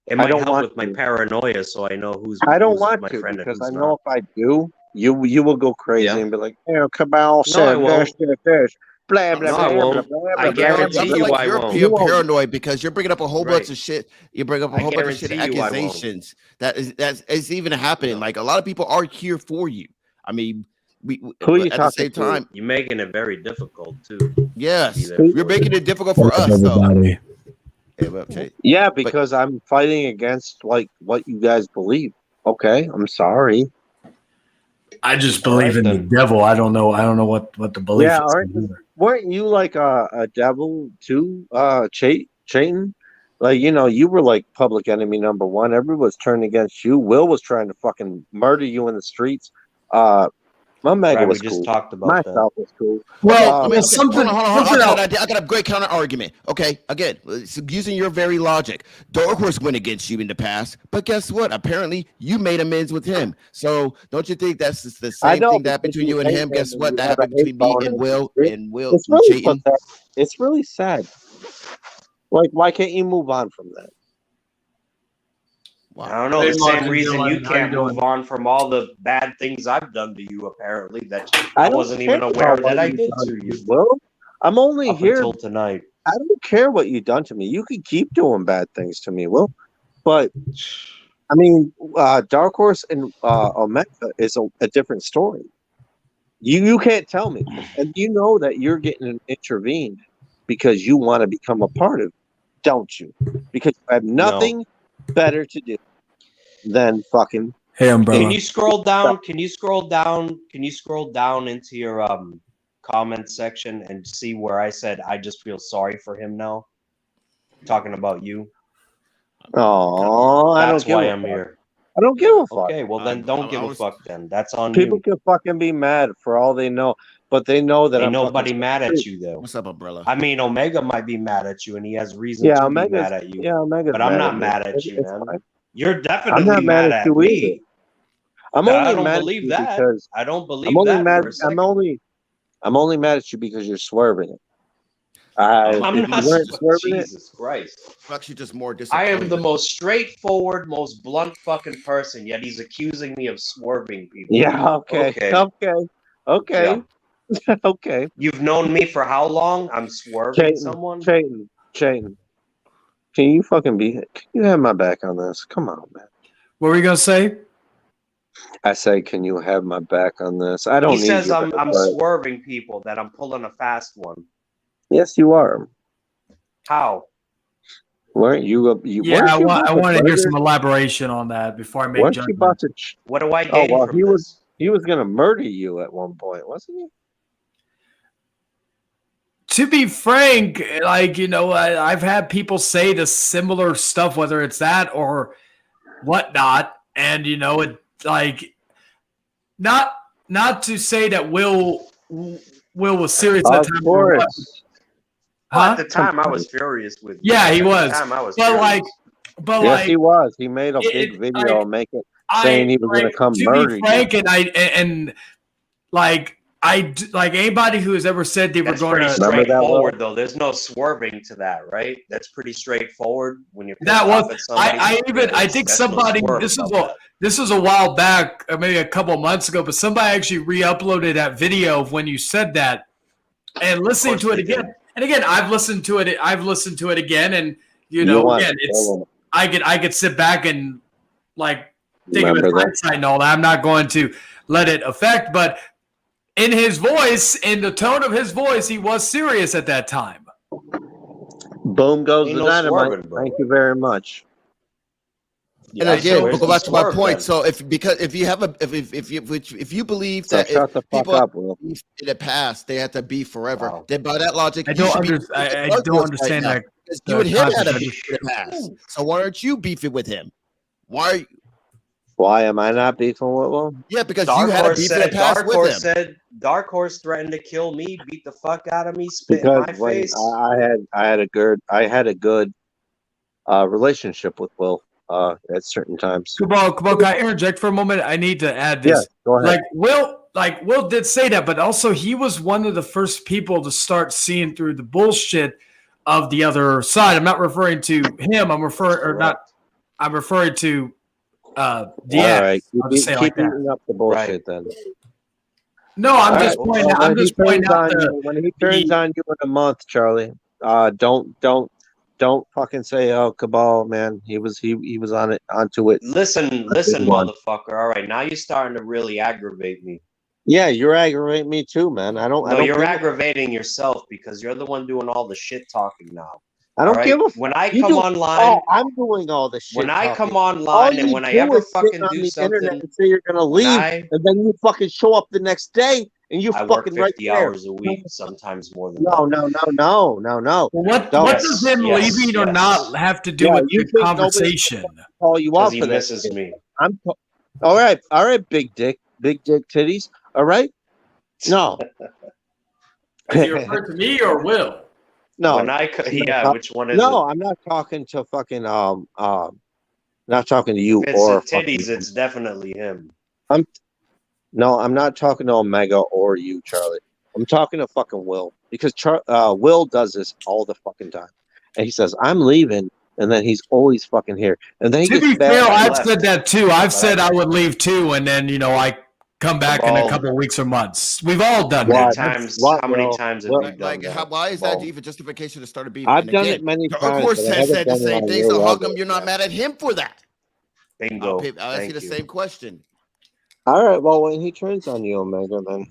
It I might don't help want with my to. paranoia, so I know who's I don't want my to friend and because I who's know not. if I do, you will go crazy Yeah. and be like, "Hey, Cabal No, I said won't. this, blah blah No, I blah blah won't. blah I blah blah Cabal, blah." I guarantee feel you like I you're won't. You won't. paranoid because you're bringing up a whole Right. bunch of shit. You bring up a I whole bunch of shit, guarantee you I won't. accusations that's even happening. No. Like a lot of people are here for you. I mean, Who are you at the talking same to? time, You're making it very difficult too. To be yes, there you're for making you. it difficult for us though. Everybody. Yeah, well, okay. Yeah, But because I'm fighting against like what you guys believe. Okay, I'm sorry. I just All believe right in the then. devil. I don't know what the belief Yeah, is. weren't you like a devil too, Chayton? Like, you were like public enemy number one. Everyone was turning against you. Will was trying to fucking murder you in the streets. My Mega Right, we was just cool. talked about that. Myself was cool. okay, Well, okay, something hold on. I something got an else. idea. I got a great counter argument. Okay, again, using your very logic, Dark Horse went against you in the past, but guess what? Apparently, you made amends with him. So don't you think that's the I same know thing that happened because between you you and hate him? him Guess and what? you That have a happened hate between me bone. and Will It's and really Chayton. pathetic. It's really sad. Like, why can't you move on from that? Wow. I don't know. Hey, The Martin, same reason Dylan, you how you can't move doing? on from all the bad things I've done to you, apparently, that I I don't wasn't care even aware about what that I you've did done to to you me, Will. I'm only up here. until tonight. I don't care what you've done to me. You can keep doing bad things to me, Will. But I mean, Dark Horse and Omega is a different story. You can't tell me, and you know that you're getting intervened because you want to become a part of it, don't you? Because you have No. nothing better to do than fucking. Hey, umbrella. Can you scroll down? Can you scroll down? Can you scroll down into your comment section and see where I said I just feel sorry for him now? Talking about you. Oh, I don't That's give why a I'm fuck. here. I don't give a fuck. Okay, well then don't give a honest- fuck then. That's on People you. can fucking be mad for all they know, but they know that Ain't I'm nobody fucking mad at true. you though. What's up, umbrella? I mean, Omega might be mad at you, and he has reason Yeah, to Omega's be mad at you. Omega's But I'm mad not at me. mad at you, It's man. fine. You're I'm definitely not mad mad at at you either. me. I'm I only don't mad at believe you that. because I don't I'm believe only that mad. for a second. I'm only mad at you because you're swerving it. I'm If you not. weren't swerving it, Jesus Christ. I'm actually just more I disappointed. am the most straightforward, most blunt fucking person, yet he's accusing me of swerving people. yeah, okay, Yeah. okay. You've known me for how long? I'm swerving someone? Chayton, can you fucking can you have my back on this? Come on, man. What were you gonna say? I say, can you have my back on this? I don't He need says your I'm back, but swerving people, that I'm pulling a fast one. yes, you are. How? Weren't you? Yeah, Weren't you I about want to to hear murder? some elaboration on that before I make Weren't you about judgment. to? What do I Oh gain well, from this? He was gonna murder you at one point, wasn't he? To be frank, like, I've had people say the similar stuff, whether it's that or whatnot, and it like not not to say that Will was serious at Of the time or what, course. Well, at huh? the time, I was furious with you. Yeah, he At was. the time, I was But like, furious. but Yes, like, he was. He made a big it video like make it I saying he was like gonna come to be murder you. frank, and like like anybody who has ever said they were That's going pretty to. Remember that, Will? straightforward, though. There's no swerving to that, right? That's pretty straightforward when you're That pissed was off at somebody. I think That's no somebody swerve this is about that. this was a while back, or maybe a couple months ago, but somebody actually re-uploaded that video of when you said that, and listening course to it they again. did. And again, I've listened to it. I've listened to it again, and You want again, to it's kill him. I could sit back and like think of it Remember that? hindsight and all that. I'm not going to let it affect, but in his voice, in the tone of his voice, he was serious at that time. Boom goes Ain't the no dynamite. swerving, bro. Thank you very much. And I again, said, we'll go where's back the to my swerve point. then? So if you have if you believe So that if shut the fuck people up, Will. beef in the past, they have to be forever. Wow. Then by that logic, I you don't should be I beefing don't with us understand now, that. because you and him had a concept. beef in the past. So why aren't you beefing with him? Why are you? Why am I not beefing with Will? Yeah, because you Dark had a Horse beef in the said. past with him. Dark Horse threatened to kill me, beat the fuck out of me, spit in Because my when face. I had a good relationship with Will at certain times. Come on, can I interject for a moment? I need to add Yeah, this. go ahead. Will did say that, but also he was one of the first people to start seeing through the bullshit of the other side. I'm not referring to him. I'm referring to the All ex. right, I'll just say it like keep that. eating up the bullshit then. No, I'm All just right, pointing well, out. I'm just pointing out when he turns on you in a month, Charlie. Don't fucking say, oh, Cabal, man, he was on it onto it. Listen, one. motherfucker. All right, now you're starting to really aggravate me. Yeah, you're aggravating me too, man. I don't You're give aggravating yourself because you're the one doing all the shit talking now. I don't All give a right? When I you come do- online, Oh, I'm doing all the shit. when I talking. come All online, and you when I do ever is sit fucking on do the internet something, and say you're gonna when leave, I and then you fucking show up the next day and you I work fucking right 50 there. hours a week, sometimes more than No. Well, what Don't. does him Yes, leaving or yes. not have to do Yeah, with you the think conversation? call you Because out he for that. misses me. All right, big dick titties. All right, no, Is he referring to me or Will? no. When which one is No, it? I'm not talking to fucking not talking to you If it's or the titties, it's definitely him. No, I'm not talking to Omega or you, Charlie. I'm talking to fucking Will because Will does this all the fucking time, and he says I'm leaving, and then he's always fucking here, and then he To gets be bad. fair, I've left. said that too. I've But said I would leave too, and then I come back in a Cabal. couple of weeks or months. We've all done How many that. times? What, How many Will? times have Will? you done that? Why is Well, that even justification to start a beef? I've And done again, it many Dark times, Horse but I has haven't said the done it same on thing. your So how level. come you're not mad at him for that? Bingo. I'll ask you the same question. All right, well, when he turns on you, Omega, then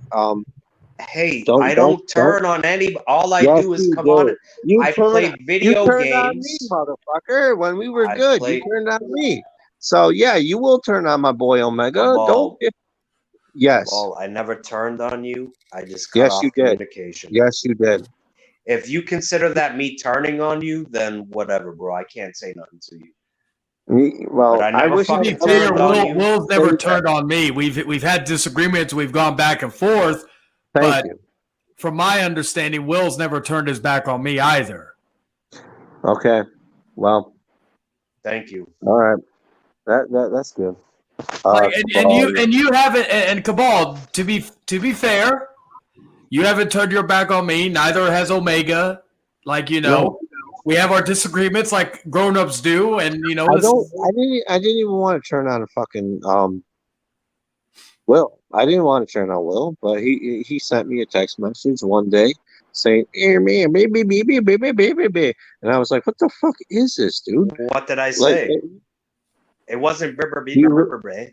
Hey, Don't- I don't don't- turn on any. All I Yes, do is you come do. on. you I turned- play video you turned on me, games. motherfucker. When we were I good, play- you turned on me. So yeah, you will turn on my boy Omega. Cabal. Don't. Yes. Well, I never turned on you. I just cut Yes, off you did. communication. Yes, you did. If you consider that me turning on you, then whatever, bro. I can't say nothing to you. Well, But I never wish fucking To be fair, turned on you. Will's never turned on me. We've had disagreements. We've gone back and forth. Thank but you. from my understanding, Will's never turned his back on me either. Okay. Well, Thank you. all right. That's good. And you haven't, and Cabal, to be fair, you haven't turned your back on me. Neither has Omega. No. We have our disagreements like grown-ups do, and I didn't even want to turn on a fucking Will. I didn't want to turn on Will, but he sent me a text message one day saying, "Hey man, baby," and I was like, "What the fuck is this, dude?" What did I say? Like, It wasn't brr.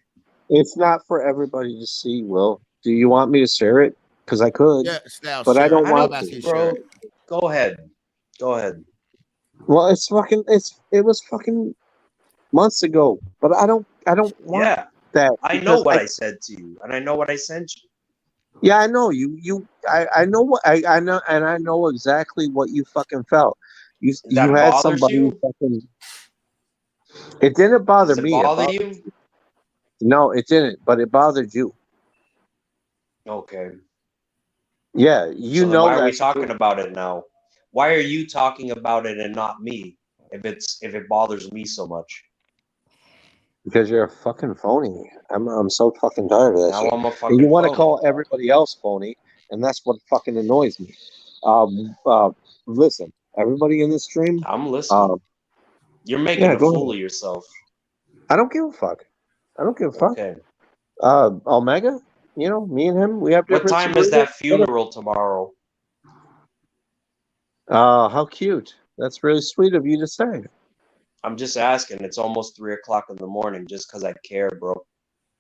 it's not for everybody to see. Will, do you want me to share it? Because I could. Yeah, now, But I sure. don't I'm want asking to. you, sure. Bro, go ahead. Go ahead. Well, it was fucking months ago, but I don't want. Yeah. that I know because what I said to you, and I know what I sent you. yeah, I know I know what I know, and I know exactly what you fucking felt. You That had bothers somebody you? fucking. It didn't bother Does it me. It bother bothered you? you. No, it didn't, but it bothered you. Okay. Yeah, you So then know why are we that's talking true about it now? Why are you talking about it and not me? If it bothers me so much. because you're a fucking phony. I'm so fucking tired of that Now shit. I'm a And you fucking want to phony. call everybody else phony, and that's what fucking annoys me. Listen, everybody in this stream. I'm listening. Um, You're making yeah, a go fool ahead. of yourself. I don't give a fuck. I don't give a fuck. Okay. Omega, you know, me and him, we have What different time is that agreements. funeral tomorrow? How cute. That's really sweet of you to say. I'm just asking. It's almost 3 o'clock in the morning just because I care, bro.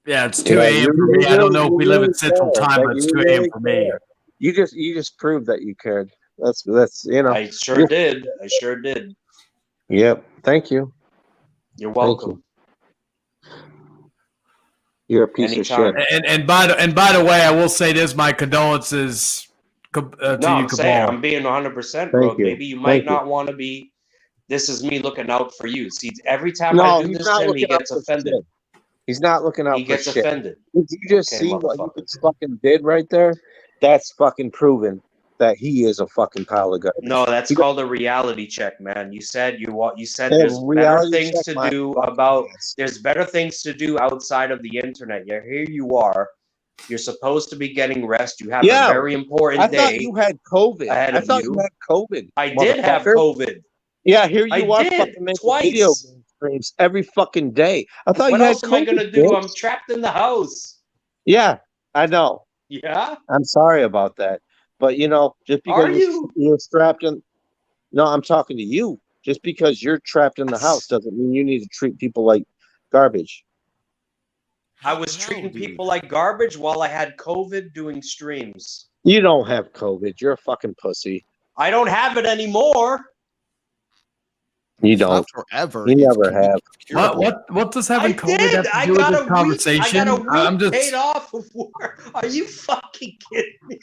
Yeah, it's Yeah, 2 a.m. for me. I don't know if you we live really in Central care. Time, That but it's you 2 a.m. really for me. care. You just proved that you cared. That's you know. I sure did. I sure did. Yep. Thank you. You're Thank you. welcome. You're a piece Anytime. of shit. And by the way, I will say this: my condolences to No, you, I'm saying Cabal. I'm being 100%, bro. Thank you. Maybe you might Thank you. not want to be. This is me looking out for you. See, every time No, I do he's this not to him, he looking out gets for offended. shit. He's not looking He out for gets shit. offended. Did you just Okay, see what he motherfucker. just fucking did right there? That's fucking proven that he is a fucking pile of garbage. No, that's He got called a reality check, man. You said you said a there's better reality things check to my do fucking about ass. there's better things to do outside of the internet. Yeah, here you are. You're supposed to be getting rest. You have a Yeah, very I important thought day you had COVID. ahead I of thought you you. had COVID, I did have motherfucker. COVID. Yeah, here I you are did fucking making video twice. game streams every fucking day. I thought What you had else am I COVID, gonna do? I'm bitch. trapped in the house. Yeah, I know. Yeah? I'm sorry about that. But you know, just Are because you? you're strapped in, no, I'm talking to you. Just because you're trapped in the house doesn't mean you need to treat people like garbage. I was treating people like garbage while I had COVID doing streams. You don't have COVID. You're a fucking pussy. I don't have it anymore. You It's don't. not forever. You It's never have. curable. What does I having COVID have did. to do with this conversation? I got a I'm week just paid off of work. Are you fucking kidding me?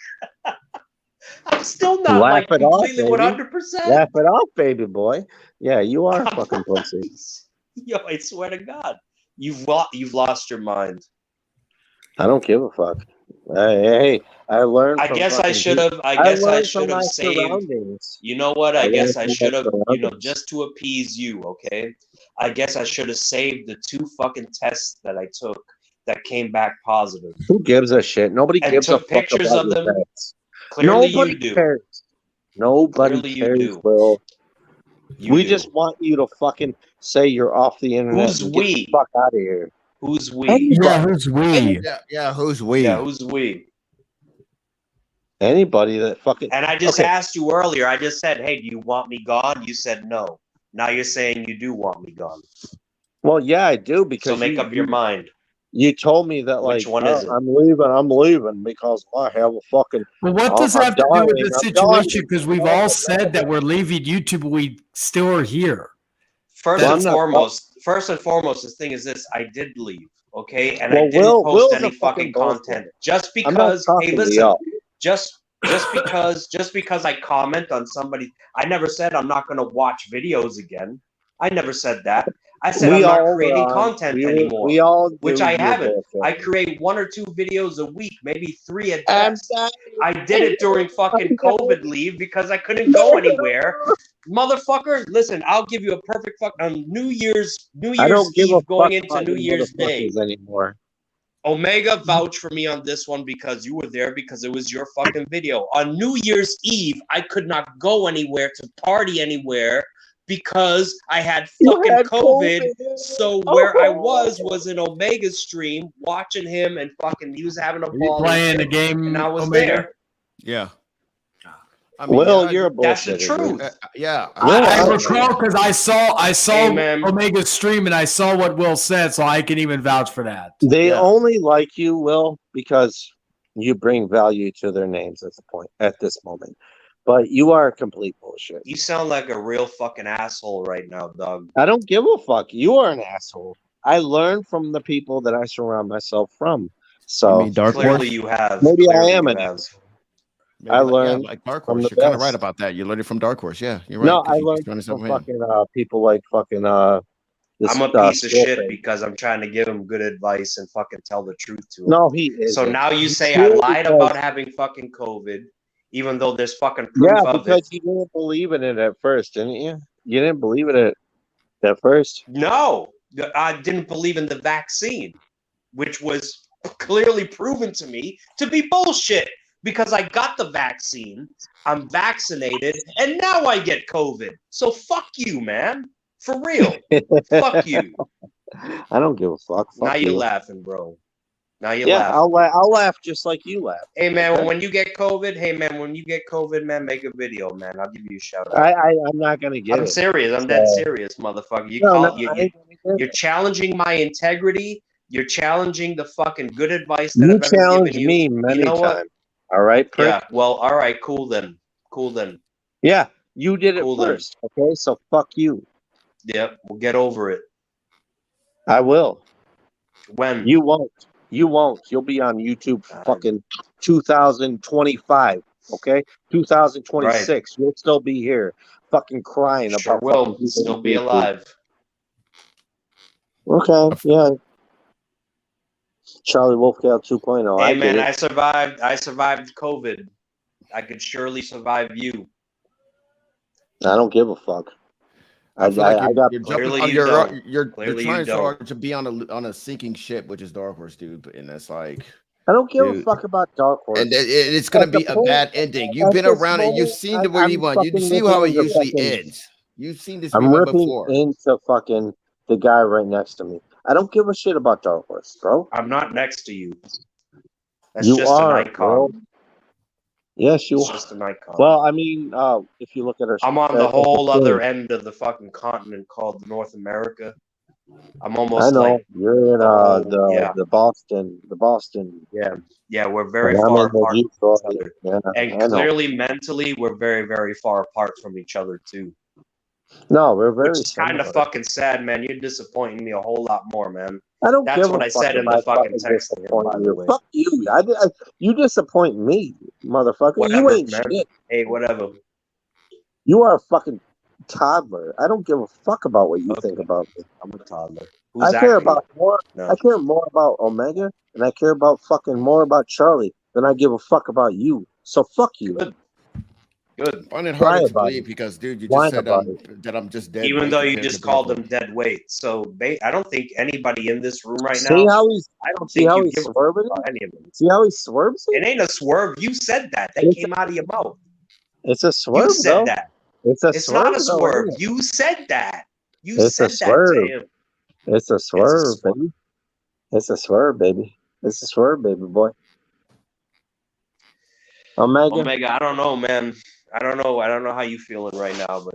I'm still not Laugh like it off, completely baby. 100%. Laugh it off, baby boy. Yeah, you are a fucking pussy. Yo, I swear to God, you've lost your mind. I don't give a fuck. Hey, I learned I from guess I fucking should people. have. I I guess I learned from should have my saved. surroundings. You know what? I I guess learned I from my should have. surroundings. Just to appease you, okay? I guess I should have saved the 2 fucking tests that I took that came back positive Who gives a shit? Nobody and gives a took fuck pictures about of your them. pets. Clearly, Nobody you do. cares. Nobody Clearly, you cares, do. Will. You We do. just want you to fucking say you're off the internet Who's and get the we? fuck out of here. Who's we? Anybody. who's we? Yeah, who's we? Yeah, who's we? Anybody that fucking. And I just Okay. asked you earlier. I just said, "Hey, do you want me gone?" You said no. Now you're saying you do want me gone. Well, yeah, I do So because make up your mind. you told me that Which like one is it? I'm leaving because I have a fucking. Well, what does I'm that have to do with dying, the I'm situation? dying, Because I'm we've dying, all I'm said that dying. we're leaving YouTube, but we still are here. First Well, and I'm not. foremost, the thing is this: I did leave, okay, and Well, I didn't post Will's any a fucking fucking content bullshit. just I'm not because. Hey, talking to listen, y'all. just because I comment on somebody, I never said I'm not going to watch videos again. I never said that. I said We I'm not all were creating on. content anymore, We all which knew I you were haven't. I bullshit. create 1 or 2 videos a week, maybe 3 at I'm best. dying. I did it during fucking COVID leave because I couldn't go anywhere. Motherfucker, listen, I'll give you a perfect fuck on New Year's I don't give a Eve going fuck into about New you Year's Day. motherfuckers anymore. Omega vouch for me on this one because you were there because it was your fucking video. On New Year's Eve, I could not go anywhere to party anywhere because I had fucking had COVID. COVID. So where I was in Omega's stream watching him and fucking he was having a Are you ball and playing the shit, game, and I was Omega? there. Yeah. I mean, Well, yeah, you're a That's the bullshitter. truth. yeah. I No, recall because I saw Hey, man. Omega's stream and I saw what Will said, so I can even vouch for that. They Yeah. only like you, Will, because you bring value to their names at the point at this moment. But you are complete bullshit. You sound like a real fucking asshole right now, dog. I don't give a fuck. You are an asshole. I learn from the people that I surround myself from. You So mean Dark Clearly Horse? you have. maybe I Clearly am you an have. ass. Maybe I like, yeah, learned like Dark from Horse. the You're kind of right best. about that. You learned it from Dark Horse. Yeah, you're right. No, I Because you learned surround from yourself with him. fucking people like fucking this I'm a piece of shit Scarface. because I'm trying to give him good advice and fucking tell the truth to him. No, he isn't. So now you He's say I here lied because- about having fucking COVID, even though there's fucking proof Yeah, of because it. you didn't believe in it at first, didn't you? You didn't believe in it at first. No, I didn't believe in the vaccine, which was clearly proven to me to be bullshit because I got the vaccine, I'm vaccinated, and now I get COVID. So fuck you, man. For real. Fuck you. I don't give a fuck. Now Fuck you're you. laughing, bro. Now you're Yeah, laughing. I'll laugh just like you laugh. Hey man, Okay? when you get COVID, man, make a video, man. I'll give you a shout out. I'm not gonna get I'm it. serious. I'm dead serious, motherfucker. You're challenging my integrity. You're challenging the fucking good advice that You I've ever challenged given you. me many You know what? times. All right, prick? Yeah. Well, all right. Cool then. Cool then. Yeah, you did it Cool then. first. Okay, so fuck you. Yep. We'll get over it. I will. When? You won't. You won't. You'll be on YouTube fucking 2025. Okay, 2026. You'll still be here, fucking crying Sure about. will. fucking Still be YouTube. alive. Okay, yeah. Charlie Wolfcow 2.0. Hey I man, get it. I survived COVID. I could surely survive you. I don't give a fuck. I feel like you're jumping Clearly on you don't. you're Clearly you trying so don't. hard to be on a sinking ship, which is Dark Horse, dude. And it's like, I don't give a dude. fuck about Dark Horse. And it's gonna At the be a point- bad ending. You've at been this around it. You've moment, seen the way I'm you want. You fucking see how it ripping into usually fucking- ends. You've seen this I'm movie ripping before. into fucking the guy right next to me. I don't give a shit about Dark Horse, bro. I'm not next to you. That's You just are, an icon. bro. Yes, you It's are. just an icon. Well, I mean, if you look at our, I'm on the whole other end of the fucking continent called North America. I'm almost I know like you're in yeah. the Boston. Yeah, we're very And I'm far in the apart East from each Coast. other. Yeah, And I know. clearly mentally we're very, very far apart from each other too. No, we're very Which is kind of similar. fucking sad, man. You're disappointing me a whole lot more, man. I don't That's give what a I fuck said in if the I fucking text to him, disappoint by the you. way. Fuck you. You disappoint me, motherfucker. Whatever, you ain't man. shit. Hey, whatever. You are a fucking toddler. I don't give a fuck about what you think about me. I'm a toddler. I care about more. No. I care more about Omega, and I care about fucking more about Charlie than I give a fuck about you. So fuck you. Good. I find it Why hard to about believe it? because, dude, you Why just said about that I'm just dead. Even weight though you compared just to called Dark them dead weight. So I don't think anybody in this room right See now, how he's I don't see think how you he's give a fuck swerving? about any of them. See how he swerves it? It ain't a swerve. You said that. That It's came out of your mouth. It's a swerve, You said though. that. It's a It's swerve. not a though, swerve. isn't it? You said that. You It's a said that to swerve. him. It's a swerve, swerve. baby. It's a swerve, baby. It's a swerve, baby boy. Omega. Omega, I don't know, man. I don't know how you feeling right now, but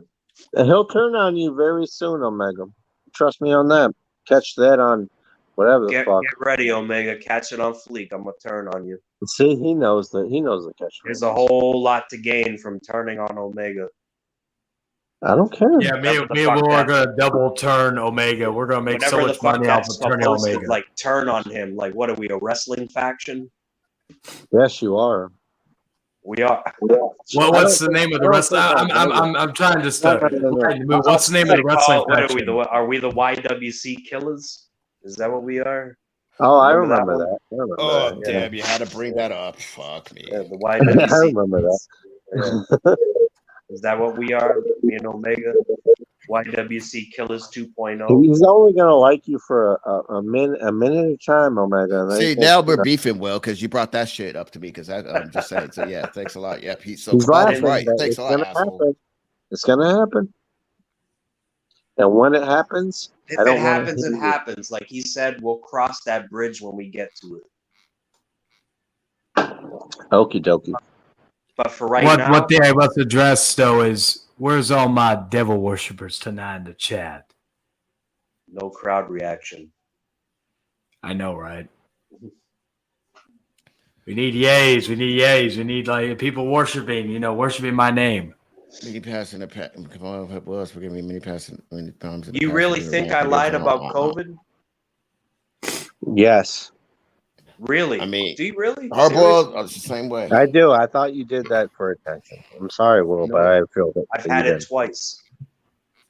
He'll turn on you very soon, Omega. Trust me on that. Catch that on whatever the get fuck. ready, Omega. Catch it on fleek. I'm gonna turn on you. See, he knows the catch. There's a whole lot to gain from turning on Omega. I don't care. Yeah, me and Will are gonna double turn Omega. We're gonna make so Whatever the much fuck money off that's of turning supposed Omega. to like turn on him. Like, what are we, a wrestling faction? Yes, you are. We are. What's the name of the wrestling? I'm trying to start. What's the name of the wrestling What are we? faction? Are we the YWC Killers? Is that what we are? Oh, I Remember remember that that. I remember Oh, that. damn! You had to bring that up. Fuck me. Yeah, the YWC. I remember that. Yeah. Is that what we are? Me and Omega? YWC Killers 2.0. He's only gonna like you for a minute at a time, Omega. and then See, he now thinks, we're beefing, Will, because you brought that shit up to me. Because I'm just saying. So yeah, thanks a lot. Yeah, Pete. So he's Cabal was laughing. right. But Thanks it's a lot, gonna asshole. happen. It's gonna happen. And when it happens, If I it don't happens, want it happens. Like he said, we'll cross that bridge when we get to it. Okie dokie. But for right now, What they must address though is where's all my devil worshippers tonight in the chat? no crowd reaction. I know, right? We need yays. We need yays. We need like people worshiping. Worshiping my name. Mini passing the come on, what else? Forgive me, mini passing many times. You really think I lied about COVID? Yes, Really? I mean, Do you really? hard-boiled, Seriously? it's the same way. I do. I thought you did that for attention. I'm sorry, Will, but No. I feel I've that you had it did. twice.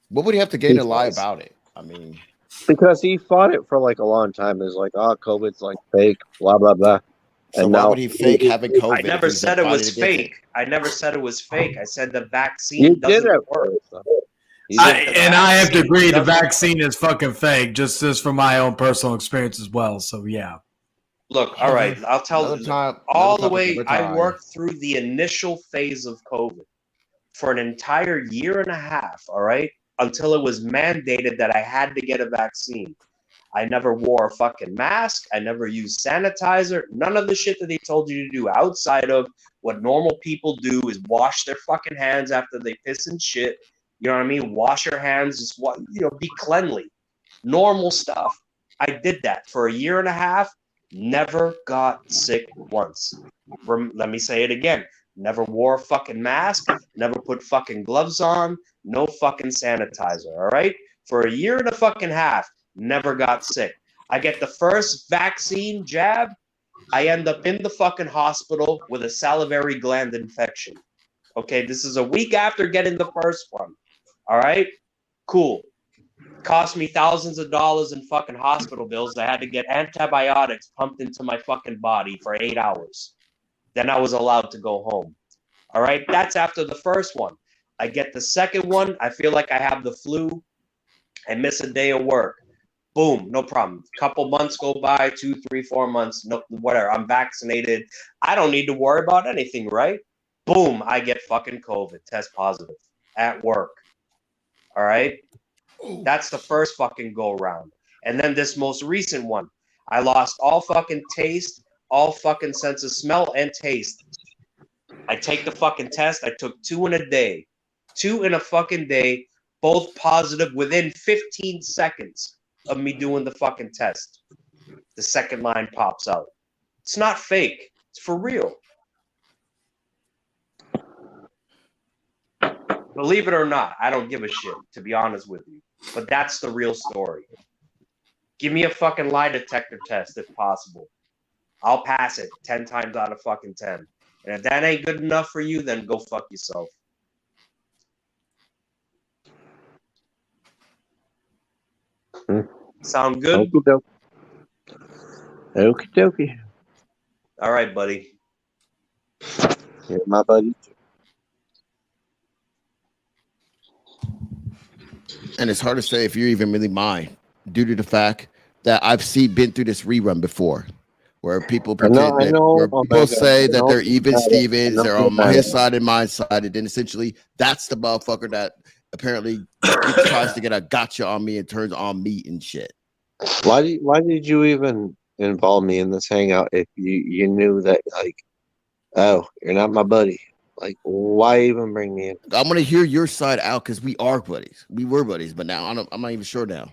What would he have to gain to lie about it? I mean, Because he fought it for like a long time. It's like, oh, COVID's like fake, blah blah blah. so And why now would he fake having I COVID if never he's said it fighting was against it? fake. I never said it was fake. I said the you vaccine did doesn't it work. first. You did. I have to agree. The doesn't- vaccine is fucking fake, just from my own personal experience as well. So yeah. Look, all right, I'll tell Another you. time, All another the topic, way, another I time. worked through the initial phase of COVID for an entire year and a half, all right, until it was mandated that I had to get a vaccine. I never wore a fucking mask. I never used sanitizer. None of the shit that they told you to do outside of what normal people do is wash their fucking hands after they piss and shit. You know what I mean? Wash your hands, just be cleanly. Normal stuff. I did that for a year and a half. Never got sick once. Let me say it again. Never wore a fucking mask. Never put fucking gloves on. No fucking sanitizer. All right? For a year and a fucking half, never got sick. I get the first vaccine jab. I end up in the fucking hospital with a salivary gland infection. Okay, this is a week after getting the first one. All right? Cool. Cost me thousands of dollars in fucking hospital bills. I had to get antibiotics pumped into my fucking body for 8 hours. Then I was allowed to go home. All right, that's after the first one. I get the second one. I feel like I have the flu. I miss a day of work. Boom, no problem. Couple months go by, 2, 3, 4 months, no, whatever. I'm vaccinated. I don't need to worry about anything, right? Boom, I get fucking COVID, test positive at work. All right. That's the first fucking go round. And then this most recent one, I lost all fucking taste, all fucking sense of smell and taste. I take the fucking test. I took 2 in a day. 2 in a fucking day, both positive within 15 seconds of me doing the fucking test. The second line pops out. It's not fake. It's for real. Believe it or not, I don't give a shit, to be honest with you. But that's the real story. Give me a fucking lie detector test if possible. I'll pass it 10 times out of fucking 10. And if that ain't good enough for you, then go fuck yourself. Sound good? Okie dokie. All right, buddy. You're my buddy. And it's hard to say if you're even really mine, due to the fact that I've been through this rerun before, where people pretend where people say that they're even Stevens, they're on his side and my side, and then essentially that's the motherfucker that apparently tries to get a gotcha on me and turns on me and shit. Why did you even involve me in this hangout if you knew that, like, oh, you're not my buddy? Like, why even bring me in? I'm gonna hear your side out because we are buddies. We were buddies, but now I'm not even sure now.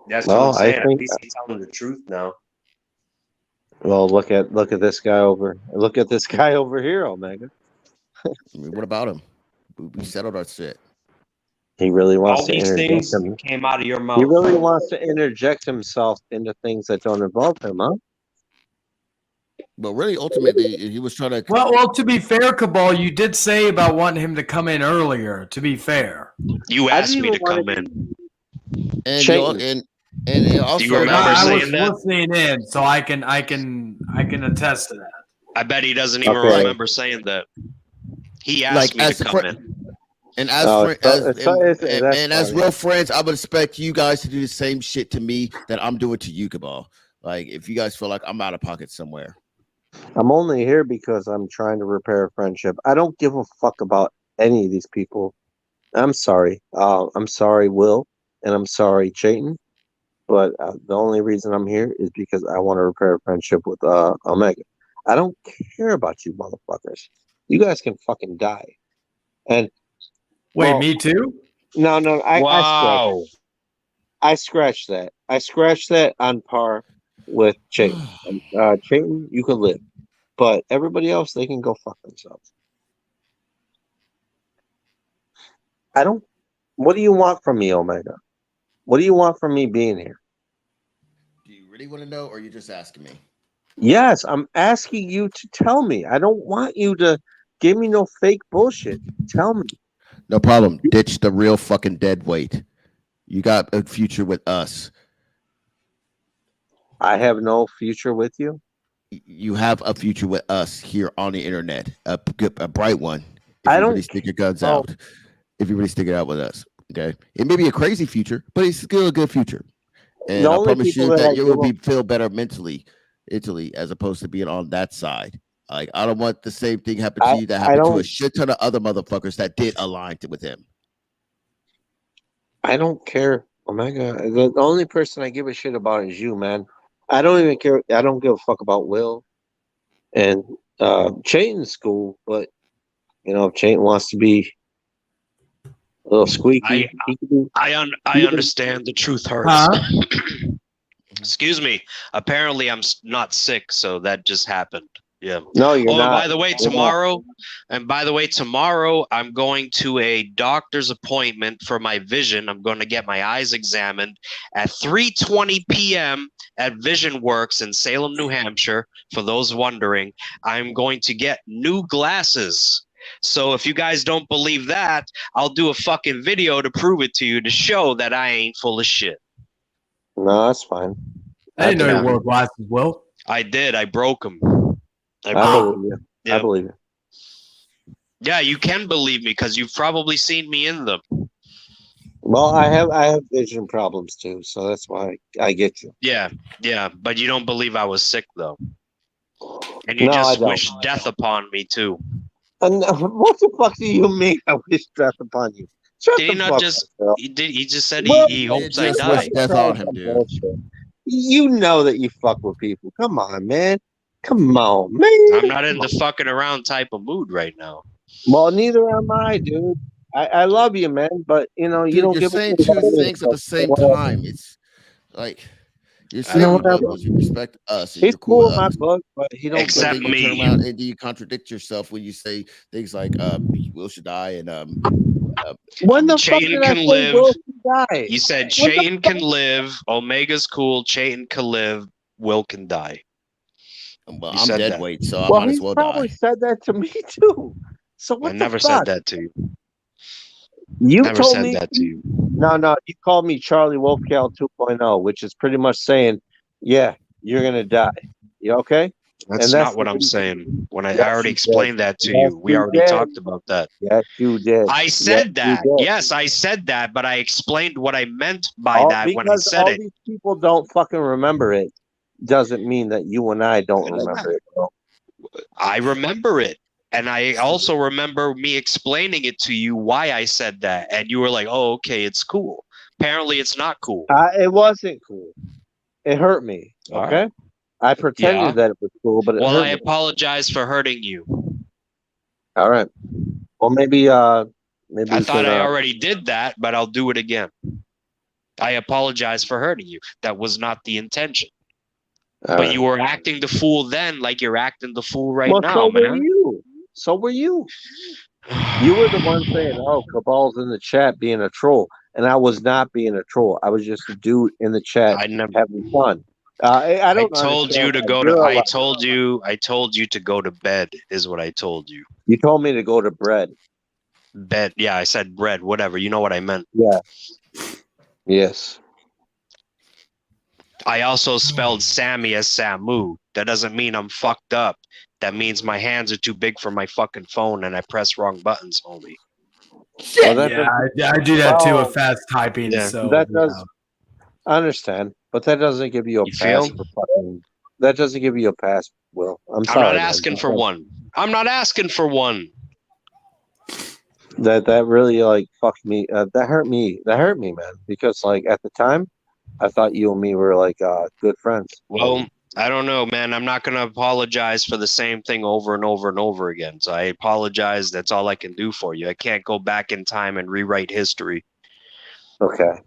That's what I'm saying. At least he's telling the truth now. Well, look at this guy over. Look at this guy over here, Omega. I mean, what about him? We settled our shit. He really wants All to these interject things him. came out of your mouth. He really wants to interject himself into things that don't involve him, huh? But really, ultimately, he was trying to. Well, to be fair, Cabal, you did say about wanting him to come in earlier. To be fair, you asked me to come in, and also, do you remember saying that? I was listening in, so I can attest to that. I bet he doesn't even remember saying that. He asked me to come in. And as real friends, I would expect you guys to do the same shit to me that I'm doing to you, Cabal. Like, if you guys feel like I'm out of pocket somewhere. I'm only here because I'm trying to repair a friendship. I don't give a fuck about any of these people. I'm sorry. I'm sorry, Will, and I'm sorry, Chayton. But the only reason I'm here is because I want to repair a friendship with Omega. I don't care about you motherfuckers. You guys can fucking die. And wait, me too? No, Wow. I scratched that. I scratched that on par with Chayton. Chayton, you can live. But everybody else, they can go fuck themselves. I don't. What do you want from me, Omega? What do you want from me being here? Do you really want to know, or you just asking me? Yes, I'm asking you to tell me. I don't want you to give me no fake bullshit. Tell me. No problem. Ditch the real fucking dead weight. You got a future with us. I have no future with you. You have a future with us here on the internet. A bright one. If I you don't really stick your guns Oh, out. If you really stick it out with us. Okay. It may be a crazy future, but it's still a good future. the And I only promise people you that I that you give will a be feel better mentally, as opposed to being on that side. Like I don't want the same thing happen to you that I happened to a don't shit ton of other motherfuckers that did align with him. I don't care, Omega. The only person I give a shit about is you, man. I don't even care. I don't give a fuck about Will and Chayton's cool, but if Chayton wants to be a little squeaky, he can be. I understand. The truth hurts. Excuse me. Apparently, I'm not sick, so that just happened. Yeah. No, you're Oh, and not. by the way, tomorrow I'm going to a doctor's appointment for my vision. I'm going to get my eyes examined at 3:20 p.m. at Vision Works in Salem, New Hampshire. For those wondering, I'm going to get new glasses. So if you guys don't believe that, I'll do a fucking video to prove it to you to show that I ain't full of shit. No, that's fine. I didn't know Yeah. you wore glasses, Will. I did. I broke them. I believe you. Yeah. I believe you. Yeah, you can believe me because you've probably seen me in them. Well, I have vision problems too, so that's why I get you. Yeah, but you don't believe I was sick though, and you No, I just don't. wish death upon me too. And what the fuck do you mean? I wish death upon you. Shut Did the he not fuck just? up, girl. He did. He just said Well, he It hopes I just die. wish death on him, dude. bullshit. You know that you fuck with people. Come on, man. Come on, man. I'm not in the fucking around type of mood right now. Well, neither am I, dude. I love you, man, but you Dude, don't you're give a saying shit about two me. things at the same Whatever. time. It's like you're I saying don't you whatever. you respect us and He's you're cool cool with in my us. book, but he don't But Except then you turn me. around and you contradict yourself when you say things like Will should die and When the fuck Chayton did I can say live. Will should die? You said When the Chayton can live. Omega's cool. Chayton can live. Will can die. well, You I'm said dead that. weight, so I Well, might as he's well probably die. said that to me too. So I what the never fuck? said that to you. You Never told said me that to you. no, you called me Charlie Wolfcow 2.0, which is pretty much saying, yeah, you're gonna die. You okay? That's And not what I'm saying. When I Yes, already you did. explained that to Yes, you, we you already did. talked about that. Yes, you did. I Yes, said you that. did. Yes, I said that, but I explained what I meant by that when I Because said all it. these people don't fucking remember it doesn't mean that you and I don't remember it, bro. I remember it. And I also remember me explaining it to you why I said that. And you were like, oh, okay, it's cool. Apparently, it's not cool. It wasn't cool. It hurt me. All Okay. right. I pretended Yeah. that it was cool, but it Well, hurt I me. apologize for hurting you. All right. Well, maybe I we thought can. I already did that, but I'll do it again. I apologize for hurting you. That was not the intention. But you were acting the fool then, like you're acting the fool right now, so man. were you. So were you. You were the one saying, "Oh, Cabal's in the chat being a troll," and I was not being a troll. I was just a dude in the chat having fun. I don't told you understand to why go you're to. allowed- I told you to go to bed. Is what I told you. You told me to go to bread. Bed. Yeah, I said bread. Whatever. You know what I meant. Yeah. Yes. I also spelled Sammy as Samu. That doesn't mean I'm fucked up. That means my hands are too big for my fucking phone and I press wrong buttons, homie. Well, Yeah, I do that too with fast typing. Yeah. So that does. I understand, but that doesn't give you a You pass feel? for fucking. That doesn't give you a pass, Will. I'm I'm sorry. not man. asking for one. I'm not asking for one. That really like fucked me. That hurt me. That hurt me, man. Because like at the time, I thought you and me were like good friends. Well, I don't know, man. I'm not going to apologize for the same thing over and over and over again. So I apologize. That's all I can do for you. I can't go back in time and rewrite history. Okay.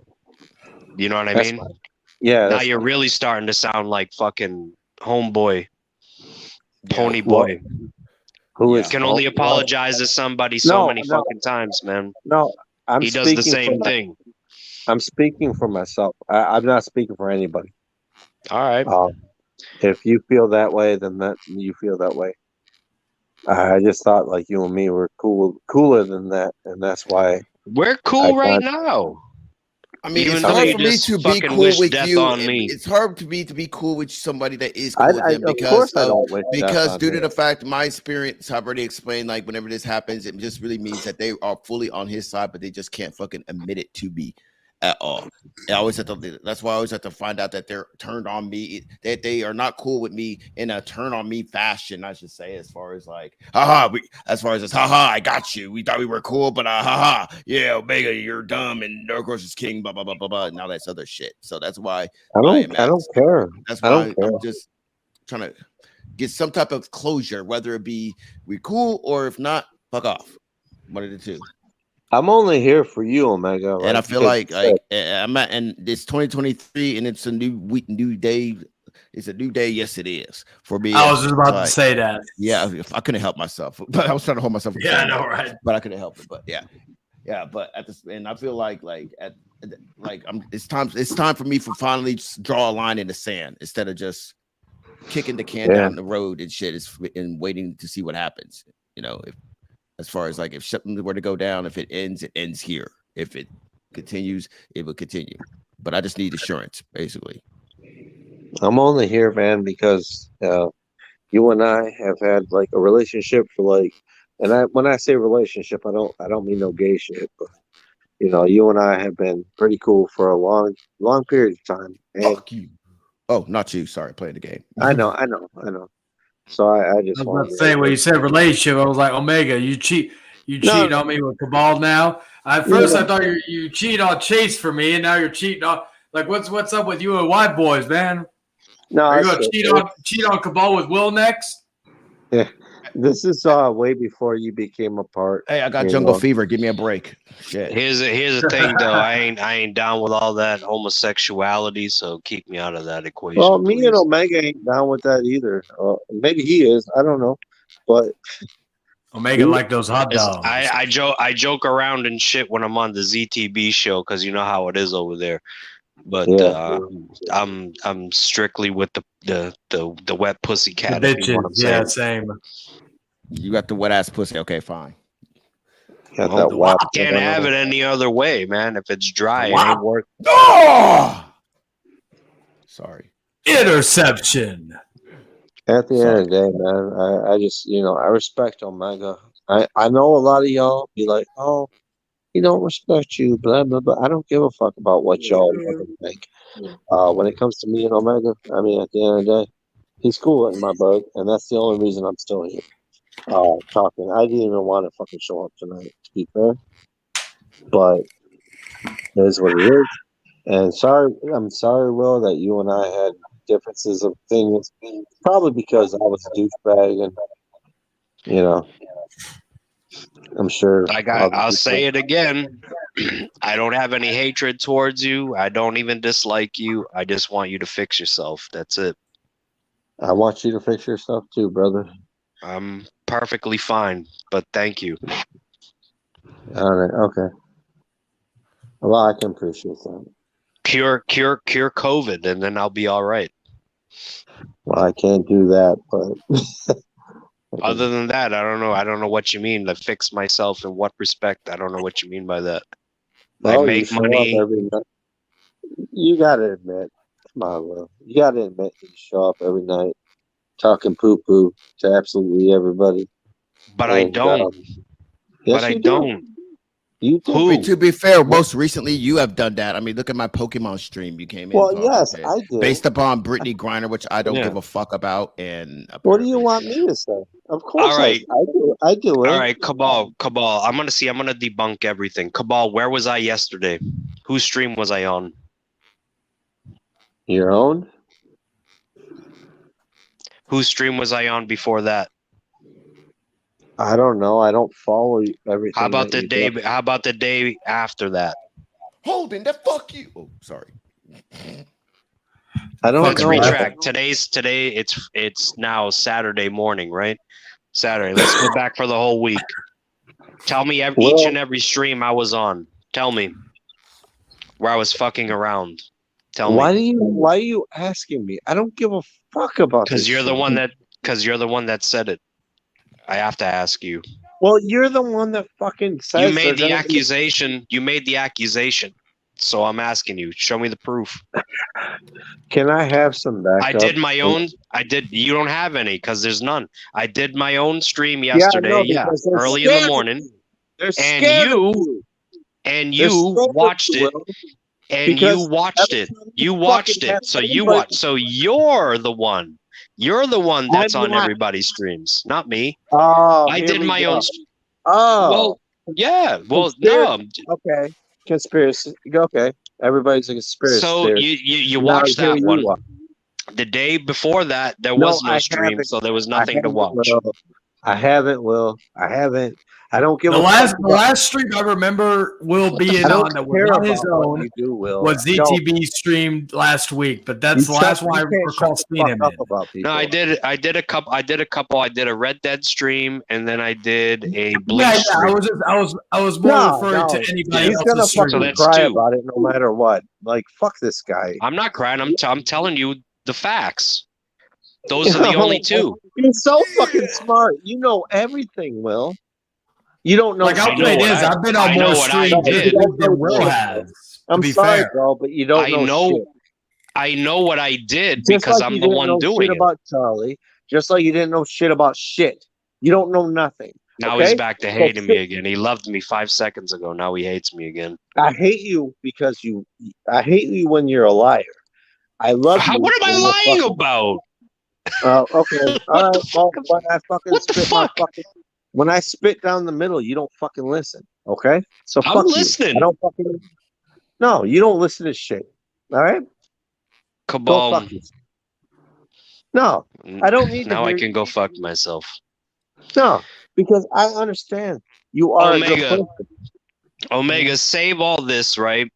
You know what I That's mean? fine. Yeah. Now you're really starting to sound like fucking homeboy, pony Well, boy. who You is can only apologize to somebody so many fucking times, man. No, He does the same thing. I'm speaking for myself. I'm not speaking for anybody. All right. If you feel that way, then that you feel that way. I just thought like you and me were cooler than that, and that's why We're I cool right got. now. I mean, it's Even though hard you for me just to be fucking cool wish with death you. on me. It's hard to me to be cool with somebody that is cool with them Of course, I don't wish death on due to you. the fact my experience, I've already explained. Like whenever this happens, it just really means that they are fully on his side, but they just can't fucking admit it to be at all. I always have to. That's why I always have to find out that they're turned on me. That they are not cool with me in a turn on me fashion. I should say, as far as like, haha. As far as this, haha, I got you. We thought we were cool, but haha, yeah, Omega, you're dumb, and Dark Horse is king, blah blah blah blah blah, and all that other shit. So that's why I don't care. that's I don't why care. I'm just trying to get some type of closure, whether it be we cool or if not, fuck off. One of the two. I'm only here for you, Omega. Like, And I feel because like I'm at, and it's 2023, and it's a new week, new day. It's a new day. Yes, it is for me. I was just about to Like, say that. yeah, if I couldn't help myself, but I was trying to hold myself. From Yeah, I saying know, that, right? but I couldn't help it. But yeah. But at this, and I feel like it's time for me to finally just draw a line in the sand instead of just kicking the can down the road and shit. And waiting to see what happens. You know, if as far as like if something were to go down, if it ends here. If it continues, it will continue. But I just need assurance, basically. I'm only here, man, because you and I have had like a relationship for like, and when I say relationship, I don't mean no gay shit, but you and I have been pretty cool for a long period of time. And Fuck you. Oh, not you. Sorry, playing the game. I know. So I I just was wanted about to say when you said relationship, I was like, Omega, you cheat on me with Cabal now. At first, I thought you cheat on Chase for me, and now you're cheating on like what's up with you and white boys, man? No, Are you gonna cheat on Cabal with Will next? Yeah, this is way before you became a part. Hey, I got jungle fever. Give me a break. Shit. Here's the thing, though. I ain't down with all that homosexuality, so keep me out of that equation. Well, me please. and Omega ain't down with that either. Maybe he is. I don't know, but Omega like those hot dogs. I joke around and shit when I'm on the ZTB show because you know how it is over there. But I'm strictly with the wet pussy cat. The if you know what I'm saying. same. You got the wet ass pussy. Okay, fine. Got I can't have it any other way, man. If it's dry, it ain't work. Oh! Sorry. Interception. At the end of the day, man, I just I respect Omega. I know a lot of y'all be like, oh, he don't respect you, blah blah blah. I don't give a fuck about what y'all think. When it comes to me and Omega, I mean, at the end of the day, he's cool in my book, and that's the only reason I'm still here talking. I didn't even want to fucking show up tonight, to be fair, but it is what it is. And I'm sorry, Will, that you and I had differences of opinions. Probably because I was a douchebag, and I'm sure. I'll say it again. I don't have any hatred towards you. I don't even dislike you. I just want you to fix yourself. That's it. I want you to fix yourself too, brother. I'm perfectly fine, but thank you. All right, okay. Well, I can appreciate that. Cure COVID, and then I'll be all right. Well, I can't do that, but other than that, I don't know. I don't know what you mean. To fix myself in what respect? I don't know what you mean by that. Well, I make money. You gotta admit, come on, Will. You gotta admit you show up every night talking poo poo to absolutely everybody. But I don't. Yes, I don't. You do. Who? To be fair, most recently you have done that. I mean, look at my Pokemon stream. You came in. Well, yes, I did. Based upon Brittany Griner, which I don't give a fuck about. And what do you want me to say? Of course, all right. I do it. All right, Cabal. I'm gonna debunk everything. Cabal, where was I yesterday? Whose stream was I on? Your own. Whose stream was I on before that? I don't know. I don't follow everything. How about the day? How about the day after that? Holden, that fuck you. Oh, sorry. I don't Let's know. retract. Today. It's now Saturday morning, right? Saturday. Let's go back for the whole week. Tell me each and every stream I was on. Tell me where I was fucking around. Tell Why me. are you asking me? I don't give a fuck about this Because you're the shit. one that said it. I have to ask you. Well, you're the one that fucking says You made they're the gonna be- accusation. You made the accusation. So I'm asking you, show me the proof. Can I have some backup? I did my own. You don't have any because there's none. I did my own stream Yeah, I yesterday. know, Yeah, because they're early in the scamming morning. you. They're And scamming you They're you scamming watched you, it. Will, And because you watched every it. time You fucking watched have it. So anybody- So you're the one. You're the one that's I'm on not. everybody's streams, not me. Oh, I here did we my go. own. Oh, Well, yeah. Well, conspiracy. no. Okay, conspiracy. Okay, everybody's a conspiracy So theorist. you Now watched here that you one. are. The day before that, there No, was no I stream, haven't. so there was I nothing to haven't, watch. Will. I haven't, Will. I haven't. I don't give The a last fuck the about- last stream I remember Will being I don't on that was care on his about what own you do, Will. was ZTB streamed last week, but that's the last one I You can't recall shut the seeing fuck him up in. about people. No, I did a couple. I did a Red Dead stream, and then I did a Bleach Yeah, stream. I was more No, referring to no. anybody He's gonna else's stream. fucking that's cry two. about it no matter what. Like, fuck this guy. I'm not crying. I'm telling you the facts. Those are the only two. You're so fucking smart. You know everything, Will. You don't know. Like I'll I know say what this, I- I've been I on know more what I streams this did. week than Will has. I'm to be sorry, fair. bro, but you don't I know, know shit. I know what I did Just because like I'm you the didn't one know doing shit it. about Charlie. Just like you didn't know shit about shit. You don't know nothing. Now okay? he's back to hating me again. He loved me 5 seconds ago. Now he hates me again. I hate you because I hate you when you're a liar. I love you. What am I when you're lying fucking- about? Okay. All right. Well, when I fucking What the spit fuck? when I spit down the middle, you don't fucking listen. Okay? So I'm fuck listening. you. I don't fucking. No, you don't listen to shit. All right? Go Kaboom. fuck yourself. No, I don't need to Now I hear can go fuck myself. no, because I understand you are a good Omega. person. Omega, save all this, right?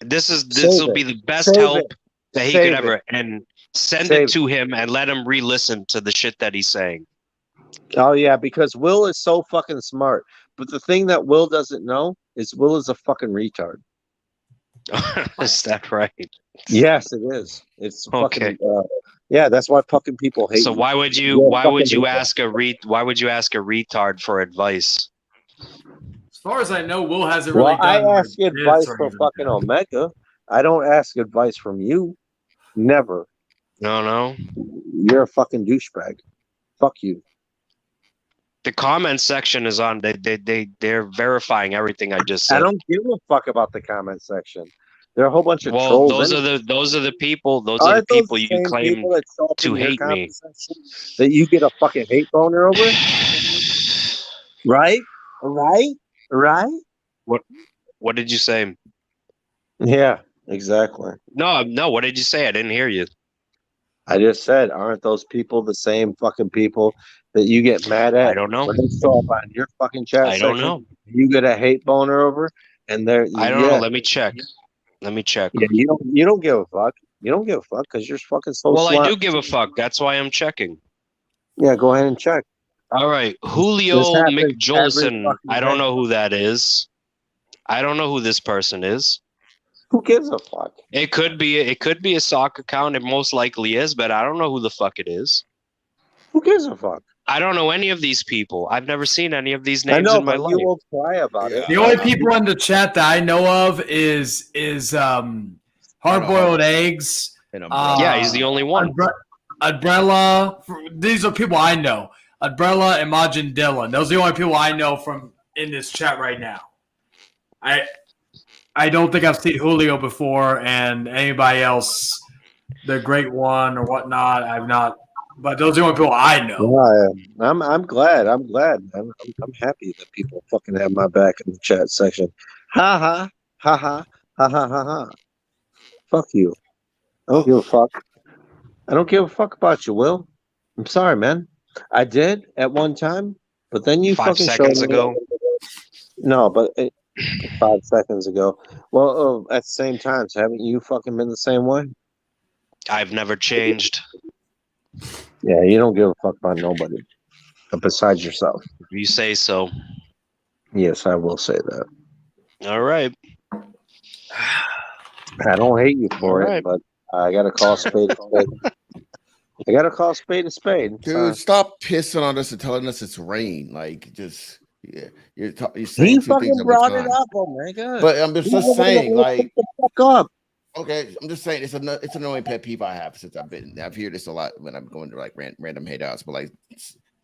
This Save will it. be the best Save help it. that he Save could it. ever, and send Save it to him and let him re-listen to the shit that he's saying. Oh yeah, because Will is so fucking smart. But the thing that Will doesn't know is Will is a fucking retard. Is that right? Yes, it is. It's Okay. fucking yeah, that's why fucking people hate So you. why would you You're a why would fucking you retard. ask a retard for advice? As far as I know, Will hasn't Well, really done I ask his advice or from anything like fucking that. Omega. I don't ask advice from you. Never. No. You're a fucking douchebag. Fuck you. The comment section is on. They're verifying everything I just said. I don't give a fuck about the comment section. There are a whole bunch of Well, trolls. those are the people. Those are the Aren't those people you same claim people that show up to in your hate me. comment section that you get a fucking hate boner over? Right? Right? What did you say? Yeah, exactly. No. What did you say? I didn't hear you. I just said, aren't those people the same fucking people that you get mad at I don't know. when they show up on your fucking chat I don't section? know. You get a hate boner over, and they're I don't know. Let me check. Yeah, you don't give a fuck. You don't give a fuck because you're fucking so Well, slut. I do give a fuck. That's why I'm checking. Yeah, go ahead and check. All right, Julio This happens every McJolson. fucking I don't day. know who that is. I don't know who this person is. Who gives a fuck? It could be a sock account. It most likely is, but I don't know who the fuck it is. Who gives a fuck? I don't know any of these people. I've never seen any of these I names know, in my but life. you will cry about it. The only people in the chat that I know of is Hard Boiled Eggs. Yeah, he's the only one. Adbrella. These are people I know. Adbrella and Majin Dylan. Those are the only people I know from in this chat right now. I don't think I've seen Julio before, and anybody else, the Great One or whatnot. I've not. But those are the only people I know. Yeah, I'm glad. I'm happy that people fucking have my back in the chat section. Ha ha ha ha ha ha ha ha. Fuck you. I don't give a fuck. I don't give a fuck about you, Will. I'm sorry, man. I did at one time, but then you 5 fucking seconds showed me. ago. No, but 5 seconds ago. Well, at the same time, so haven't you fucking been the same way? I've never changed. Yeah, you don't give a fuck about nobody besides yourself. You say so. Yes, I will say that. All right. I don't hate you for All right. it, but I gotta call a spade a spade. I gotta call a spade a spade. Dude, stop pissing on us and telling us it's rain. Like, just you're He saying two things fucking at one brought it time. up, oh my god. But I'm just saying, like, Shut the fuck up. okay, I'm just saying it's an annoying pet peeve I have since I've heard this a lot when I'm going to like random hangouts. But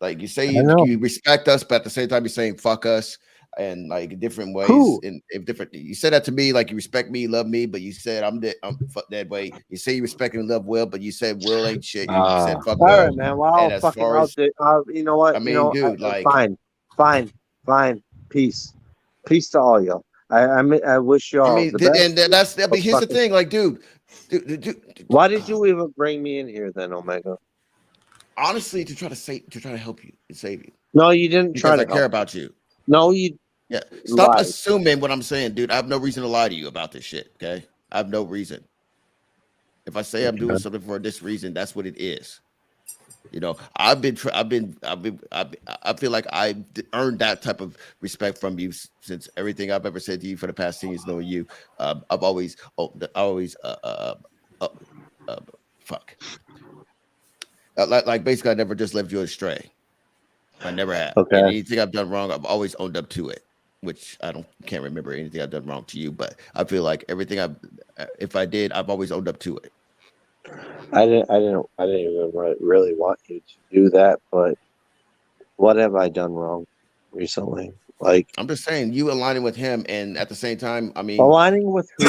like you say you respect us, but at the same time you're saying fuck us and like different ways. Who? And if different, you said that to me like you respect me, love me, but you said I'm fuck that way. You say you respect and love Will, but you said Will ain't shit. You said fuck all Will. right, man. Well, And I'll as fucking far as you know what? I mean, dude, like fine. Peace to all y'all. I wish y'all I mean, the best. and that's I mean, here's the thing, like, dude, why did you even bring me in here then, Omega? honestly, to try to help you and save you. No, you didn't Because try to I care help. about you. No, you Yeah. Stop lied. assuming what I'm saying, dude. I have no reason to lie to you about this shit. Okay. I have no reason. If I say I'm doing something for this reason, that's what it is. You know, I feel like I've earned that type of respect from you since everything I've ever said to you for the past 10 years knowing you. I've always, fuck. Like basically, I never just left you astray. I never have. Okay. And anything I've done wrong, I've always owned up to it. Which can't remember anything I've done wrong to you, but I feel like everything if I did, I've always owned up to it. I didn't even really want you to do that, but what have I done wrong recently? Like, I'm just saying, you aligning with him, and at the same time, I mean, aligning with who?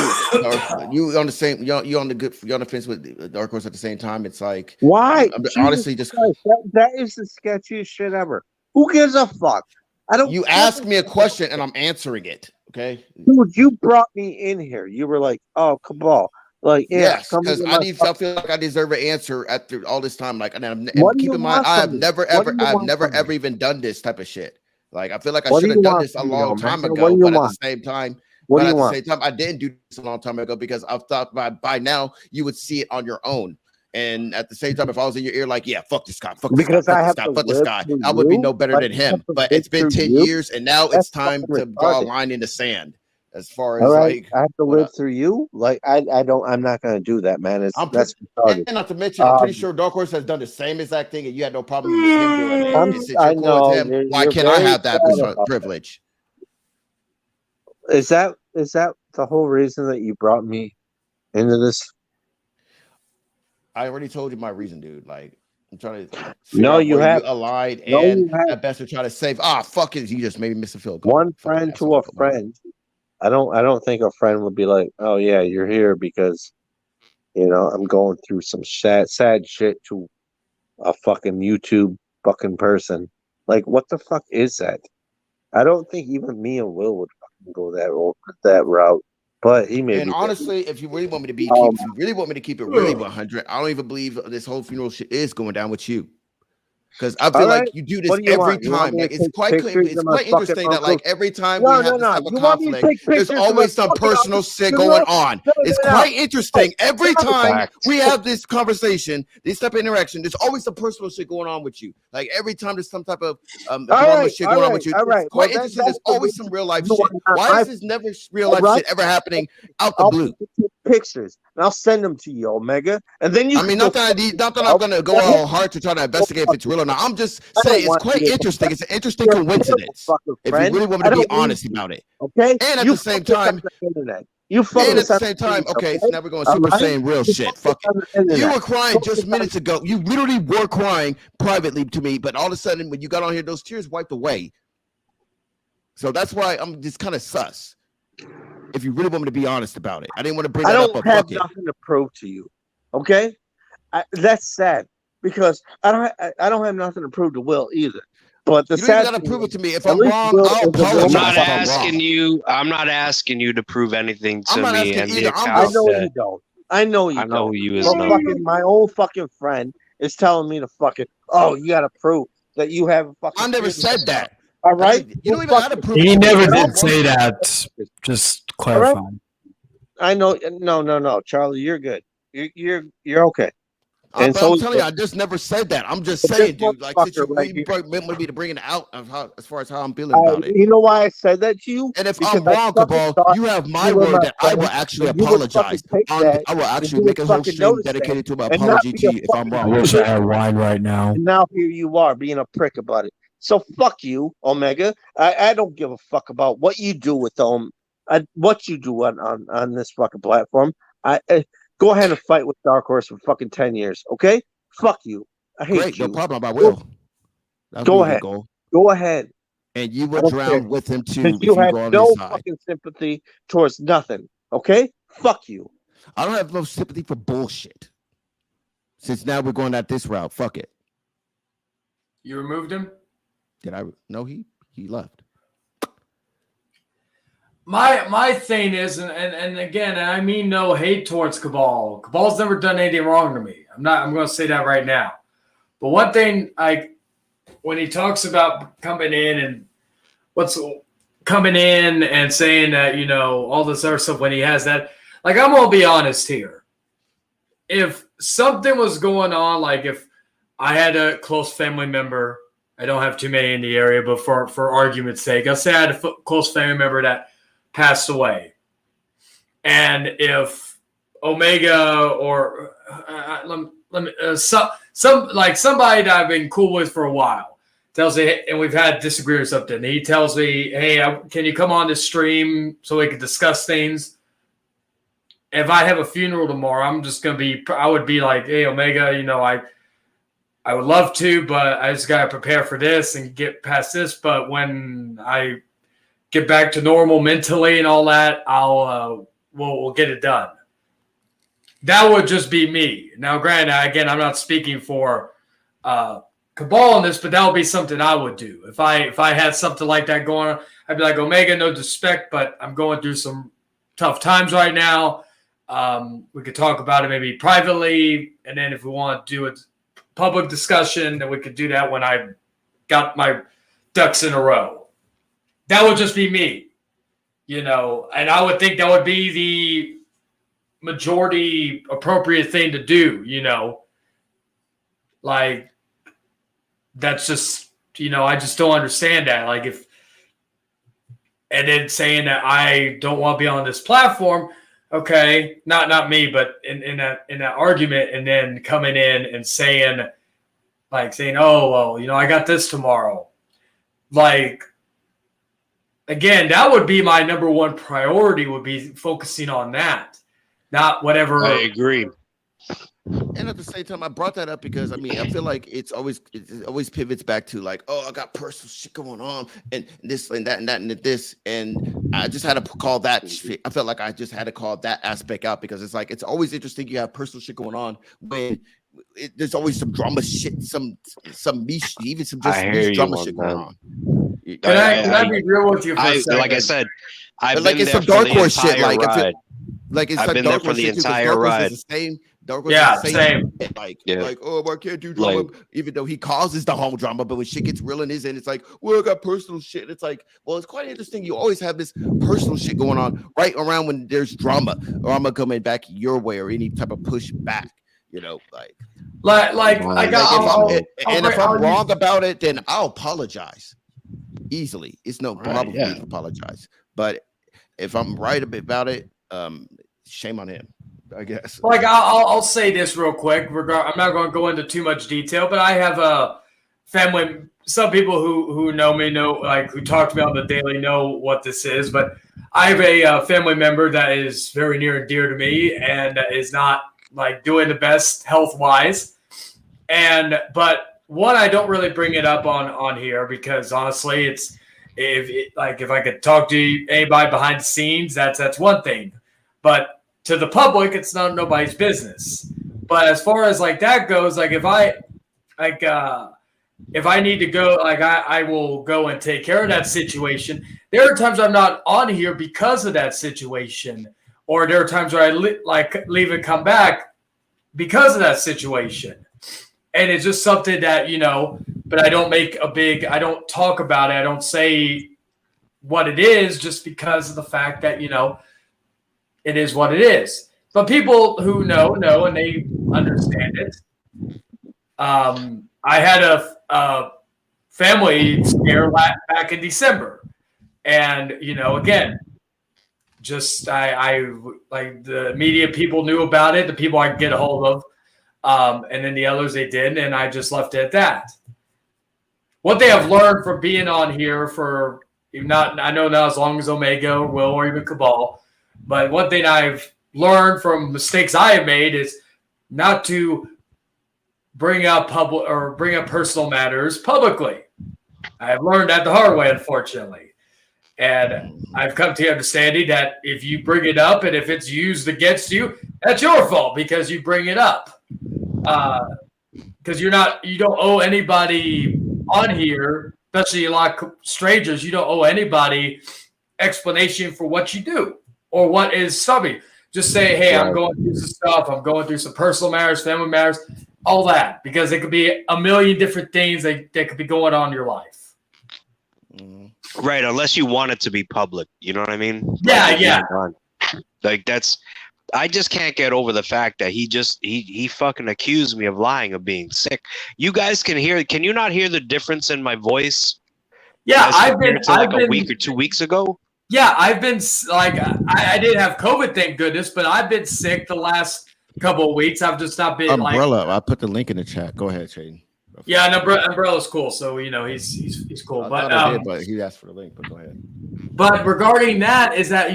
you on the same, you on the fence with Dark Horse at the same time. It's like, Why? I'm honestly just Christ, that is the sketchiest shit ever. Who gives a fuck? I don't. You asked me a question and I'm answering it. Okay, dude, you brought me in here. You were like, "Oh, Cabal." Like, yeah, yes, because I feel like I deserve an answer after all this time. Like, and keep in mind, I have never ever even done this type of shit. Like, I feel like I should have done this a long time ago, but at the same time, I didn't do this a long time ago because I thought by now you would see it on your own. And at the same time, if I was in your ear, like, yeah, fuck this guy, fuck this guy, I would be no better than him. But it's been 10 years, and now it's time to draw a line in the sand. As far as like, I have to live through you. Like, I'm not gonna do that, man. And not to mention, I'm pretty sure Dark Horse has done the same exact thing, and you had no problem with him doing it. And since you're cool with him, why can't I have that privilege? Is that the whole reason that you brought me into this? I already told you my reason, dude. Like, I'm trying to you allied and at best to try to save. Fuck it, you just maybe miss a field goal. One friend to a friend. I don't think a friend would be like, "Oh yeah, you're here because I'm going through some sad shit to a fucking YouTube fucking person." Like, what the fuck is that? I don't think even me and Will would fucking go that route. But he may. And honestly, if you really want me to keep it really 100, I don't even believe this whole funeral shit is going down with you. Because I feel like you do this every time. Like, it's quite interesting that like every time we have this type of conflict, there's always some personal shit going on. It's quite interesting. Every time we have this conversation, this type of interaction, there's always some personal shit going on with you. Like every time there's some type of shit going on with you. It's quite interesting. There's always some real life shit. Why is this never real life shit ever happening out the blue? Pictures and I'll send them to you, Omega. And then you. I mean, not that I'm gonna go all hard to try to investigate if it's real or not. I'm just saying it's quite interesting. It's an interesting coincidence. If you really want me to be honest about it, okay. And at the same time, okay. So now we're going super saying real shit. Fuck it. You were crying just minutes ago. You literally were crying privately to me, but all of a sudden, when you got on here, those tears wiped away. So that's why I'm just kind of sus. If you really want me to be honest about it, I didn't want to bring that up. I don't have nothing to prove to you. Okay, that's sad because I don't have nothing to prove to Will either. But you don't gotta prove it to me. If I'm wrong, I'll apologize. I'm not asking you to prove anything to me. And I know you don't. I know you. I know you is my old fucking friend is telling me to fucking. Oh, you gotta prove that you have a fucking. I never said that. All right, you don't even have to prove. He never did say that. Just clarifying. I know. No, Charlie, you're good. You're okay. And But so I'm telling you, I just never said that. I'm just but saying, this dude. Like, since you motherfucker right here. want me to bring it out of how, as far as how I'm feeling about it. You know why I said that to you? And if Because I'm I wrong, fucking Cabal, thought you have my you were word my that I will friend, actually and you would fucking apologize. take that, I will and actually you make would a whole fucking stream notice that, dedicated to my and not apology be to a you if I'm fucking I wrong. wish I prick. had wine right now. And now here you are being a prick about it. So fuck you, Omega. I don't give a fuck about what you do with what you do on this fucking platform. I go ahead and fight with Dark Horse for fucking 10 years, okay? Fuck you. I hate Great, no you. problem. I Go, will. That would be go a good ahead. goal. Go ahead. And you I will don't care. drown with him too Because if you you have go on his no side. fucking sympathy towards nothing, okay? Fuck you. I don't have no sympathy for bullshit. Since now we're going at this route, fuck it. You removed him? Did I? No, he left. My thing is, and again, I mean no hate towards Cabal. Cabal's never done anything wrong to me. I'm going to say that right now. But one thing, when he talks about coming in and saying that, all this other stuff, when he has that, I'm going to be honest here. If something was going on, like if I had a close family member, I don't have too many in the area, but for argument's sake, I'll say I had a close family member that passed away. And if Omega or somebody that I've been cool with for a while tells me, and we've had disagreements up there, and he tells me, hey, can you come on this stream so we can discuss things? If I have a funeral tomorrow, I would be like, hey, Omega, I would love to, but I just got to prepare for this and get past this. But when I get back to normal mentally and all that, we'll get it done. That would just be me. Now, granted, again, I'm not speaking for Cabal on this, but that would be something I would do. If I had something like that going on, I'd be like, Omega, no disrespect, but I'm going through some tough times right now. We could talk about it maybe privately, and then if we want to do a public discussion, then we could do that when I got my ducks in a row. That would just be me, and I would think that would be the majority appropriate thing to do, that's just, I just don't understand that. And then saying that I don't want to be on this platform, okay, not me, but in that argument, and then coming in and saying, oh, well, I got this tomorrow. Again, that would be my number one priority, would be focusing on that, not whatever. I agree. And at the same time, I brought that up because I feel like it always pivots back to oh, I got personal shit going on and this and that and that and this, and I just had to call that shit. I felt like I just had to call that aspect out because it's always interesting. You have personal shit going on when there's always some drama shit, some niche, even some just niche drama shit going on. Can I be real with you for a second? Like I said, I've been there some for Dark the Horse shit. entire ride. It's I've been there for the entire ride. Is the same. Dark Horse Yeah, is the same. Oh, I can't do drama, even though he causes the whole drama. But when shit gets real in his end, it's well, I got personal shit. It's well, it's quite interesting. You always have this personal shit going on right around when there's drama coming back your way or any type of pushback. If I'm wrong about it, then I'll apologize easily. It's no problem for me to apologize. But if I'm right about it, shame on him, I guess. I'll say this real quick. I'm not going to go into too much detail, but I have a family. Some people who know me who talk to me on the daily know what this is. But I have a family member that is very near and dear to me, and is not doing the best health wise. But one, I don't really bring it up on here because honestly, if I could talk to anybody behind the scenes, that's one thing. But to the public, it's not nobody's business. But as far as that goes, if I need to go, I will go and take care of that situation. There are times I'm not on here because of that situation, or there are times where I leave and come back because of that situation. And it's just something that, but I don't I don't talk about it. I don't say what it is just because of the fact that, it is what it is. But people who know, and they understand it. I had a family scare back in December, and again, just I like the media people knew about it, the people I could get a hold of, and then the others they didn't, and I just left it at that. What they have learned from being on here for I know not as long as Omega or Will or even Cabal, but one thing I've learned from mistakes I have made is not to bring up personal matters publicly. I have learned that the hard way, unfortunately. And I've come to the understanding that if you bring it up and if it's used against you, that's your fault because you bring it up. Because you don't owe anybody on here, especially a lot of strangers, you don't owe anybody explanation for what you do or what is stubby. Just say, hey, I'm going through some stuff. I'm going through some personal matters, family matters, all that, because it could be a million different things that could be going on in your life. Right, unless you want it to be public. You know what I mean? Yeah. Like that's. I just can't get over the fact that he fucking accused me of lying, of being sick. You guys can you not hear the difference in my voice? Yeah, I've been a week or 2 weeks ago. Yeah, I've been like I didn't have COVID, thank goodness, but I've been sick the last couple of weeks. I've just not been Umbrella. I put the link in the chat. Go ahead, Shaden. Yeah, and Umbrella's cool, so he's cool. But he asked for the link. But go ahead. But regarding that, is that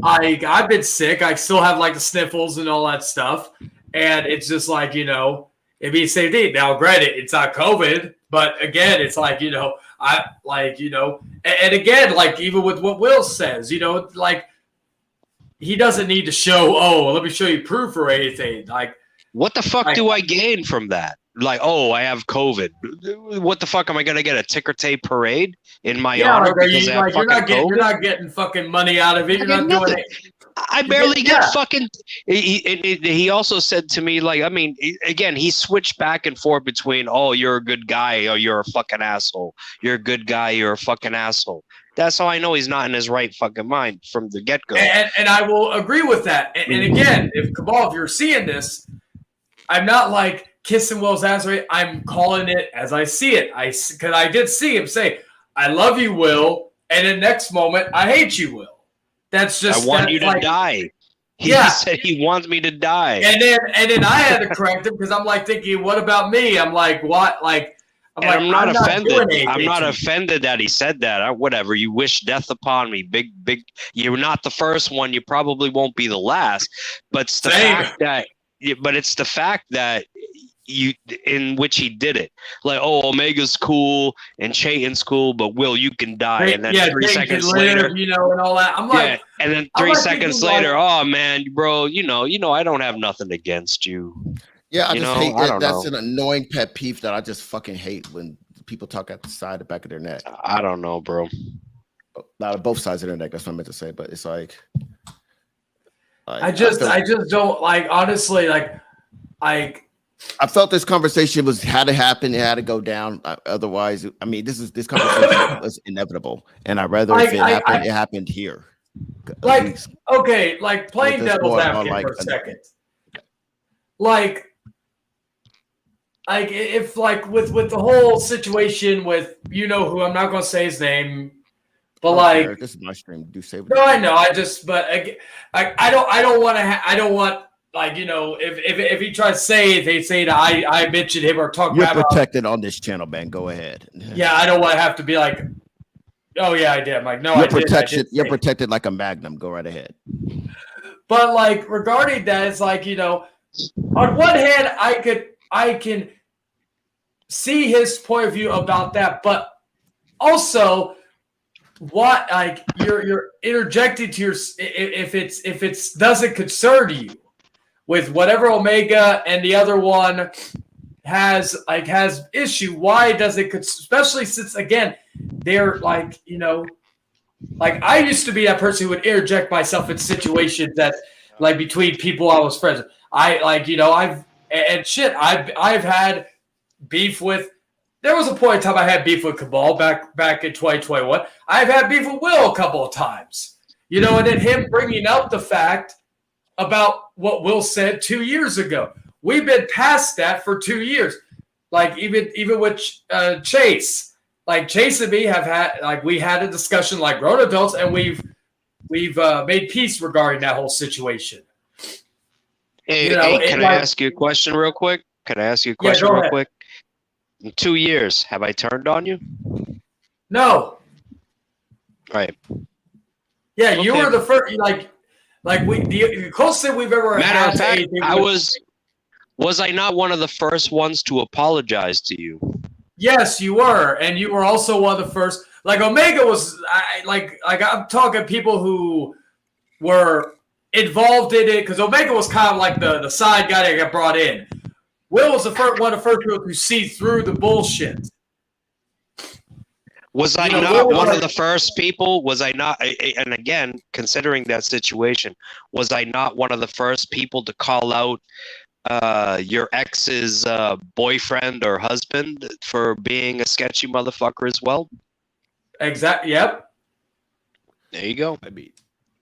I've been sick. I still have like the sniffles and all that stuff, and it's just like it'd be the same thing. Now, granted, it's not COVID, but again, it's like and again, like even with what Will says, like he doesn't need to show. Oh, let me show you proof or anything. Like, what the fuck do I gain from that? Like, oh, I have COVID. What the fuck am I gonna get a ticker tape parade in my honor because I have fucking COVID? You're not getting fucking money out of it. You're not doing it. I barely get fucking. He also said to me, like, I mean, again, he switched back and forth between, oh, you're a good guy or you're a fucking asshole. You're a good guy. You're a fucking asshole. That's how I know he's not in his right fucking mind from the get go. And I will agree with that. And again, if Cabal, if you're seeing this, I'm not like kissing Will's ass. Right? I'm calling it as I see it. Because I did see him say, "I love you, Will," and the next moment, "I hate you, Will." That's just. I want you to die. He said he wants me to die. And then I had to correct him because I'm like thinking, "What about me?" I'm like, "What?" Like, I'm not offended. I'm not offended that he said that. Whatever. You wish death upon me. Big. You're not the first one. You probably won't be the last. But it's the fact that. But it's the fact that in which he did it. Like, oh, Omega's cool and Chayton's cool, but Will, you can die. And then 3 seconds later, and all that. I'm like, and then 3 seconds later, oh man, bro, I don't have nothing against you. Yeah, I just hate that. That's an annoying pet peeve that I just fucking hate when people talk at the side, the back of their neck. I don't know, bro. Not both sides of their neck. That's what I meant to say. But it's like I just don't like. Honestly, I felt this conversation had to happen. It had to go down. Otherwise, I mean, this conversation was inevitable, and I'd rather if it happened, it happened here. Like, okay, like playing devil's advocate for a second. Like if with the whole situation with who, I'm not going to say his name, but this is my stream. Do say no, I know. I don't want. Like, if he tries to say, they say that I mentioned him or talk about. You're protected on this channel, man. Go ahead. Yeah, I don't want to have to be like, oh yeah, I did. I'm like, no, you're protected like a magnum. Go right ahead. But like regarding that, it's like on one hand, I can see his point of view about that, but also what you're interjecting to your if it's doesn't concern you. With whatever Omega and the other one has issue, why does it? Especially since again, they're like I used to be that person who would interject myself in situations that like between people I was friends with. I've had beef with. There was a point in time I had beef with Cabal back in 2021. I've had beef with Will a couple of times, and then him bringing up the fact about what Will said 2 years ago. we've been past that for 2 years. Like even with Chase, like Chase and me have had we had a discussion like grown adults, and we've made peace regarding that whole situation. Hey, can I ask you a question real quick? Can I ask you a question real quick? In 2 years, have I turned on you? No. Right. Yeah, you were the first. The closest we've ever Matter had of fact, to anything. Was I not one of the first ones to apologize to you? Yes, you were, and you were also one of the first. Like Omega was, I'm talking people who were involved in it, because Omega was kind of like the side guy that got brought in. Will was one of the first people to see through the bullshit. Was I not one of the first people? Was I not? And again, considering that situation, was I not one of the first people to call out your ex's boyfriend or husband for being a sketchy motherfucker as well? Exactly. Yep. There you go.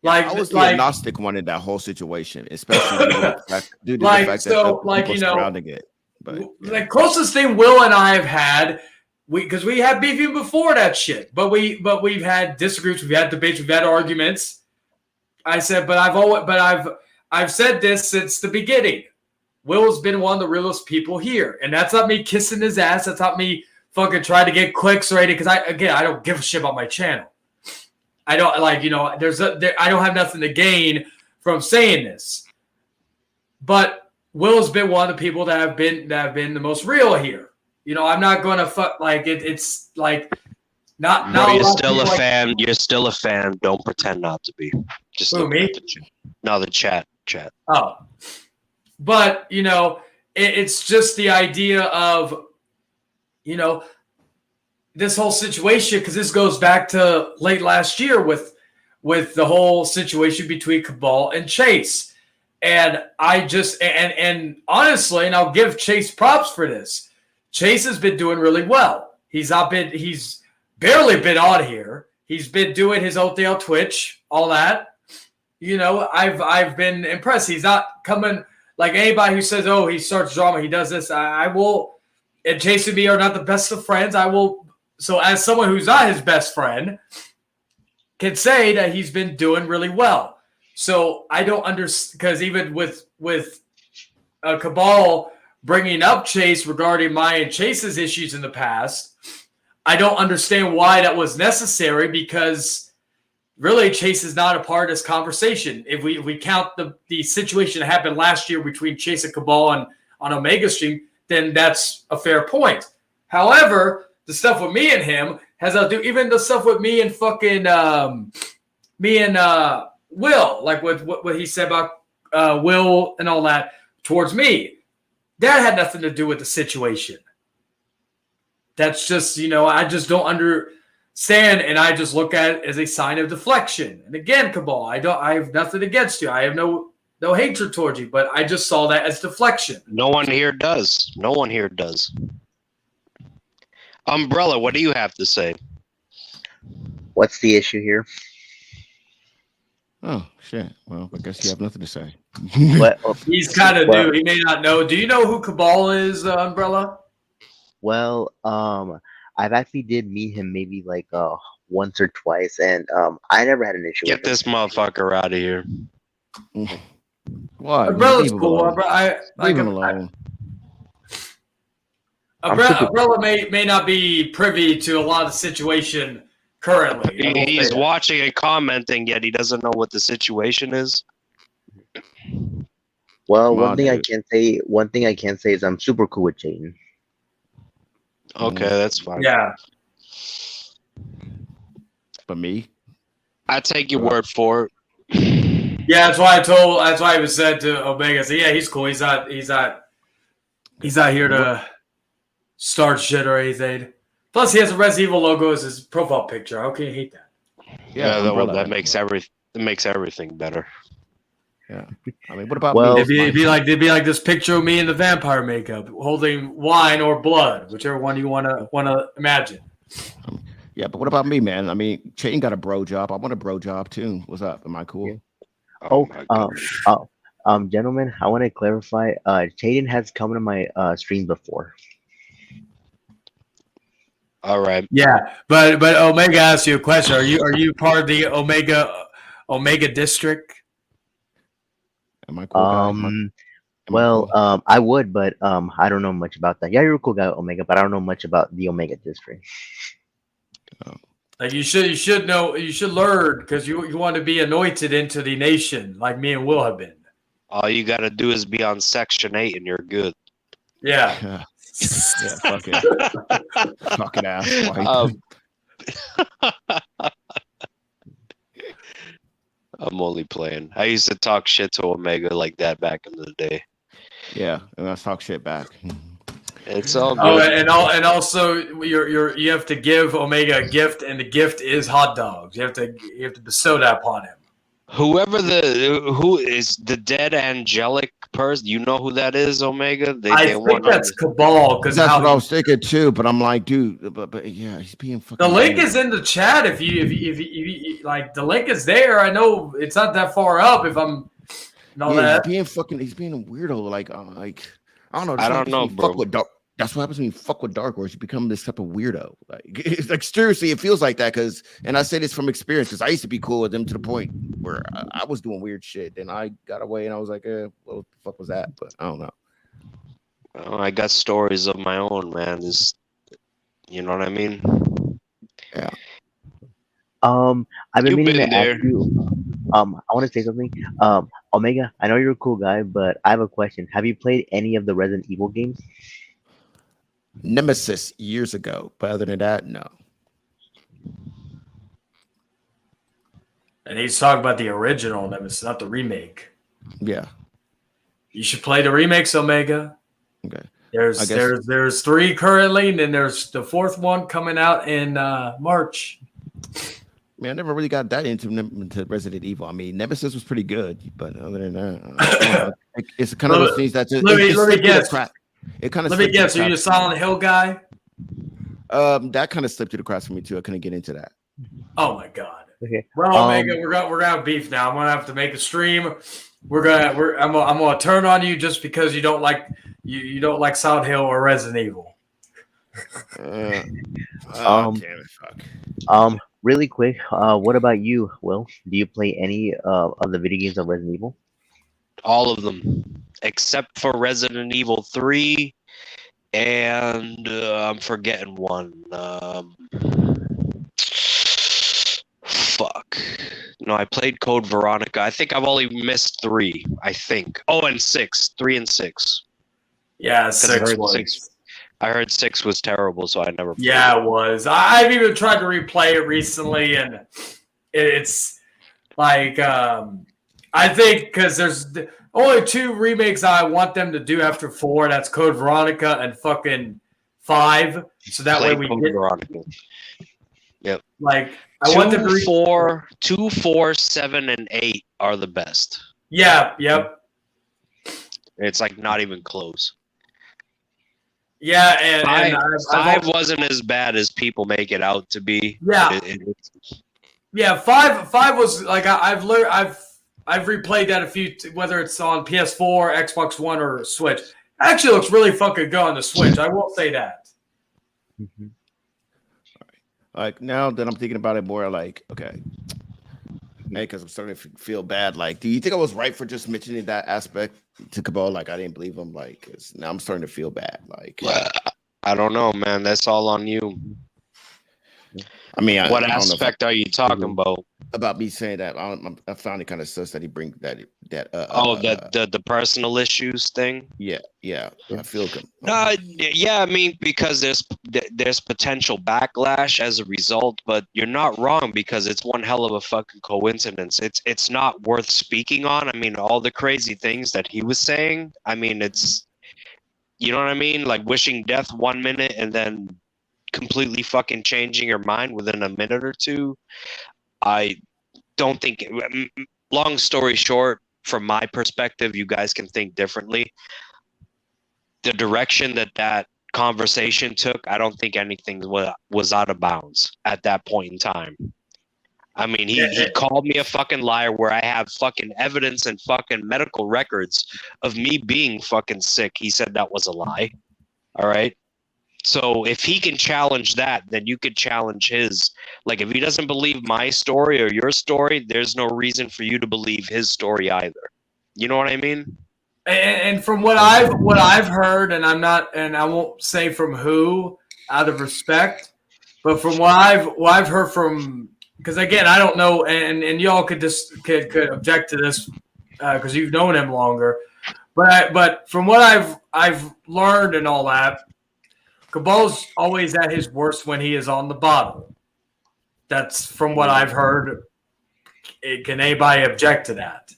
I was the agnostic one in that whole situation, especially due to the fact that people surrounding it. But the closest thing Will and I have had, because we had beef even before that shit, but we've had disagreements, we've had debates, we've had arguments. I said, I've said this since the beginning. Will's been one of the realest people here, and that's not me kissing his ass. That's not me fucking trying to get clicks or anything. Because I don't give a shit about my channel. I don't I don't have nothing to gain from saying this. But Will's been one of the people that have been the most real here. I'm not going to fuck it's like not. No, you're still a fan. You're still a fan. Don't pretend not to be. Just look me? At the chat. No, the chat. Oh. But, it's just the idea of, this whole situation, because this goes back to late last year with the whole situation between Cabal and Chase. And I just, and honestly, and I'll give Chase props for this, Chase has been doing really well. He's barely been on here. He's been doing his own thing on Twitch, all that. I've been impressed. He's not coming... Like anybody who says, oh, he starts drama, he does this, I will, and Chase and me are not the best of friends. I will, so as someone who's not his best friend, can say that he's been doing really well. So I don't understand, because even with Cabal bringing up Chase regarding my and Chase's issues in the past, I don't understand why that was necessary, because really, Chase is not a part of this conversation. If we count the situation that happened last year between Chase and Cabal on Omega Stream, then that's a fair point. However, the stuff with me and him has to do, even the stuff with me and fucking Will, like what he said about Will and all that towards me, that had nothing to do with the situation. That's just, I just don't understand, and I just look at it as a sign of deflection. And again, Cabal, I have nothing against you. I have no hatred towards you, but I just saw that as deflection. No one here does. Umbrella, what do you have to say? What's the issue here? Oh shit! Well, I guess you have nothing to say. He's kind of new. He may not know. Do you know who Cabal is, Umbrella? Well, I've actually did meet him maybe like once or twice, and I never had an issue. Get this motherfucker out of here. What? Umbrella's cool. Leave him alone. Umbrella may not be privy to a lot of the situation currently. He's watching and commenting, yet he doesn't know what the situation is. Well, one thing I can say is I'm super cool with Jayden. Okay, that's fine. Yeah. But me? I take your word for it. Yeah, that's why I was said to Omega. So yeah, he's cool. He's not here to start shit or anything. Plus, he has a Resident Evil logo as his profile picture. How can you hate that? Yeah, that makes everything better. Yeah, I mean, what about me? It'd be like this picture of me in the vampire makeup, holding wine or blood, whichever one you want to imagine. Yeah, but what about me, man? I mean, Chain got a bro job. I want a bro job too. What's up? Am I cool? Oh, Gentlemen, I want to clarify. Jaden has come to my stream before. All right. Yeah, but Omega asked you a question. Are you part of the Omega district? Am I cool, guy? Am I Well, cool? I would, but I don't know much about that. Yeah, you're a cool guy, Omega, but I don't know much about the Omega district. Like you should know, you should learn because you want to be anointed into the nation, like me and Will have been. All you got to do is be on Section 8 and you're good. Yeah. Yeah, fuck it. Fucking ass. Um, I'm only playing. I used to talk shit to Omega like that back in the day. Yeah, and let's talk shit back. It's all Oh, good. and also you have to give Omega a gift, and the gift is hot dogs. You have to bestow that upon him. Who is the dead angelic person? You know who that is, Omega? I think that's Cabal because That's what I was thinking too. But I'm like, dude, but yeah, he's being fucking. the link weird. is in the chat. If you like, the link is there. I know it's not that far up. If I'm, that. He's being a weirdo. Like I don't know. I don't know, bro. Fuck with dark. That's what happens when you fuck with Dark Horse. You become this type of weirdo. Like it's like seriously, it feels like that. Because, and I say this from experience, because I used to be cool with them to the point where I was doing weird shit. Then I got away, and I was like, what the fuck was that? But I don't know. Oh, I got stories of my own, man. You know what I mean? Yeah. I've been You've meaning been to there. ask you. I want to say something. Omega, I know you're a cool guy, but I have a question. Have you played any of the Resident Evil games? Nemesis years ago, but other than that, no. And he's talking about the original Nemesis, not the remake. Yeah. You should play the remakes, Omega. Okay. There's 3 currently, and then there's the 4th one coming out in March. Man, I never really got that into Resident Evil. I mean, Nemesis was pretty good, but other than that, it's kind of those things that let me guess. It kind of. Let me guess. Are you a Silent Hill guy? That kind of slipped through the cracks for me too. I couldn't get into that. Oh my god. Okay. Well, Omega, we're gonna have beef now. I'm gonna have to make a stream. I'm gonna turn on you just because you don't like you don't like Silent Hill or Resident Evil. Damn it, fuck. Really quick. What about you, Will? Do you play any of the video games of Resident Evil? All of them, except for Resident Evil 3, and I'm forgetting one. Fuck. No, I played Code Veronica. I think I've only missed 3. I think. Oh, and 6. 3 and 6. Yeah, 6 was. I heard 6 was terrible, so I never played it. It was. I've even tried to replay it recently, and it's like I think because there's only 2 remakes I want them to do after 4. That's Code Veronica and fucking 5. So that way we Code get Veronica. Yep. Like I want them to 2, 4, 7, and 8 are the best. Yeah. Yep. It's like not even close. Yeah, and 5 wasn't as bad as people make it out to be. Yeah. Yeah, 5 was like I've learned I've replayed that a few, whether it's on PS4, Xbox One, or Switch. It actually looks really fucking good on the Switch. I will say that. Mm-hmm. Like now that I'm thinking about it more, like okay, because I'm starting to feel bad. Like, do you think I was right for just mentioning that aspect to Cabal? Like, I didn't believe him. Like, 'cause now I'm starting to feel bad. Like, I don't know, man. That's all on you. I mean, what aspect are you talking about? About me saying that I found it kind of sus that he brings that. The personal issues thing. Yeah, I feel good. Yeah, I mean because there's potential backlash as a result, but you're not wrong because it's one hell of a fucking coincidence. It's not worth speaking on. I mean, all the crazy things that he was saying. I mean, it's you know what I mean, like wishing death 1 minute and then completely fucking changing your mind within a minute or two. I don't think. Long story short, from my perspective, you guys can think differently. The direction that conversation took, I don't think anything was out of bounds at that point in time. I mean, he called me a fucking liar where I have fucking evidence and fucking medical records of me being fucking sick. He said that was a lie. All right. So if he can challenge that, then you could challenge his. Like, if he doesn't believe my story or your story, there's no reason for you to believe his story either. You know what I mean? And from what I've heard, and I won't say from who, out of respect, but from what I've heard from, because again, I don't know, and y'all could could object to this because you've known him longer, but from what I've learned and all that, Cabal's always at his worst when he is on the bottle. That's from what I've heard. Can anybody object to that?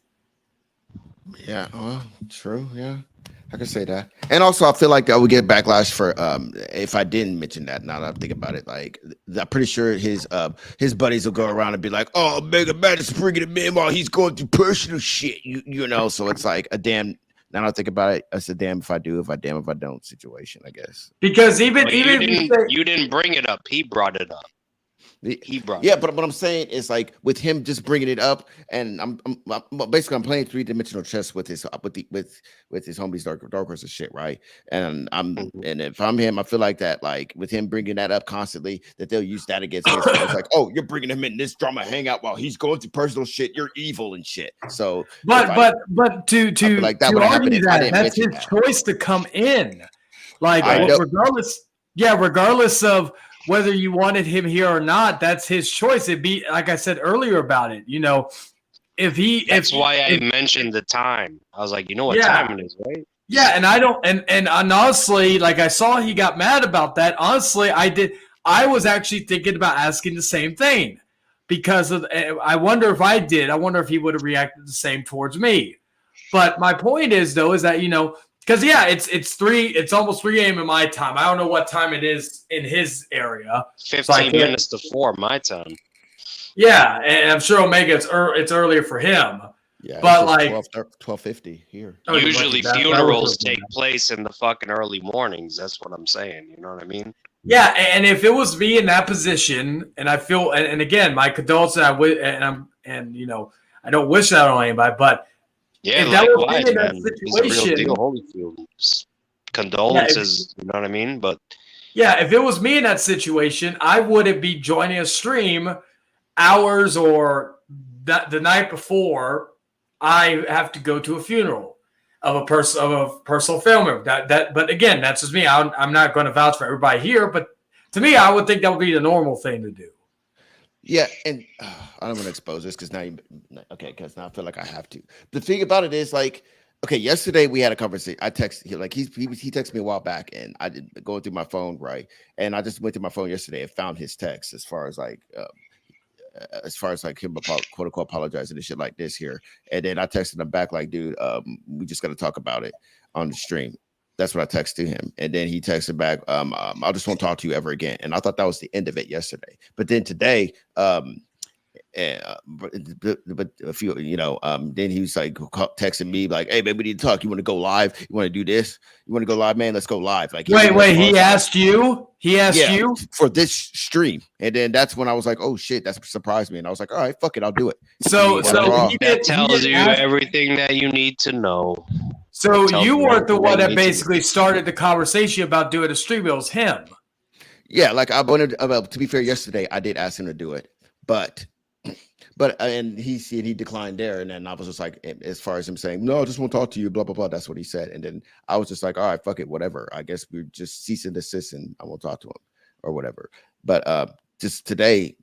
Yeah, well, true. Yeah, I can say that. And also, I feel like I would get backlash for if I didn't mention that. Now that I'm thinking about it, like I'm pretty sure his buddies will go around and be like, "Oh, Mega Man is bringing him in while he's going through personal shit," you know. So it's like a damn. Now that I think about it, it's a damn if I do, if I don't situation, I guess. Because You didn't bring it up. He brought it up. But what I'm saying is, like, with him just bringing it up, and I'm basically playing 3-dimensional chess with his homies dark horse and shit, right? And and if I'm him, I feel like that, like with him bringing that up constantly, that they'll use that against him. It's like, oh, you're bringing him in this drama hangout while he's going through personal shit. You're evil and shit. So, but to like that argue that's his choice to come in, like regardless of whether you wanted him here or not, that's his choice. It'd be like I said earlier about it. You know, That's why I mentioned the time. I was like, you know what time it is, right? Yeah, and I don't, and honestly, like I saw he got mad about that. Honestly, I did. I was actually thinking about asking the same thing because I wonder if I did. I wonder if he would have reacted the same towards me. But my point is, though, is that because it's almost 3 a.m. in my time. I don't know what time it is in his area. 15 minutes to 4 my time. Yeah, and I'm sure Omega it's earlier for him. Yeah, but like 12:50 here. Usually funerals take place in the fucking early mornings. That's what I'm saying. You know what I mean? Yeah, and if it was me in that position, and I feel, and again, my condolences, I don't wish that on anybody, but yeah, if that was me in that situation, real deal, Holyfield. Condolences, you know what I mean? But yeah, if it was me in that situation, I wouldn't be joining a stream hours or the night before I have to go to a funeral of a personal family member. But again, that's just me. I'm not going to vouch for everybody here, but to me, I would think that would be the normal thing to do. Yeah, and I don't want to expose this because because now I feel like I have to. The thing about it is, like, okay, yesterday we had a conversation. I texted him, like he texted me a while back, and I didn't go through my phone, right? And I just went through my phone yesterday and found his text as far as like him quote unquote apologizing and shit like this here. And then I texted him back like, dude, we just got to talk about it on the stream. That's what I texted him. And then he texted back, I just won't talk to you ever again. And I thought that was the end of it yesterday. But then today, but a few, then he was like texting me like, hey, man, we need to talk. You want to go live? You want to do this? You want to go live, man? Let's go live. Like, wait, he asked you? He asked you for this stream. And then that's when I was like, oh shit, that surprised me. And I was like, all right, fuck it, I'll do it. So that tells you everything that you need to know. So you weren't the one that basically started the conversation about doing a stream. It was him. Yeah, like I wanted. To be fair, yesterday I did ask him to do it, but and he declined there, and then I was just like, as far as him saying no, I just won't talk to you, blah blah blah. That's what he said, and then I was just like, all right, fuck it, whatever. I guess we just cease and desist, and I won't talk to him or whatever. But just today,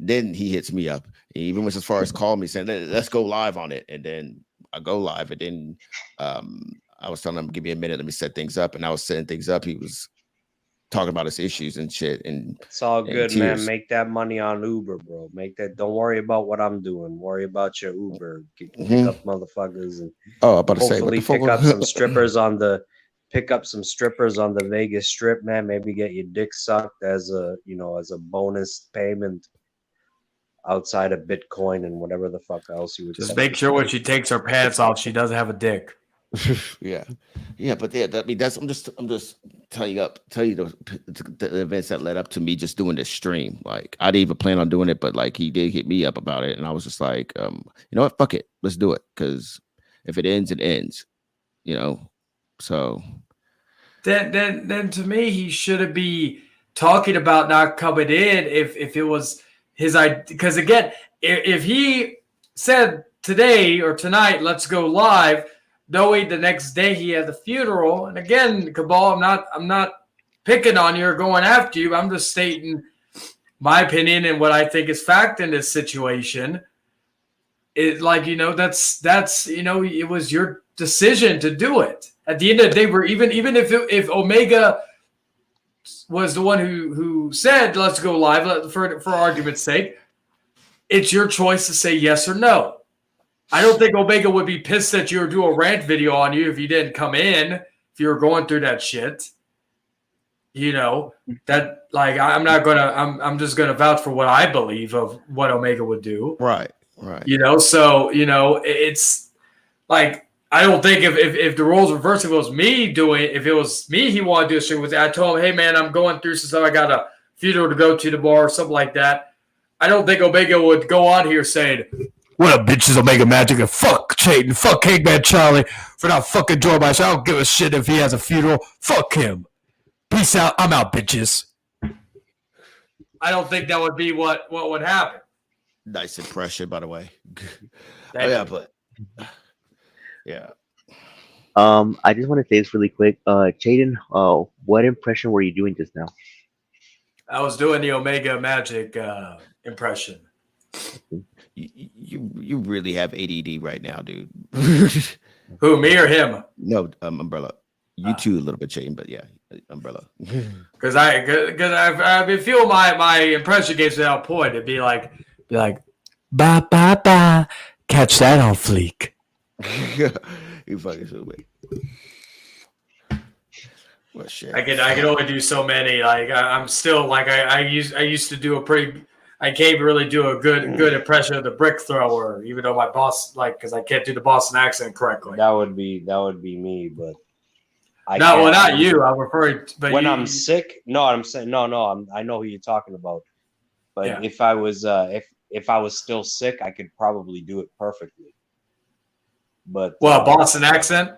then he hits me up. He even went as far as call me saying, let's go live on it, and then I go live, and then I was telling him, give me a minute, let me set things up, and I was setting things up. He was talking about his issues and shit, and it's all good, man. Make that money on Uber, bro. Make that. Don't worry about what I'm doing. Worry about your Uber. Pick up motherfuckers, and hopefully pick up some strippers on the Vegas Strip, man. Maybe get your dick sucked as a bonus payment outside of Bitcoin and whatever the fuck else you would just make sure when she takes her pants off, she doesn't have a dick. Yeah, yeah, but yeah, I mean, I'm just telling you the events that led up to me just doing this stream. Like, I didn't even plan on doing it, but like, he did hit me up about it, and I was just like, you know what, fuck it, let's do it, because if it ends, it ends, you know. So then to me, he shouldn't be talking about not coming in if it was his idea. Because again, if he said today or tonight, let's go live, knowing the next day he had the funeral, and again, Cabal, I'm not picking on you or going after you. I'm just stating my opinion and what I think is fact in this situation. It like that's it was your decision to do it. At the end of the day, we're even if Omega was the one who said let's go live for argument's sake, it's your choice to say yes or no. I don't think Omega would be pissed that you or do a rant video on you if you didn't come in, if you were going through that shit. That like I'm just gonna vouch for what I believe of what Omega would do. right. So it's like I don't think if the roles reversed, if it was me doing it, if it was me he wanted to do a stream with it, I told him, hey man, I'm going through some stuff, I got a funeral to go to tomorrow or something like that. I don't think Omega would go on here saying, what up, bitches, Omega Magic, and fuck Chayton, fuck Hangman Charlie for not fucking joining my show. I don't give a shit if he has a funeral. Fuck him. Peace out. I'm out, bitches. I don't think that would be what would happen. Nice impression, by the way. But yeah. I just want to say this really quick. Jaden, what impression were you doing just now? I was doing the Omega Magic impression. You really have ADD right now, dude. Who, me or him? No, Umbrella. You too, a little bit, Chain, but yeah, Umbrella. Because I've been feeling my impression games without point. It'd be like, bye bye bye, catch that on fleek. You fucking stupid. Well, shit. I can only do so many. Like I'm still like I used to do a pretty. I can't really do a good impression of the brick thrower, even though my boss because I can't do the Boston accent correctly. That would be me, but not you. I'm referring to, but when I'm sick. No, I'm saying no. I know who you're talking about. But yeah. if I was if I was still sick, I could probably do it perfectly. But Boston accent?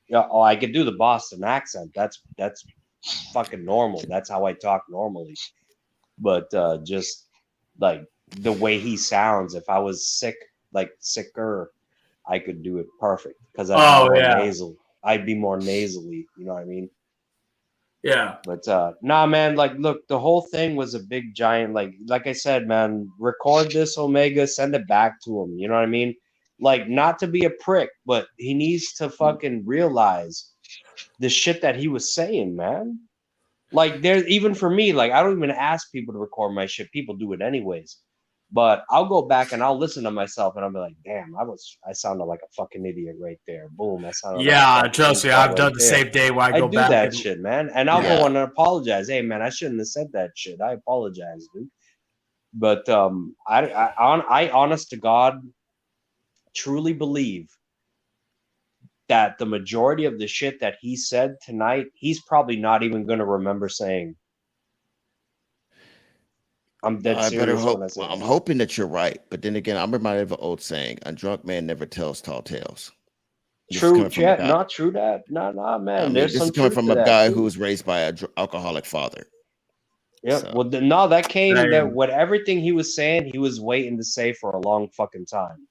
Yeah, I could do the Boston accent. That's fucking normal. That's how I talk normally. But just like the way he sounds, if I was sick, like sicker, I could do it perfect because nasal. I'd be more nasally. You know what I mean? Yeah. But nah, man. Like, look, the whole thing was a big giant. Like I said, man. Record this, Omega. Send it back to him. You know what I mean? Like, not to be a prick, but he needs to fucking realize the shit that he was saying, man. Like, there's even for me, like, I don't even ask people to record my shit. People do it anyways. But I'll go back and I'll listen to myself and I'll be like, damn, I sounded like a fucking idiot right there. Boom. I sounded like trust me, I've done the same day where I go back. I do that shit, man. And I'll go and apologize. Hey, man, I shouldn't have said that shit. I apologize, dude. But I honest to God, truly believe that the majority of the shit that he said tonight, he's probably not even going to remember saying. I'm dead serious. I'm hoping that you're right, but then again, I'm reminded of an old saying: "A drunk man never tells tall tales." True, Chet. Not true. That no, man. I mean, There's this some is coming truth from to a that, guy too. who was raised by an alcoholic father. Yeah. So. Well, no, that came that what everything he was saying, he was waiting to say for a long fucking time.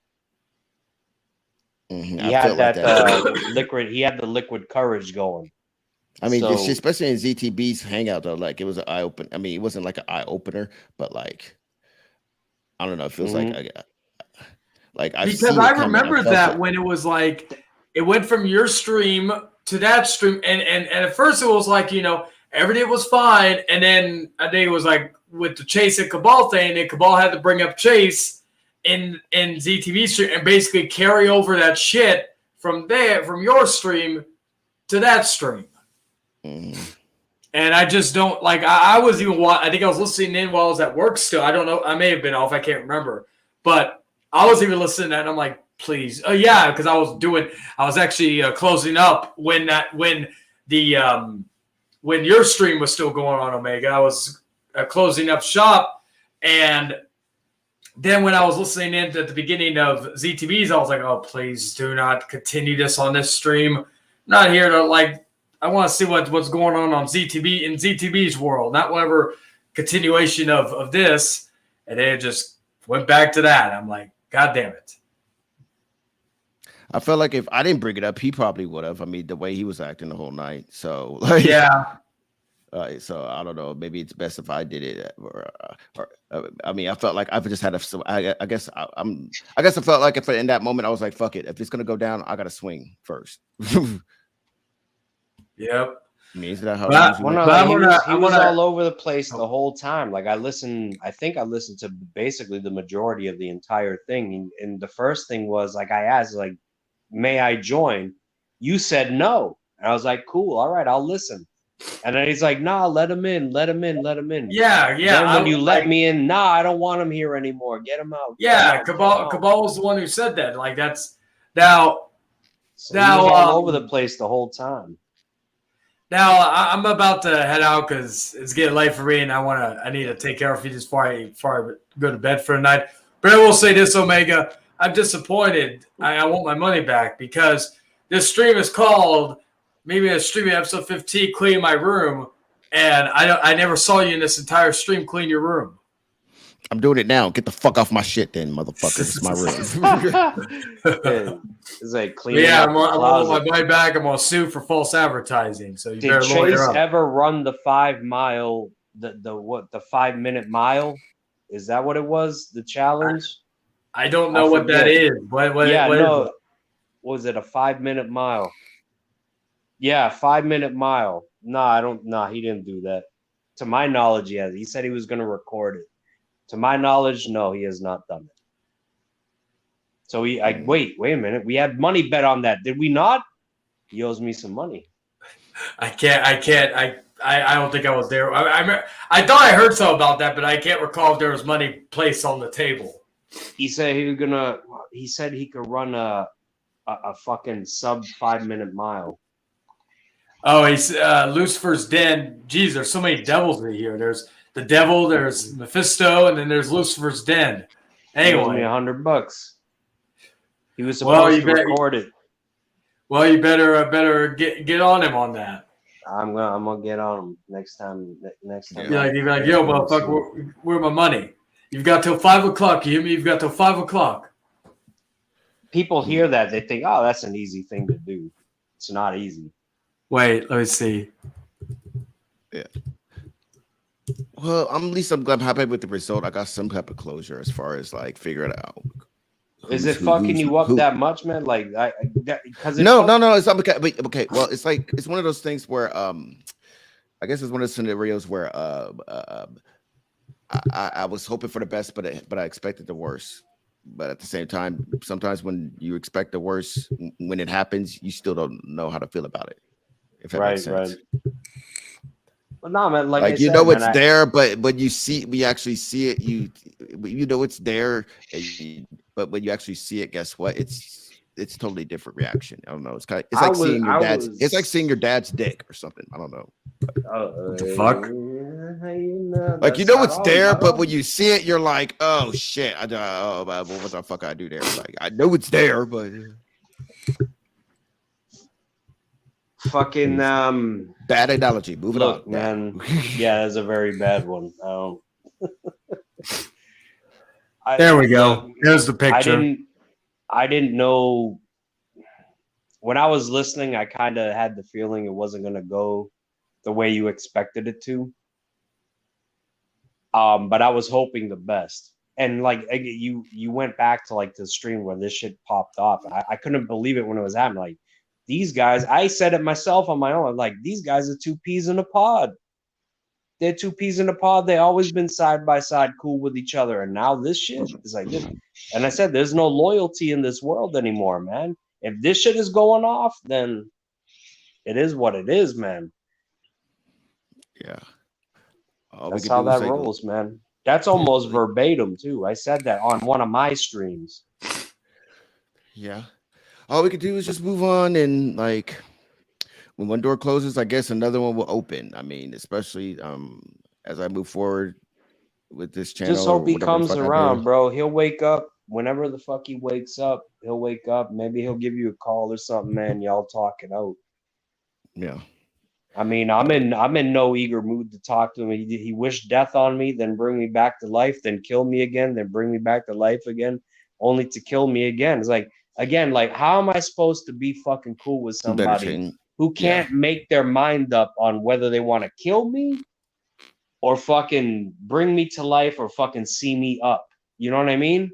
Mm-hmm. He had that liquid. He had the liquid courage going. I mean, this shit, especially in ZTB's hangout though, like it was an eye open. I mean, it wasn't like an eye opener, but like I don't know. It feels like because I remember that when it was like it went from your stream to that stream, and at first it was like everything was fine, and then I think it was like with the Chase and Cabal thing, and Cabal had to bring up Chase in ZTV stream and basically carry over that shit from your stream to that stream. Mm-hmm. And I just don't like. I was even. I think I was listening in while I was at work. Still, I don't know. I may have been off. I can't remember. But I was even listening to that, and I'm like, please. Yeah, because I was actually closing up when your stream was still going on, Omega. I was closing up shop, and then when I was listening in at the beginning of ZTVs, I was like, oh, please do not continue this on this stream. I'm not here to I want to see what's going on ZTV in ZTV's world, not whatever continuation of this. And then it just went back to that. I'm like, God damn it. I felt like if I didn't bring it up, he probably would have. I mean, the way he was acting the whole night. So yeah. So I don't know. Maybe it's best if I did it. I mean, I felt like I just had a. I guess I felt like if in that moment I was like, fuck it. If it's gonna go down, I gotta swing first. Yep. I mean, is that how he was all over the place the whole time. Like I think I listened to basically the majority of the entire thing. And the first thing was like I asked, like, may I join? You said no. And I was like, cool, all right, I'll listen. And then he's like, nah, let him in. Yeah. Then when you let me in, nah, I don't want him here anymore. Get him out. Yeah, Cabal was the one who said that. Like that's now. So now he was all over the place the whole time. Now I'm about to head out because it's getting late for me, and I need to take care of you before I go to bed for the night. But I will say this, Omega, I'm disappointed. I want my money back because this stream is called maybe a stream episode 15, clean my room, and I never saw you in this entire stream clean your room. I'm doing it now. Get the fuck off my shit, then, motherfucker. It's my room. It's like cleaning. Yeah, I'm on my money back. I'm gonna sue for false advertising. So you better lawyer Chase up. ever run the 5 mile? The 5 minute mile? Is that what it was? The challenge? I don't know what that is. What is it? Was it a 5 minute mile? Yeah, 5 minute mile. He didn't do that. To my knowledge, yes. He said he was gonna record it. To my knowledge, no, he has not done it. So wait a minute. We had money bet on that, did we not? He owes me some money. I can't. I don't think I was there. I thought I heard something about that, but I can't recall if there was money placed on the table. He said he said he could run a fucking sub 5 minute mile. Oh, he's Lucifer's Den. Jeez, there's so many devils in here. There's the devil, there's Mephisto, and then there's Lucifer's Den. Anyway, he owes me $100. He was supposed to record it. Well, you better get on him on that. I'm gonna get on him next time. Yeah, you'd be like, yo, motherfucker, where's my money? You've got till 5 o'clock. You hear me? You've got till 5 o'clock. People hear that, they think, oh, that's an easy thing to do. It's not easy. Wait, let me see. Yeah. Well, at least I'm happy with the result. I got some type of closure as far as like figuring it out. Is it fucking you up that much, man? Like, because no, it's not okay. Well, it's like it's one of those things where I guess it's one of those scenarios where I was hoping for the best, but I expected the worst. But at the same time, sometimes when you expect the worst, when it happens, you still don't know how to feel about it. If that makes sense. Right. Well, no, man. Like you know, it's there, but when we actually see it, you know it's there, but when you actually see it, guess what? It's totally different reaction. I don't know. It's like seeing your dad's. It's like seeing your dad's dick or something. I don't know. What the fuck? Like you know it's there, but when you see it, you're like, oh shit! what the fuck I do there? Like I know it's there, but. Fucking bad analogy. Move look, on, man. Yeah, that's a very bad one. There we go. There's the picture. I didn't know when I was listening. I kind of had the feeling it wasn't gonna go the way you expected it to. But I was hoping the best. And like you went back to like the stream where this shit popped off. I couldn't believe it when it was happening. Like. These guys, I said it myself on my own. Like, these guys are two peas in a pod. They're two peas in a pod. They always been side by side, cool with each other. And now this shit is like this. And I said, there's no loyalty in this world anymore, man. If this shit is going off, then it is what it is, man. Yeah. That's how that rolls, man. That's almost verbatim, too. I said that on one of my streams. Yeah. All we could do is just move on, and like when one door closes, I guess another one will open. I mean, especially as I move forward with this Just channel or hope he whatever the comes fuck I do. around, bro. He'll wake up whenever the fuck he wakes up. He'll wake up. Maybe he'll give you a call or something, man. Y'all talk it out. Yeah. I mean, I'm in no eager mood to talk to him. He wished death on me, then bring me back to life, then kill me again, then bring me back to life again, only to kill me again. It's like again, like how am I supposed to be fucking cool with Better somebody thing. who Yeah. can't make their mind up on whether they want to kill me or fucking bring me to life or fucking see me up? You know what I mean? You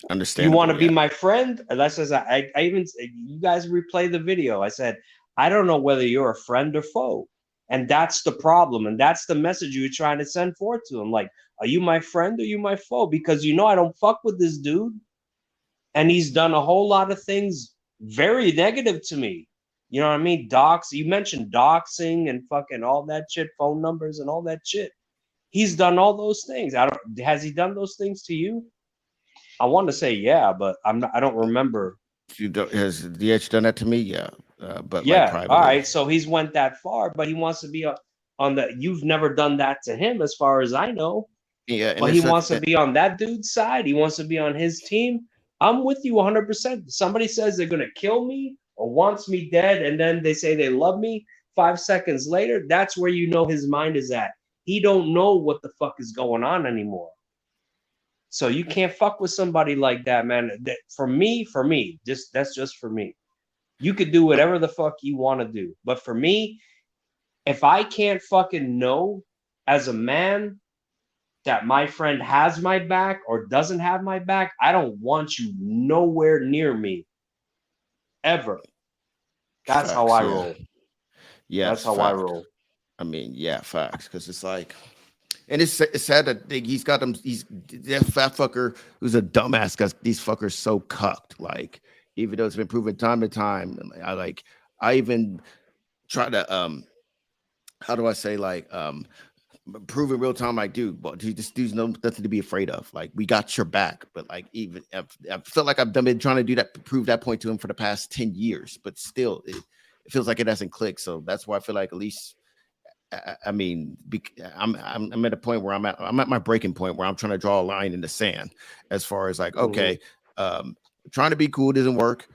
want Understandable. to be Yeah. my friend? That's as I even you guys replay the video. I said I don't know whether you're a friend or foe, and that's the problem, and that's the message you're trying to send forth to him. Like, are you my friend or you my foe? Because you know I don't fuck with this dude, and he's done a whole lot of things very negative to me. You know what I mean? Dox. You mentioned doxing and fucking all that shit, phone numbers and all that shit. He's done all those things. I don't. Has he done those things to you? I want to say yeah, but I'm not, I don't remember. Has DH done that to me? Yeah. But like Yeah, all privately. right. So he's went that far, but he wants to be on the. You've never done that to him, as far as I know. Yeah. And But he it's wants to be on that dude's side. He wants to be on his team. I'm with you 100%. Somebody says they're gonna kill me or wants me dead, and then they say they love me. 5 seconds later, that's where you know his mind is at. He don't know what the fuck is going on anymore. So you can't fuck with somebody like that, man. For me, that's just for me. You could do whatever the fuck you want to do. But for me, if I can't fucking know as a man that my friend has my back or doesn't have my back, I don't want you nowhere near me ever. That's how facts. I Yeah. roll. That's Yes. how I Facts. roll. I mean, yeah, facts. Because it's like, and it's sad that he's got them. He's that fat fucker who's a dumbass. Because these fuckers so cucked. Like, even though it's been proven time to time, and I even try to how do I say prove in real time, like, dude, but this dude's nothing to be afraid of. Like, we got your back. But like, even I feel like I've been trying to do that, prove that point to him for the past 10 years, but still, it feels like it hasn't clicked. So that's why I feel like at least. I mean, I'm at a point where I'm at my breaking point where I'm trying to draw a line in the sand, as far as like, okay, trying to be cool doesn't work.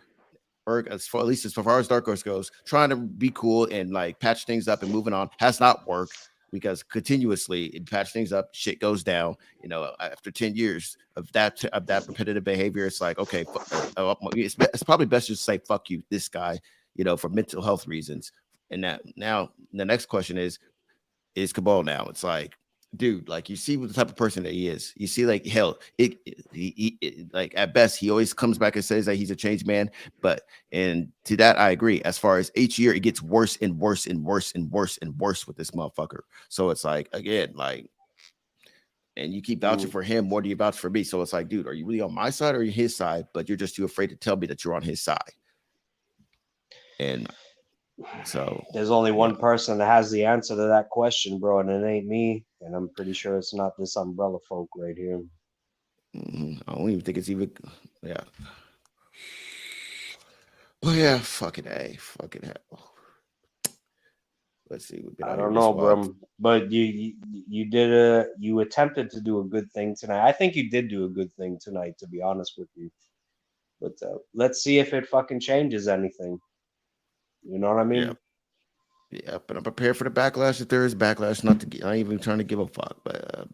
Or as far, at least as far as Dark Horse goes, trying to be cool and like patch things up and moving on has not worked, because continuously it patch things up, shit goes down. You know, after 10 years of that repetitive behavior, it's like, okay, it's probably best to just say fuck you, this guy, you know, for mental health reasons. And that now the next question is Cabal now. It's like, dude, like, you see what the type of person that he is. You see, like, hell, like, at best, he always comes back and says that he's a changed man. But, and to that, I agree. As far as each year, it gets worse and worse and worse and worse and worse with this motherfucker. So it's like, again, like, and you keep vouching for him more than you vouch for me. So it's like, dude, are you really on my side or are you his side? But you're just too afraid to tell me that you're on his side. And so there's only one person that has the answer to that question, bro, and it ain't me. And I'm pretty sure it's not this umbrella folk right here. I don't even think it's even, yeah. Oh yeah, fucking A, fucking hell. Let's see. I don't know, bro, but you attempted to do a good thing tonight. I think you did do a good thing tonight, to be honest with you. But let's see if it fucking changes anything. You know what I mean? Yeah, but I'm prepared for the backlash if there is backlash. Not to, I ain't even trying to give a fuck. But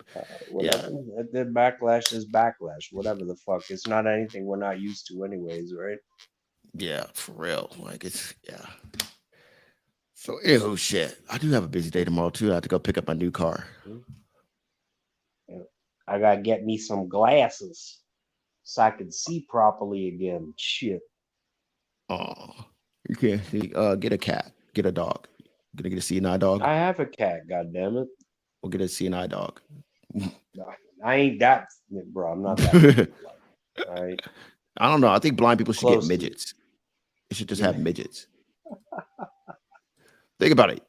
whatever. yeah, The backlash is backlash. Whatever the fuck. It's not anything we're not used to, anyways, right? Yeah, for real. Like, it's, yeah. So, ew, shit. I do have a busy day tomorrow too. I have to go pick up my new car. I gotta get me some glasses so I can see properly again. Shit. Oh, you can't see. Get a cat. Get a dog. Gonna get a CNI dog. I have a cat. God damn it. We'll get a CNI dog. I ain't that, bro. I'm not that. All right. I don't know. I think blind people should Close get midgets. They should just have midgets. Think about it.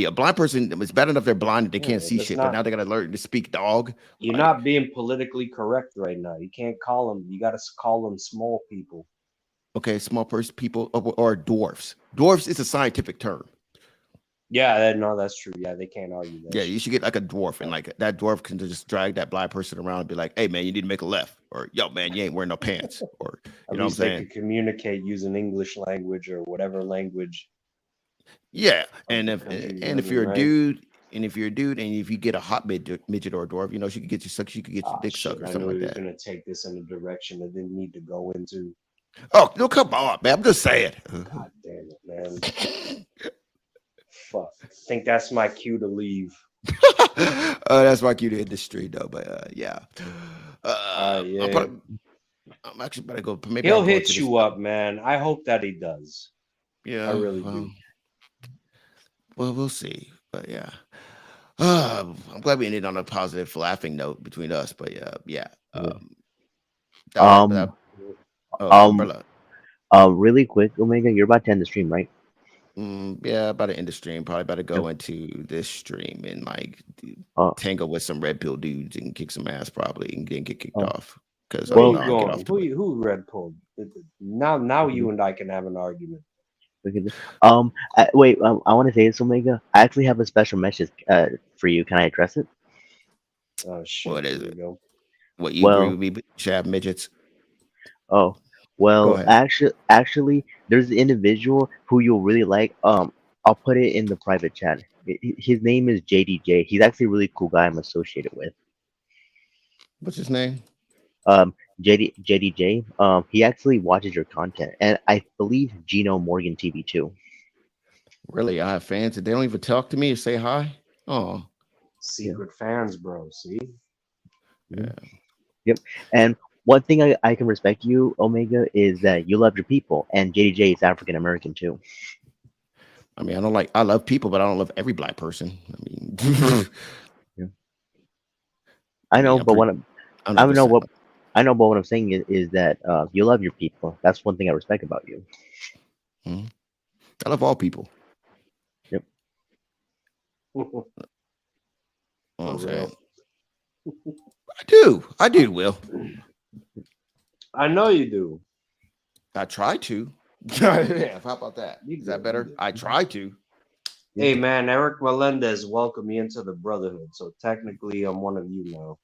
A blind person. It's bad enough they're blind and they can't see That's shit, but not. now they gotta learn to speak dog. You're Like, not being politically correct right now. You can't call them. You got to call them small people. okay, small person people or dwarfs. Dwarfs is a scientific term. Yeah, no, that's true. Yeah, they can't argue that Yeah, shit. you should get like a dwarf, and like that dwarf can just drag that blind person around and be like, "Hey, man, you need to make a left," or "Yo, man, you ain't wearing no pants," or At you know what I'm least they saying? could communicate using English language or whatever language Yeah, of and the if country you and live if in, you're a right? dude, and if you get a hot midget or a dwarf, she could get you sucked. She could get your Ah, dick shit. sucked or I something knew like he was that. gonna take this in a direction it didn't need to go into. Oh no, come on, man! I'm just saying. God damn it, man. Fuck. I think that's my cue to leave. That's why cue to hit the street though. But yeah, Yeah. I'm actually about to go. Maybe I'll He'll go into hit this. you up, man. I hope that he does. I Yeah, really do. well, we'll see. But yeah, I'm glad we ended on a positive, laughing note between us. But yeah. Yeah. That Um, um, umbrella. really quick, Omega, you're about to end the stream, right? Yeah, about to end the stream. Probably about to Yep. go into this stream and like Oh, tangle with some red pill dudes and kick some ass probably and then get kicked oh, off because Where I you know I'll get off going? to it. Who red pulled? Now okay, you and I can have an argument. okay. Wait, I want to say this, Omega. I actually have a special message for you. Can I address it? Oh shit! What is Here we it? go. What you agree Well, with me? But you should have midgets. oh, Go well, ahead. actually, there's an individual who you'll really like. I'll put it in the private chat. His name is JDJ. He's actually a really cool guy I'm associated with. What's his name? Um, JDJ. He actually watches your content, and I believe Gino Morgan TV too. Really, I have fans and they don't even talk to me or say hi. Oh, Yeah. Secret fans, bro. See? Mhm. yeah. Yep. And one thing I can respect you, Omega, is that you love your people, and JDJ is African American too. I mean, I love people, but I don't love every black person. I mean, Yeah. I know, I'm but pretty. what I'm, I'm I not don't just know saying. what I know, but what I'm saying is that you love your people. That's one thing I respect about you. Mhm. I love all people. Yep. You know what For I'm real. saying? I do. Will I know you do. I try to? Yeah. How about that? You Is that good. You better? good. I try to. Hey man, Eric Melendez welcomed me into the brotherhood, so technically I'm one of you now.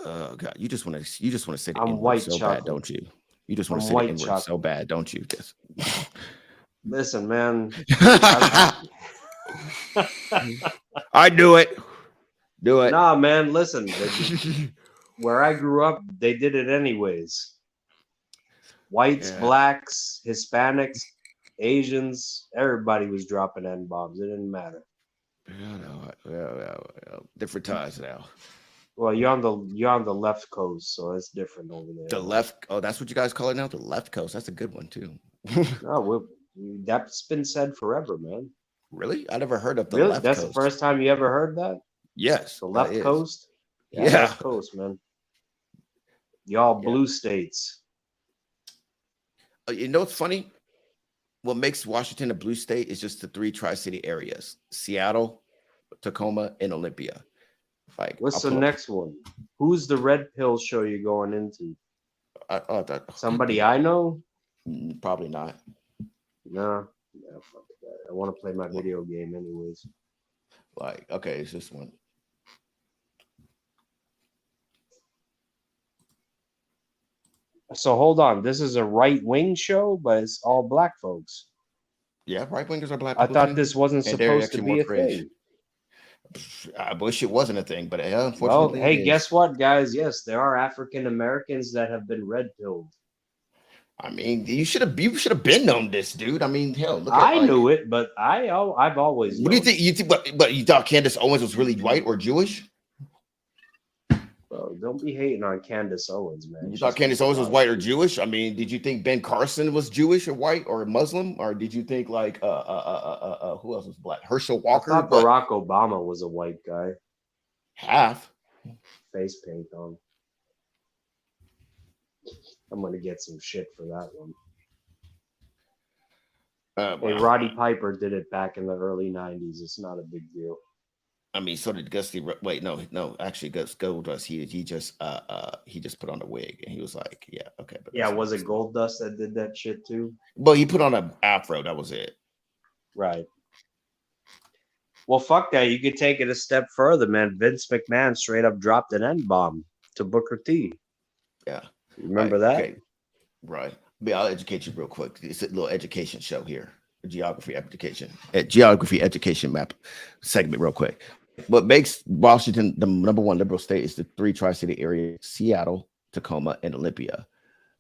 God, you just want to say the I'm N word white so bad, chocolate. don't you? You just want to I'm say the white N word so chocolate. bad, don't you? Listen, man. I do it. Do it. Nah, man. Listen, where I grew up, they did it anyways. Whites, Yeah. blacks, Hispanics, Asians, everybody was dropping N bombs. It didn't matter. Yeah, no, different times now. Well, you're on the left coast, so it's different over there. The left. Oh, that's what you guys call it now. The left coast. That's a good one too. No, that's been said forever, man. Really? I never heard of the Really? left That's the coast. first time you ever heard that? Yes, The that left is. coast? Yeah, Yeah. left coast, man. Y'all Yeah. blue states. You know what's funny? What makes Washington a blue state is just the three tri-city areas: Seattle, Tacoma, and Olympia. Like, What's I'll the pull up. next one? Who's the red pill show you're going into? Somebody I know? Probably not. No. Yeah, fuck that. I want to play my video game anyways. Like, okay, it's this one. So hold on. This is a right wing show, but it's all black folks. Yeah, right wingers are black I people thought too, this wasn't and they're supposed to actually be more a fringe. thing. I wish it wasn't a thing, but Well, unfortunately, hey, it is. guess what, guys? Yes, there are African Americans that have been red pilled. I mean, you should have been known this, dude. I mean, hell, look at I like. knew it, but I've always What do you known think? it. You think? But you thought Candace Owens was really white or Jewish? Bro, don't be hating on Candace Owens, man. You She's thought Candace doing a Owens was lot of white or shit. Jewish? I mean, did you think Ben Carson was Jewish or white or Muslim, or did you think like who else was black? Herschel I Walker, thought what? Barack Obama was a white guy. Half. Face paint on. I'm gonna get some shit for that one. Hey, Roddy Piper did it back in the early '90s. It's not a big deal. I mean, so did Gusty. Wait, no. Actually, Gus Goldust. He just put on a wig and he was like, yeah, okay. But Yeah, was it Goldust that did that shit too? Well, he put on an afro. That was it. Right. Well, fuck that. You could take it a step further, man. Vince McMahon straight up dropped an N-bomb to Booker T. Yeah. Remember that? Okay. Right. I'll educate you real quick. It's a little education show here. Geography education map segment real quick. What makes Washington the number one liberal state is the three tri-city areas: Seattle, Tacoma, and Olympia.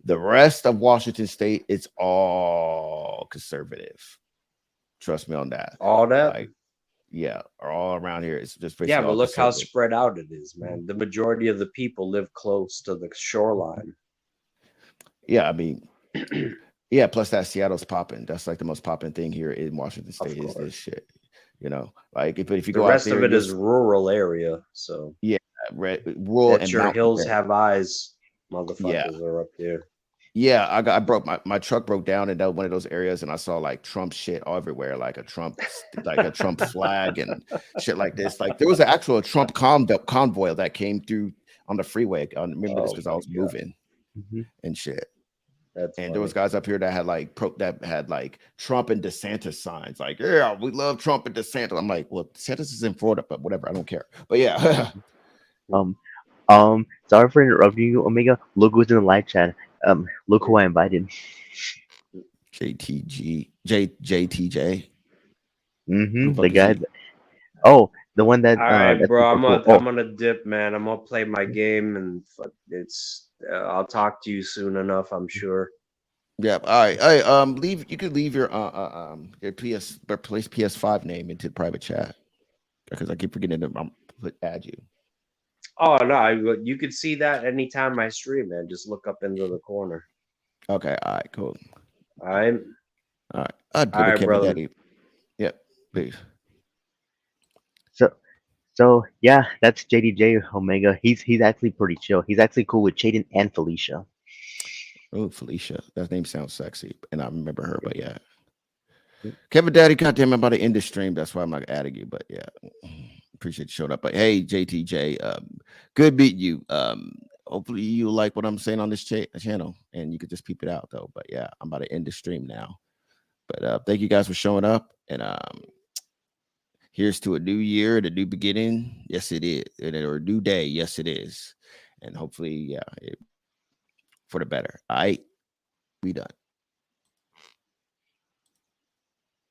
The rest of Washington state is all conservative. Trust me on that. All that? Like, yeah, all around here. It's just yeah, but look how spread out it is, man. The majority of the people live close to the shoreline. Yeah, I mean, yeah. Plus, that Seattle's popping. That's like the most popping thing here in Washington State is this shit. You know, like if you the go rest out there, of it is rural area. So yeah, rural and your hills have eyes. Motherfuckers are up there. Yeah, I broke my truck broke down in one of those areas, and I saw like Trump shit everywhere, like a Trump flag and shit like this. Like there was an actual Trump convoy that came through on the freeway. I remember this because I was moving and shit. That's and funny. There was guys up here that had like Trump and DeSantis signs, like, yeah, we love Trump and DeSantis. I'm like, well, DeSantis is in Florida, but whatever, I don't care. But yeah. Sorry for interrupting you, Omega. Look who's in the live chat. Look who I invited. JTJ. The guy. The one that. All right, bro. I'm gonna dip, man. I'm gonna play my game, and it's. I'll talk to you soon enough, I'm sure. Yeah. All right. Hey, leave. You could leave your PS5 name into the private chat because I keep forgetting to add you. Oh no, you could see that anytime I stream, man. Just look up into the corner. Okay. All right. Cool. All right. All right, brother. Daddy. Yep. Please. So yeah, that's JDJ Omega. He's actually pretty chill. He's actually cool with Jaden and Felicia. Oh, Felicia. That name sounds sexy, and I remember her. But yeah, Kevin Daddy, goddamn, I'm about to end the stream. That's why I'm not adding you. But yeah, appreciate you showing up. But hey, JTJ, good meeting you. Hopefully you like what I'm saying on this channel, and you could just peep it out though. But yeah, I'm about to end the stream now. But thank you guys for showing up, and here's to a new year and a new beginning. Yes, it is. Or a new day. Yes, it is. And hopefully, yeah, for the better. All right, we done.